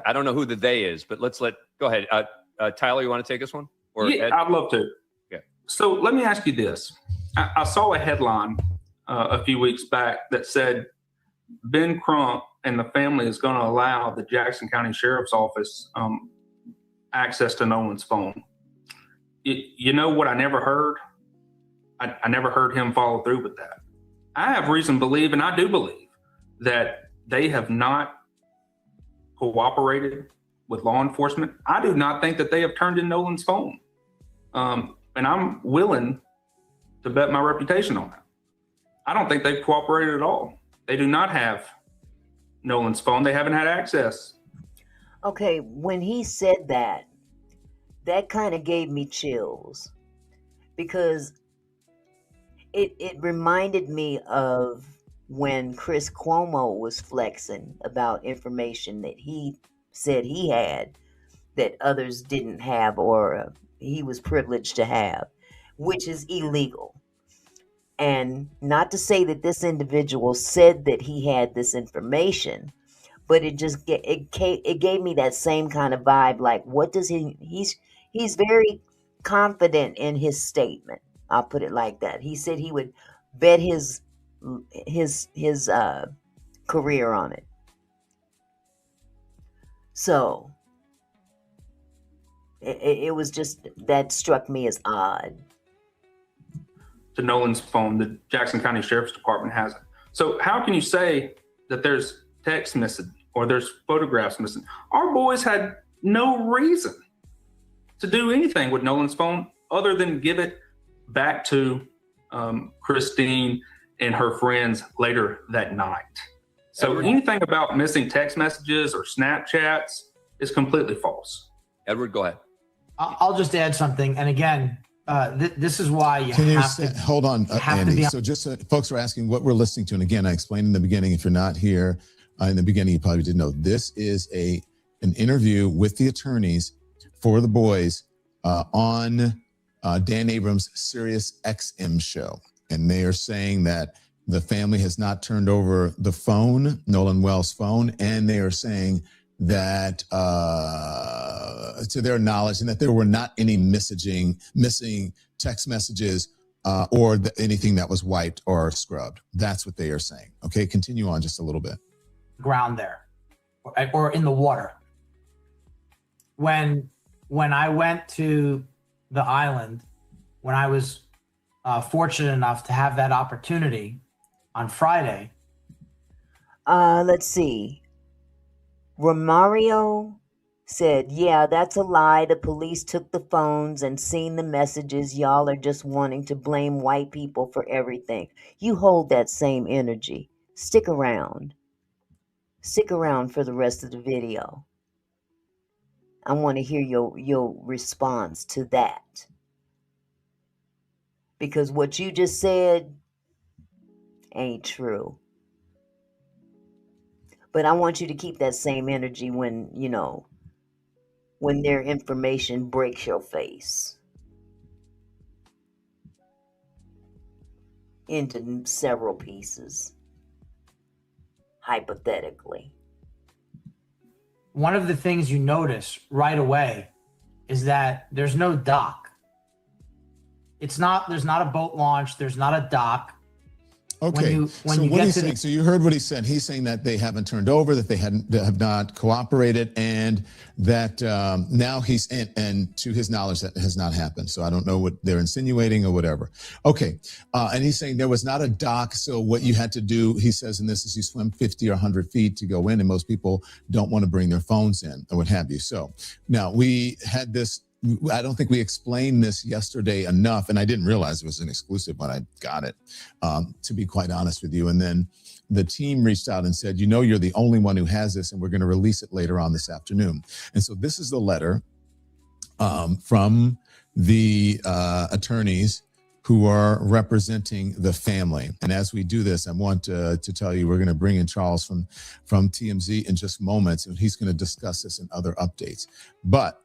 I don't know who the they is, but go ahead. Tyler, you want to take this one? Or yeah, Ed? I'd love to. Yeah. So let me ask you this: I saw a headline a few weeks back that said Ben Crump and the family is going to allow the Jackson County Sheriff's Office access to Nolan's phone. You know what I never heard? I never heard him follow through with that. I have reason to believe, and I do believe, that they have not cooperated with law enforcement. I do not think that they have turned in Nolan's phone. And I'm willing to bet my reputation on that. I don't think they've cooperated at all. They do not have Nolan's phone. They haven't had access. Okay, when he said that, that kind of gave me chills because it reminded me of when Chris Cuomo was flexing about information that he said he had that others didn't have or he was privileged to have, which is illegal. And not to say that this individual said that he had this information, but it just it gave me that same kind of vibe. Like, what does he's very confident in his statement. I'll put it like that. He said he would bet his career on it. So it was just, that struck me as odd. To Nolan's phone, the Jackson County Sheriff's Department has it. So how can you say that there's text missing or there's photographs missing? Our boys had no reason to do anything with Nolan's phone other than give it back to Christine and her friends later that night. So anything about missing text messages or Snapchats is completely false. Edward, go ahead. I'll just add something. And again, this is why you have to hold on, Andy. So just folks are asking what we're listening to. And again, I explained in the beginning, if you're not here in the beginning, you probably didn't know. This is an interview with the attorneys for the boys on Dan Abrams' Sirius XM show. And they are saying that the family has not turned over the phone, Nolan Wells' phone, and they are saying that to their knowledge, and that there were not any missing text messages or anything that was wiped or scrubbed. That's what they are saying. Okay, continue on just a little bit. Ground there, or in the water. When I went to the island, when I was fortunate enough to have that opportunity on Friday. Let's see. Romario said, yeah, that's a lie. The police took the phones and seen the messages. Y'all are just wanting to blame white people for everything. You hold that same energy. Stick around. Stick around for the rest of the video. I want to hear your response to that. Because what you just said ain't true. But I want you to keep that same energy when, when their information breaks your face into several pieces, hypothetically. One of the things you notice right away is that there's no dock. There's not a boat launch. There's not a dock. Okay. So what he's saying, so you heard what he said. He's saying that they haven't turned over, that they have not cooperated, and that now he's and to his knowledge that has not happened. So I don't know what they're insinuating or whatever. Okay. And he's saying there was not a dock. So what you had to do, he says in this, is you swim 50 or 100 feet to go in, and most people don't want to bring their phones in or what have you. So now we had this. I don't think we explained this yesterday enough, and I didn't realize it was an exclusive when I got it, to be quite honest with you. And then the team reached out and said, you're the only one who has this, and we're going to release it later on this afternoon. And so this is the letter from the attorneys who are representing the family. And as we do this, I want to tell you, we're going to bring in Charles from TMZ in just moments, and he's going to discuss this and other updates. But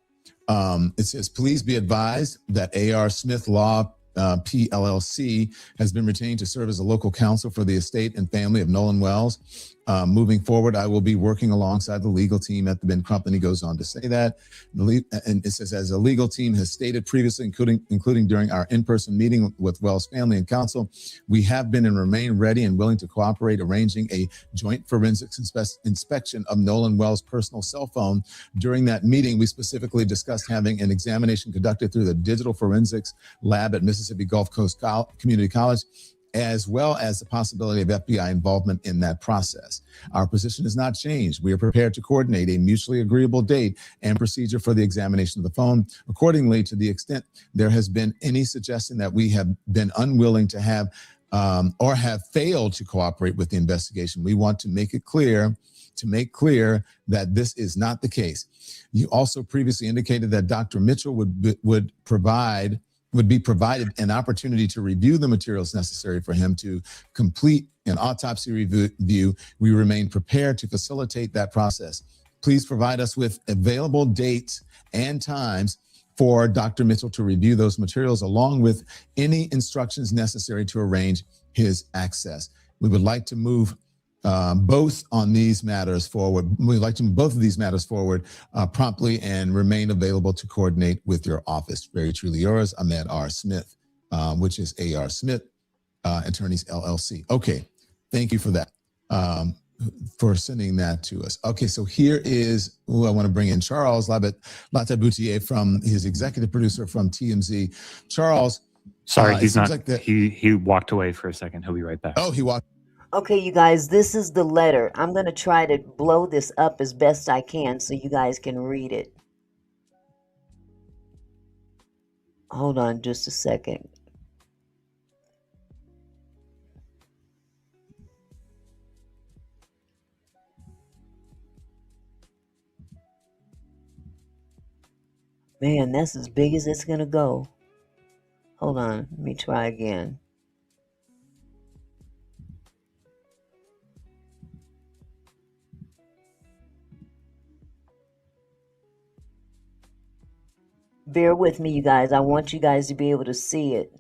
it says, please be advised that A.R. Smith Law PLLC has been retained to serve as a local counsel for the estate and family of Nolan Wells Moving forward, I will be working alongside the legal team at the Ben Crump, and he goes on to say that. And it says, as a legal team has stated previously, including during our in-person meeting with Wells family and counsel, we have been and remain ready and willing to cooperate, arranging a joint forensics inspection of Nolan Wells' personal cell phone. During that meeting, we specifically discussed having an examination conducted through the digital forensics lab at Mississippi Gulf Coast Community College, as well as the possibility of FBI involvement in that process. Our position has not changed. We are prepared to coordinate a mutually agreeable date and procedure for the examination of the phone. Accordingly, to the extent there has been any suggestion that we have been unwilling to have or have failed to cooperate with the investigation, we want to make clear that this is not the case. You also previously indicated that Dr. Mitchell would be provided an opportunity to review the materials necessary for him to complete an autopsy review. We remain prepared to facilitate that process. Please provide us with available dates and times for Dr. Mitchell to review those materials, along with any instructions necessary to arrange his access. We would like to move both on these matters forward. We'd like to move both of these matters forward promptly and remain available to coordinate with your office. Very truly yours, Ahmed R. Smith, which is A.R. Smith, Attorneys LLC. Okay, thank you for that, for sending that to us. Okay, so here is who I want to bring in, Charles Lataboutier, from his executive producer from TMZ. Charles. Sorry, he's not, like he walked away for a second. He'll be right back. Oh, he walked. Okay, you guys, this is the letter. I'm going to try to blow this up as best I can so you guys can read it. Hold on just a second. Man, that's as big as it's going to go. Hold on, let me try again. Bear with me, you guys. I want you guys to be able to see it.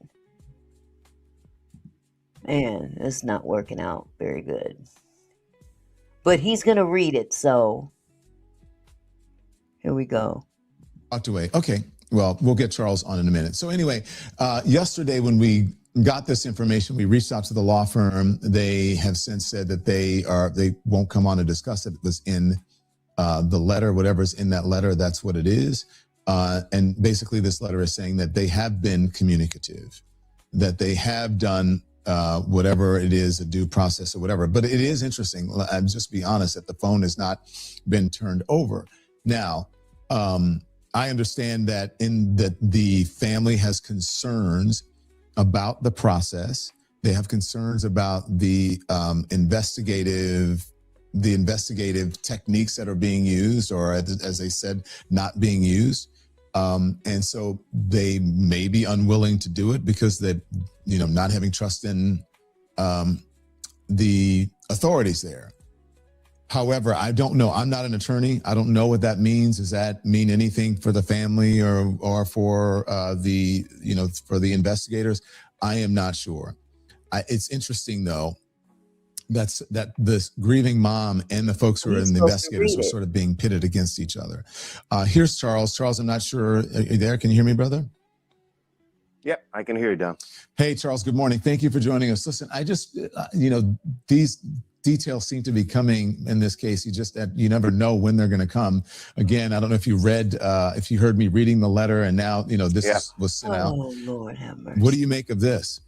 Man, it's not working out very good. But he's going to read it, so here we go. Walked away. Okay. Well, we'll get Charles on in a minute. So anyway, yesterday when we got this information, we reached out to the law firm. They have since said that they won't come on to discuss it. It was in the letter, whatever's in that letter, that's what it is. And basically this letter is saying that they have been communicative, that they have done whatever it is, a due process or whatever. But it is interesting, I'll just be honest, that the phone has not been turned over. Now, I understand that the family has concerns about the process. They have concerns about the investigative techniques that are being used, or as they said, not being used. And so they may be unwilling to do it because they, not having trust in the authorities there. However, I don't know. I'm not an attorney. I don't know what that means. Does that mean anything for the family or for for the investigators? I am not sure. It's interesting though. That this grieving mom and the folks who are in the investigators are sort of being pitted against each other. Here's Charles. Charles, I'm not sure. Are you there? Can you hear me, brother? Yep, I can hear you, Don. Hey, Charles, good morning. Thank you for joining us. Listen, I just, these details seem to be coming in this case. You never know when they're going to come. Again, I don't know if you if you heard me reading the letter and now, this was sent out. Oh, Lord have mercy. What do you make of this?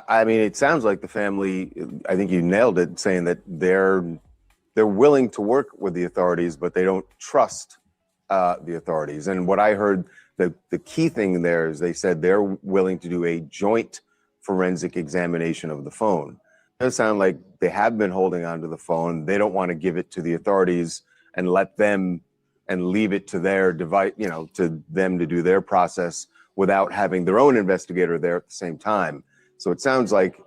I mean, it sounds like the family, I think you nailed it, saying that they're willing to work with the authorities, but they don't trust the authorities. And what I heard, the key thing there is they said they're willing to do a joint forensic examination of the phone. It does sound like they have been holding on to the phone. They don't want to give it to the authorities and let them and leave it to their device, to them to do their process without having their own investigator there at the same time. So it sounds like,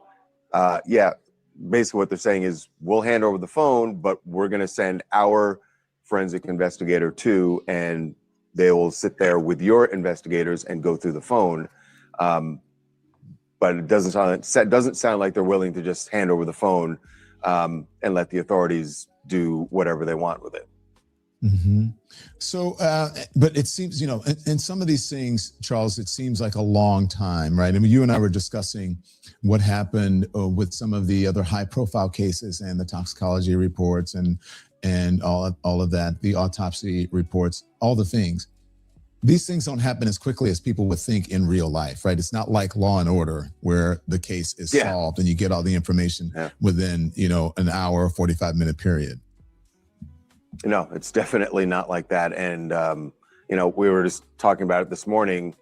basically what they're saying is we'll hand over the phone, but we're going to send our forensic investigator too, and they will sit there with your investigators and go through the phone. But it doesn't sound like they're willing to just hand over the phone and let the authorities do whatever they want with it. Mm-hmm. So, but it seems, in some of these things, Charles, it seems like a long time, right? I mean, you and I were discussing what happened with some of the other high-profile cases and the toxicology reports and all of that, the autopsy reports, all the things. These things don't happen as quickly as people would think in real life, right? It's not like Law and Order where the case is solved and you get all the information within, an hour or 45-minute period. No, it's definitely not like that. And, we were just talking about it this morning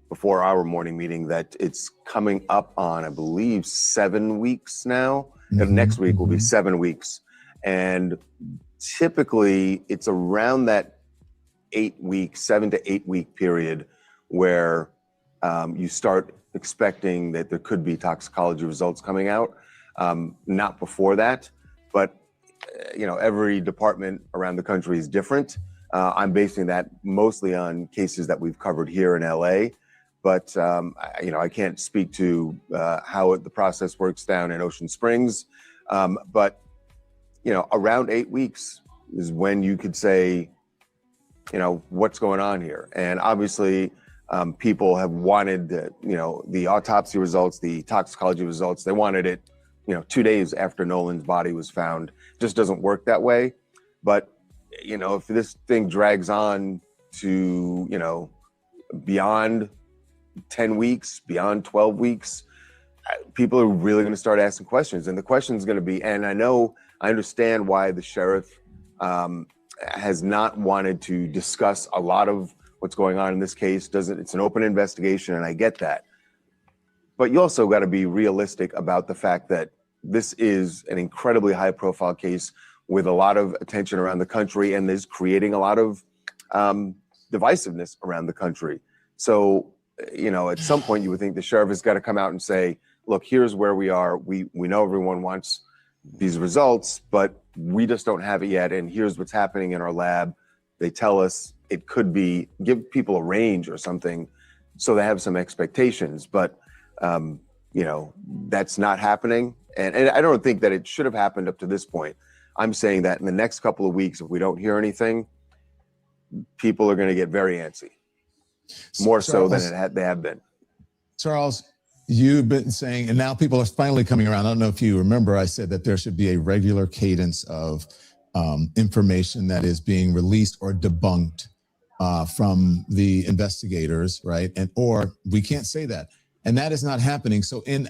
before our morning meeting that it's coming up on, I believe, 7 weeks now. And next week will be 7 weeks. And typically it's around that 7 to 8 week period where you start expecting that there could be toxicology results coming out. Not before that, but every department around the country is different. I'm basing that mostly on cases that we've covered here in LA, but I can't speak to how the process works down in Ocean Springs. But around 8 weeks is when you could say, what's going on here? And obviously, people have wanted the autopsy results, the toxicology results. They wanted it, 2 days after Nolan's body was found. It just doesn't work that way. But, if this thing drags on to, beyond 10 weeks, beyond 12 weeks, people are really going to start asking questions. And the question is going to be, and I understand why the sheriff has not wanted to discuss a lot of what's going on in this case. It's an open investigation, and I get that. But you also got to be realistic about the fact that this is an incredibly high-profile case with a lot of attention around the country, and is creating a lot of divisiveness around the country. So, at some point, you would think the sheriff has got to come out and say, look, here's where we are. We know everyone wants these results, but we just don't have it yet. And here's what's happening in our lab. They tell us it could be, give people a range or something so they have some expectations. But, that's not happening. And I don't think that it should have happened up to this point. I'm saying that in the next couple of weeks, if we don't hear anything, people are going to get very antsy, more so than they have been. Charles, you've been saying, and now people are finally coming around. I don't know if you remember, I said that there should be a regular cadence of information that is being released or debunked from the investigators, right? Or we can't say that. And that is not happening. So in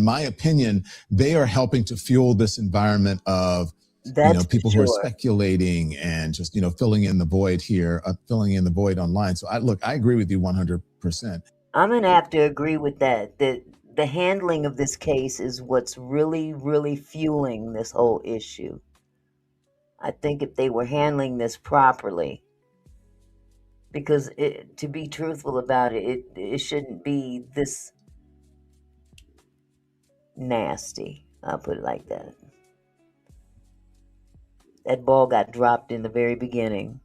my opinion, they are helping to fuel this environment of people who are speculating and just, filling in the void here, filling in the void online. So I agree with you 100%. I'm going to have to agree with that. The handling of this case is what's really, really fueling this whole issue. I think if they were handling this properly, because to be truthful about it, it shouldn't be this nasty. I'll put it like that. That ball got dropped in the very beginning.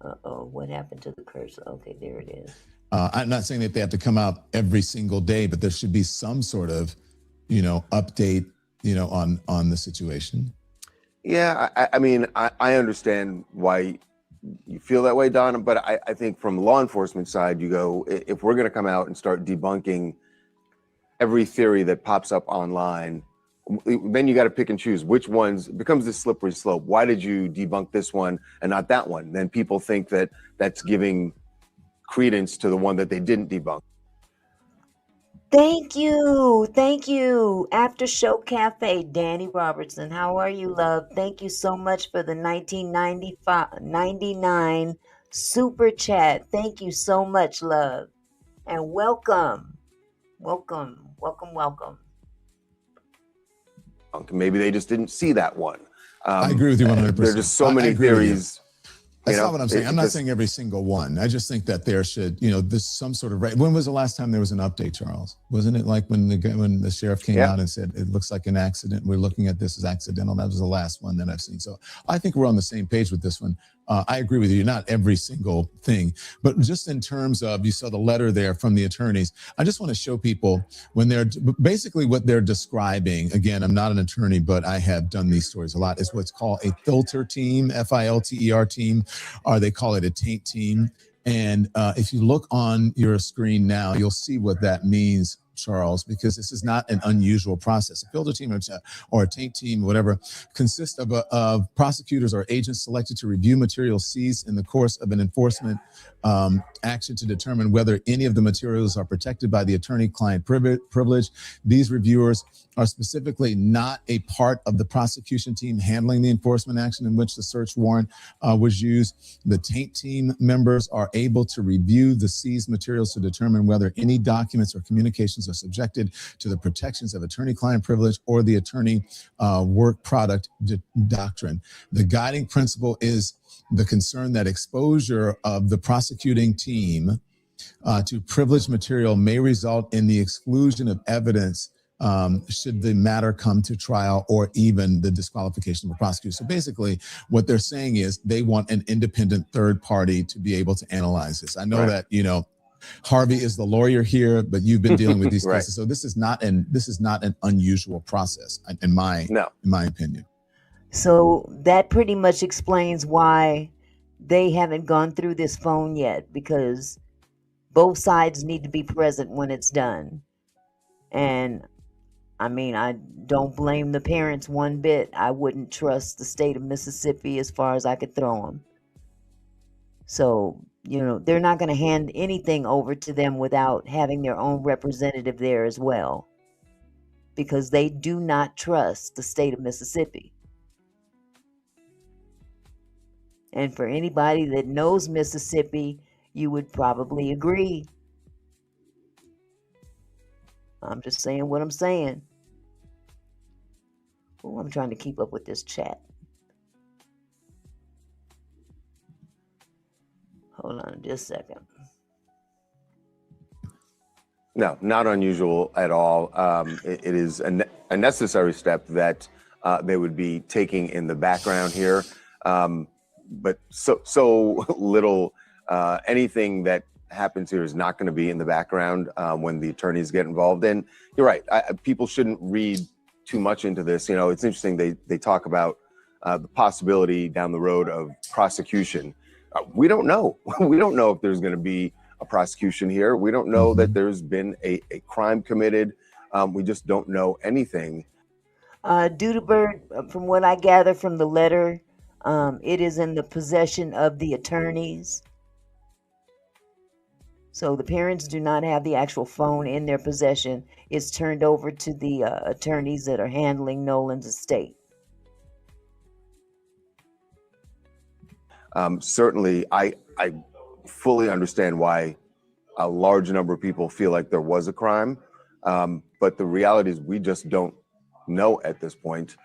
Uh-oh, what happened to the cursor? Okay, there it is. I'm not saying that they have to come out every single day, but there should be some sort of, update, on the situation. Yeah, I understand why you feel that way, Don, but I think from the law enforcement side, you go, if we're going to come out and start debunking every theory that pops up online, then you got to pick and choose which ones. It becomes this slippery slope. Why did you debunk this one and not that one? Then people think that that's giving credence to the one that they didn't debunk. Thank you. Thank you. After Show Cafe, Danny Robertson. How are you, love? Thank you so much for the 1999 super chat. Thank you so much, love. And welcome. Welcome. Welcome, welcome. Maybe they just didn't see that one. I agree with you 100%. There are just so many theories. That's not what I'm saying. I'm not saying every single one. I just think that there should, this some sort of right. When was the last time there was an update, Charles? Wasn't it like when the sheriff came out and said it looks like an accident? We're looking at this as accidental. That was the last one that I've seen. So I think we're on the same page with this one. I agree with you, not every single thing, but just in terms of, you saw the letter there from the attorneys. I just want to show people when they're basically what they're describing. Again, I'm not an attorney, but I have done these stories a lot. Is what's called a filter team, FILTER team, or they call it a taint team. And if you look on your screen now, you'll see what that means, Charles, because this is not an unusual process. A filter team or a taint team, whatever, consists of prosecutors or agents selected to review materials seized in the course of an enforcement action to determine whether any of the materials are protected by the attorney-client privilege. These reviewers are specifically not a part of the prosecution team handling the enforcement action in which the search warrant was used. The taint team members are able to review the seized materials to determine whether any documents or communications are subjected to the protections of attorney-client privilege or the attorney work product doctrine. The guiding principle is the concern that exposure of the prosecuting team to privileged material may result in the exclusion of evidence should the matter come to trial or even the disqualification of a prosecutor. So basically what they're saying is they want an independent third party to be able to analyze this. I know that, Harvey is the lawyer here, but you've been dealing with these cases. So this is not an unusual process in my opinion. So that pretty much explains why they haven't gone through this phone yet, because both sides need to be present when it's done. And I mean, I don't blame the parents one bit. I wouldn't trust the state of Mississippi as far as I could throw them. So, they're not going to hand anything over to them without having their own representative there as well, because they do not trust the state of Mississippi. And for anybody that knows Mississippi, you would probably agree. I'm just saying what I'm saying. Oh, I'm trying to keep up with this chat. Hold on just a second. No, not unusual at all. It is a necessary step that they would be taking in the background here. But so little, anything that happens here is not going to be in the background when the attorneys get involved. And you're right, people shouldn't read too much into this. It's interesting, they talk about the possibility down the road of prosecution. We don't know. We don't know if there's going to be a prosecution here. We don't know that there's been a crime committed. We just don't know anything. Dudebird, from what I gather from the letter, it is in the possession of the attorneys. So the parents do not have the actual phone in their possession. It's turned over to the attorneys that are handling Nolan's estate. Certainly, I fully understand why a large number of people feel like there was a crime. But the reality is we just don't know at this point.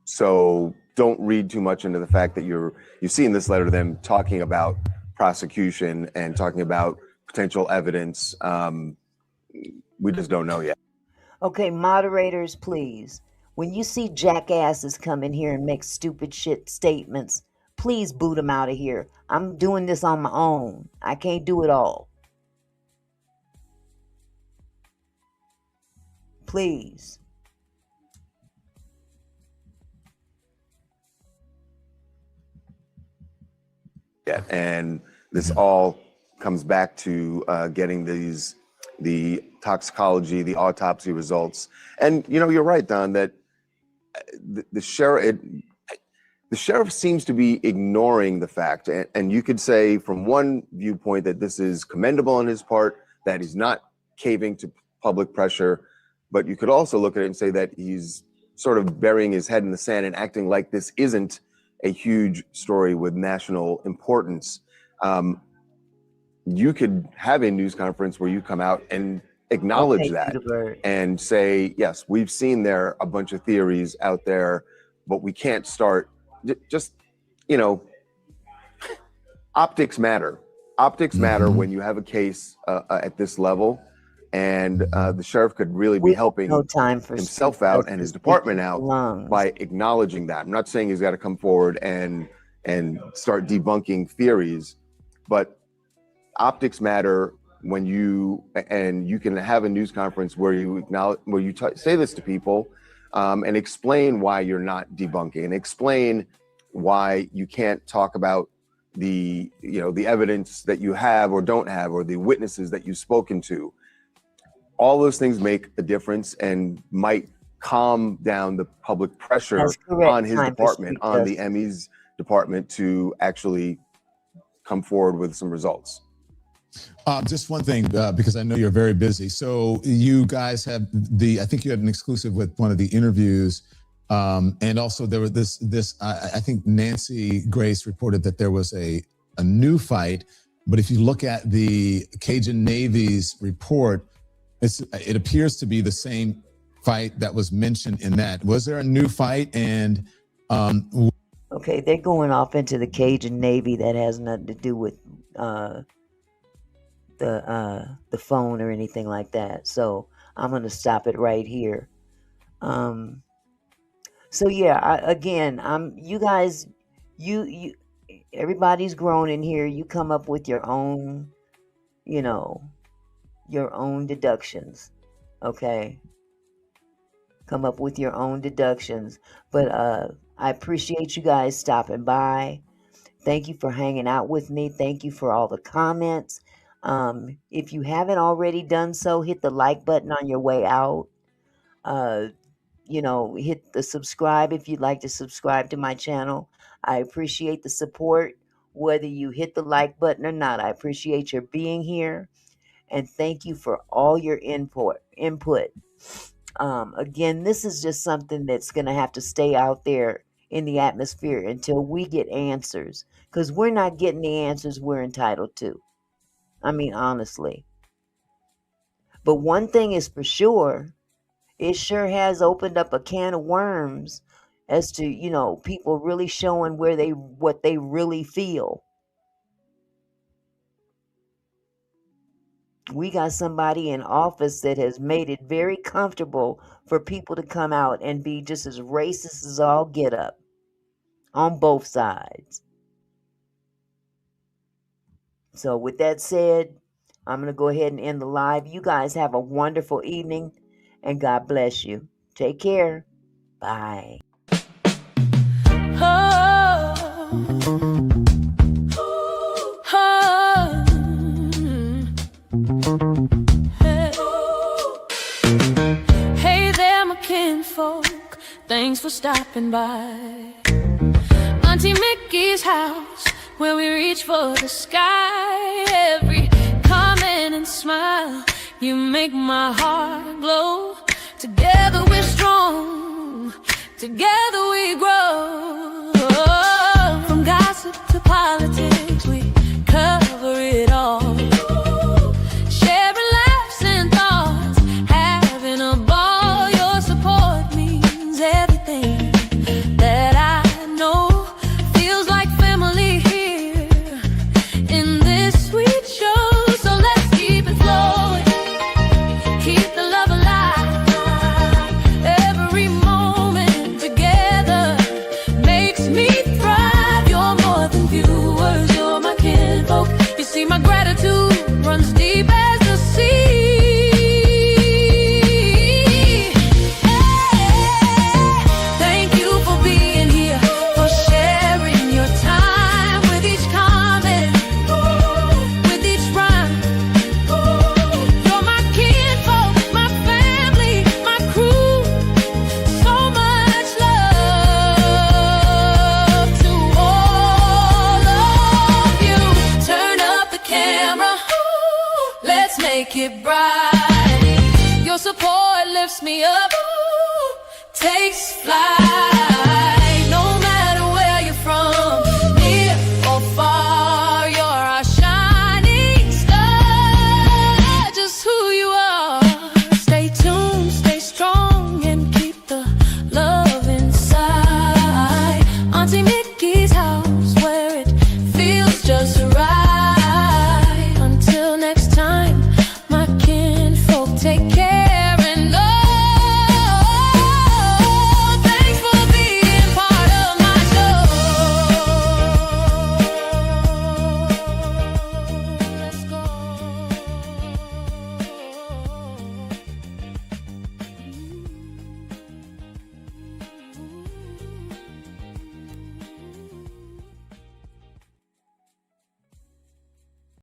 So don't read too much into the fact that you see in this letter them talking about prosecution and talking about potential evidence. We just don't know yet. Okay, moderators, please. When you see jackasses come in here and make stupid shit statements, please boot them out of here. I'm doing this on my own. I can't do it all. Please. Yeah, and this all comes back to getting the toxicology, the autopsy results. And you're right, Don, that the sheriff seems to be ignoring the fact, and you could say from one viewpoint that this is commendable on his part, that he's not caving to public pressure, but you could also look at it and say that he's sort of burying his head in the sand and acting like this isn't a huge story with national importance. You could have a news conference where you come out and acknowledge that and say, yes, we've seen there a bunch of theories out there, but we can't start just, optics matter. Optics matter when you have a case at this level. And the sheriff could really be helping himself out and his department out by acknowledging that. I'm not saying he's got to come forward and, and start debunking theories. But optics matter when you can have a news conference where you acknowledge, say this to people, and explain why you're not debunking, and explain why you can't talk about the evidence that you have or don't have, or the witnesses that you've spoken to. All those things make a difference and might calm down the public pressure on his department, on the Emmys department, to actually come forward with some results. Just one thing, because I know you're very busy. So you guys have I think you had an exclusive with one of the interviews. And also there was I think Nancy Grace reported that there was a new fight. But if you look at the Cajun Navy's report, it appears to be the same fight that was mentioned in that. Was there a new fight? And okay, they're going off into the Cajun Navy. That has nothing to do with the phone or anything like that. So I'm going to stop it right here. So yeah, you guys, everybody's grown in here. You come up with your own, your own deductions. Okay. Come up with your own deductions. But I appreciate you guys stopping by. Thank you for hanging out with me. Thank you for all the comments. If you haven't already done so, hit the like button on your way out. Hit the subscribe if you'd like to subscribe to my channel. I appreciate the support, whether you hit the like button or not. I appreciate your being here, and thank you for all your input. Again, this is just something that's going to have to stay out there in the atmosphere until we get answers, because we're not getting the answers we're entitled to. I mean, honestly. But one thing is for sure, it sure has opened up a can of worms as to, people really showing what they really feel. We got somebody in office that has made it very comfortable for people to come out and be just as racist as all get up on both sides. So with that said, I'm going to go ahead and end the live. You guys have a wonderful evening, and God bless you. Take care. Bye. Hey there, my kinfolk. Thanks for stopping by. Auntie Mickey's house, where we reach for the sky. Every comment and smile, you make my heart glow. Together we're strong, together we grow. From gossip to politics, we cover it all. Sharing laughs and thoughts, having a ball. Your support means everything that I know. Feels like family here in this sweet show. So let's keep it flowing, keep the love alive. Every moment together makes me thrive. You're more than viewers, you're my kinfolk. You see, my gratitude runs deep as the sea. Thank you for being here, for sharing your time with each comment, with each rhyme. You're my kinfolk, my family, my crew. So much love to all of you. Turn up the camera, let's make it bright. Your support lifts me up, takes flight.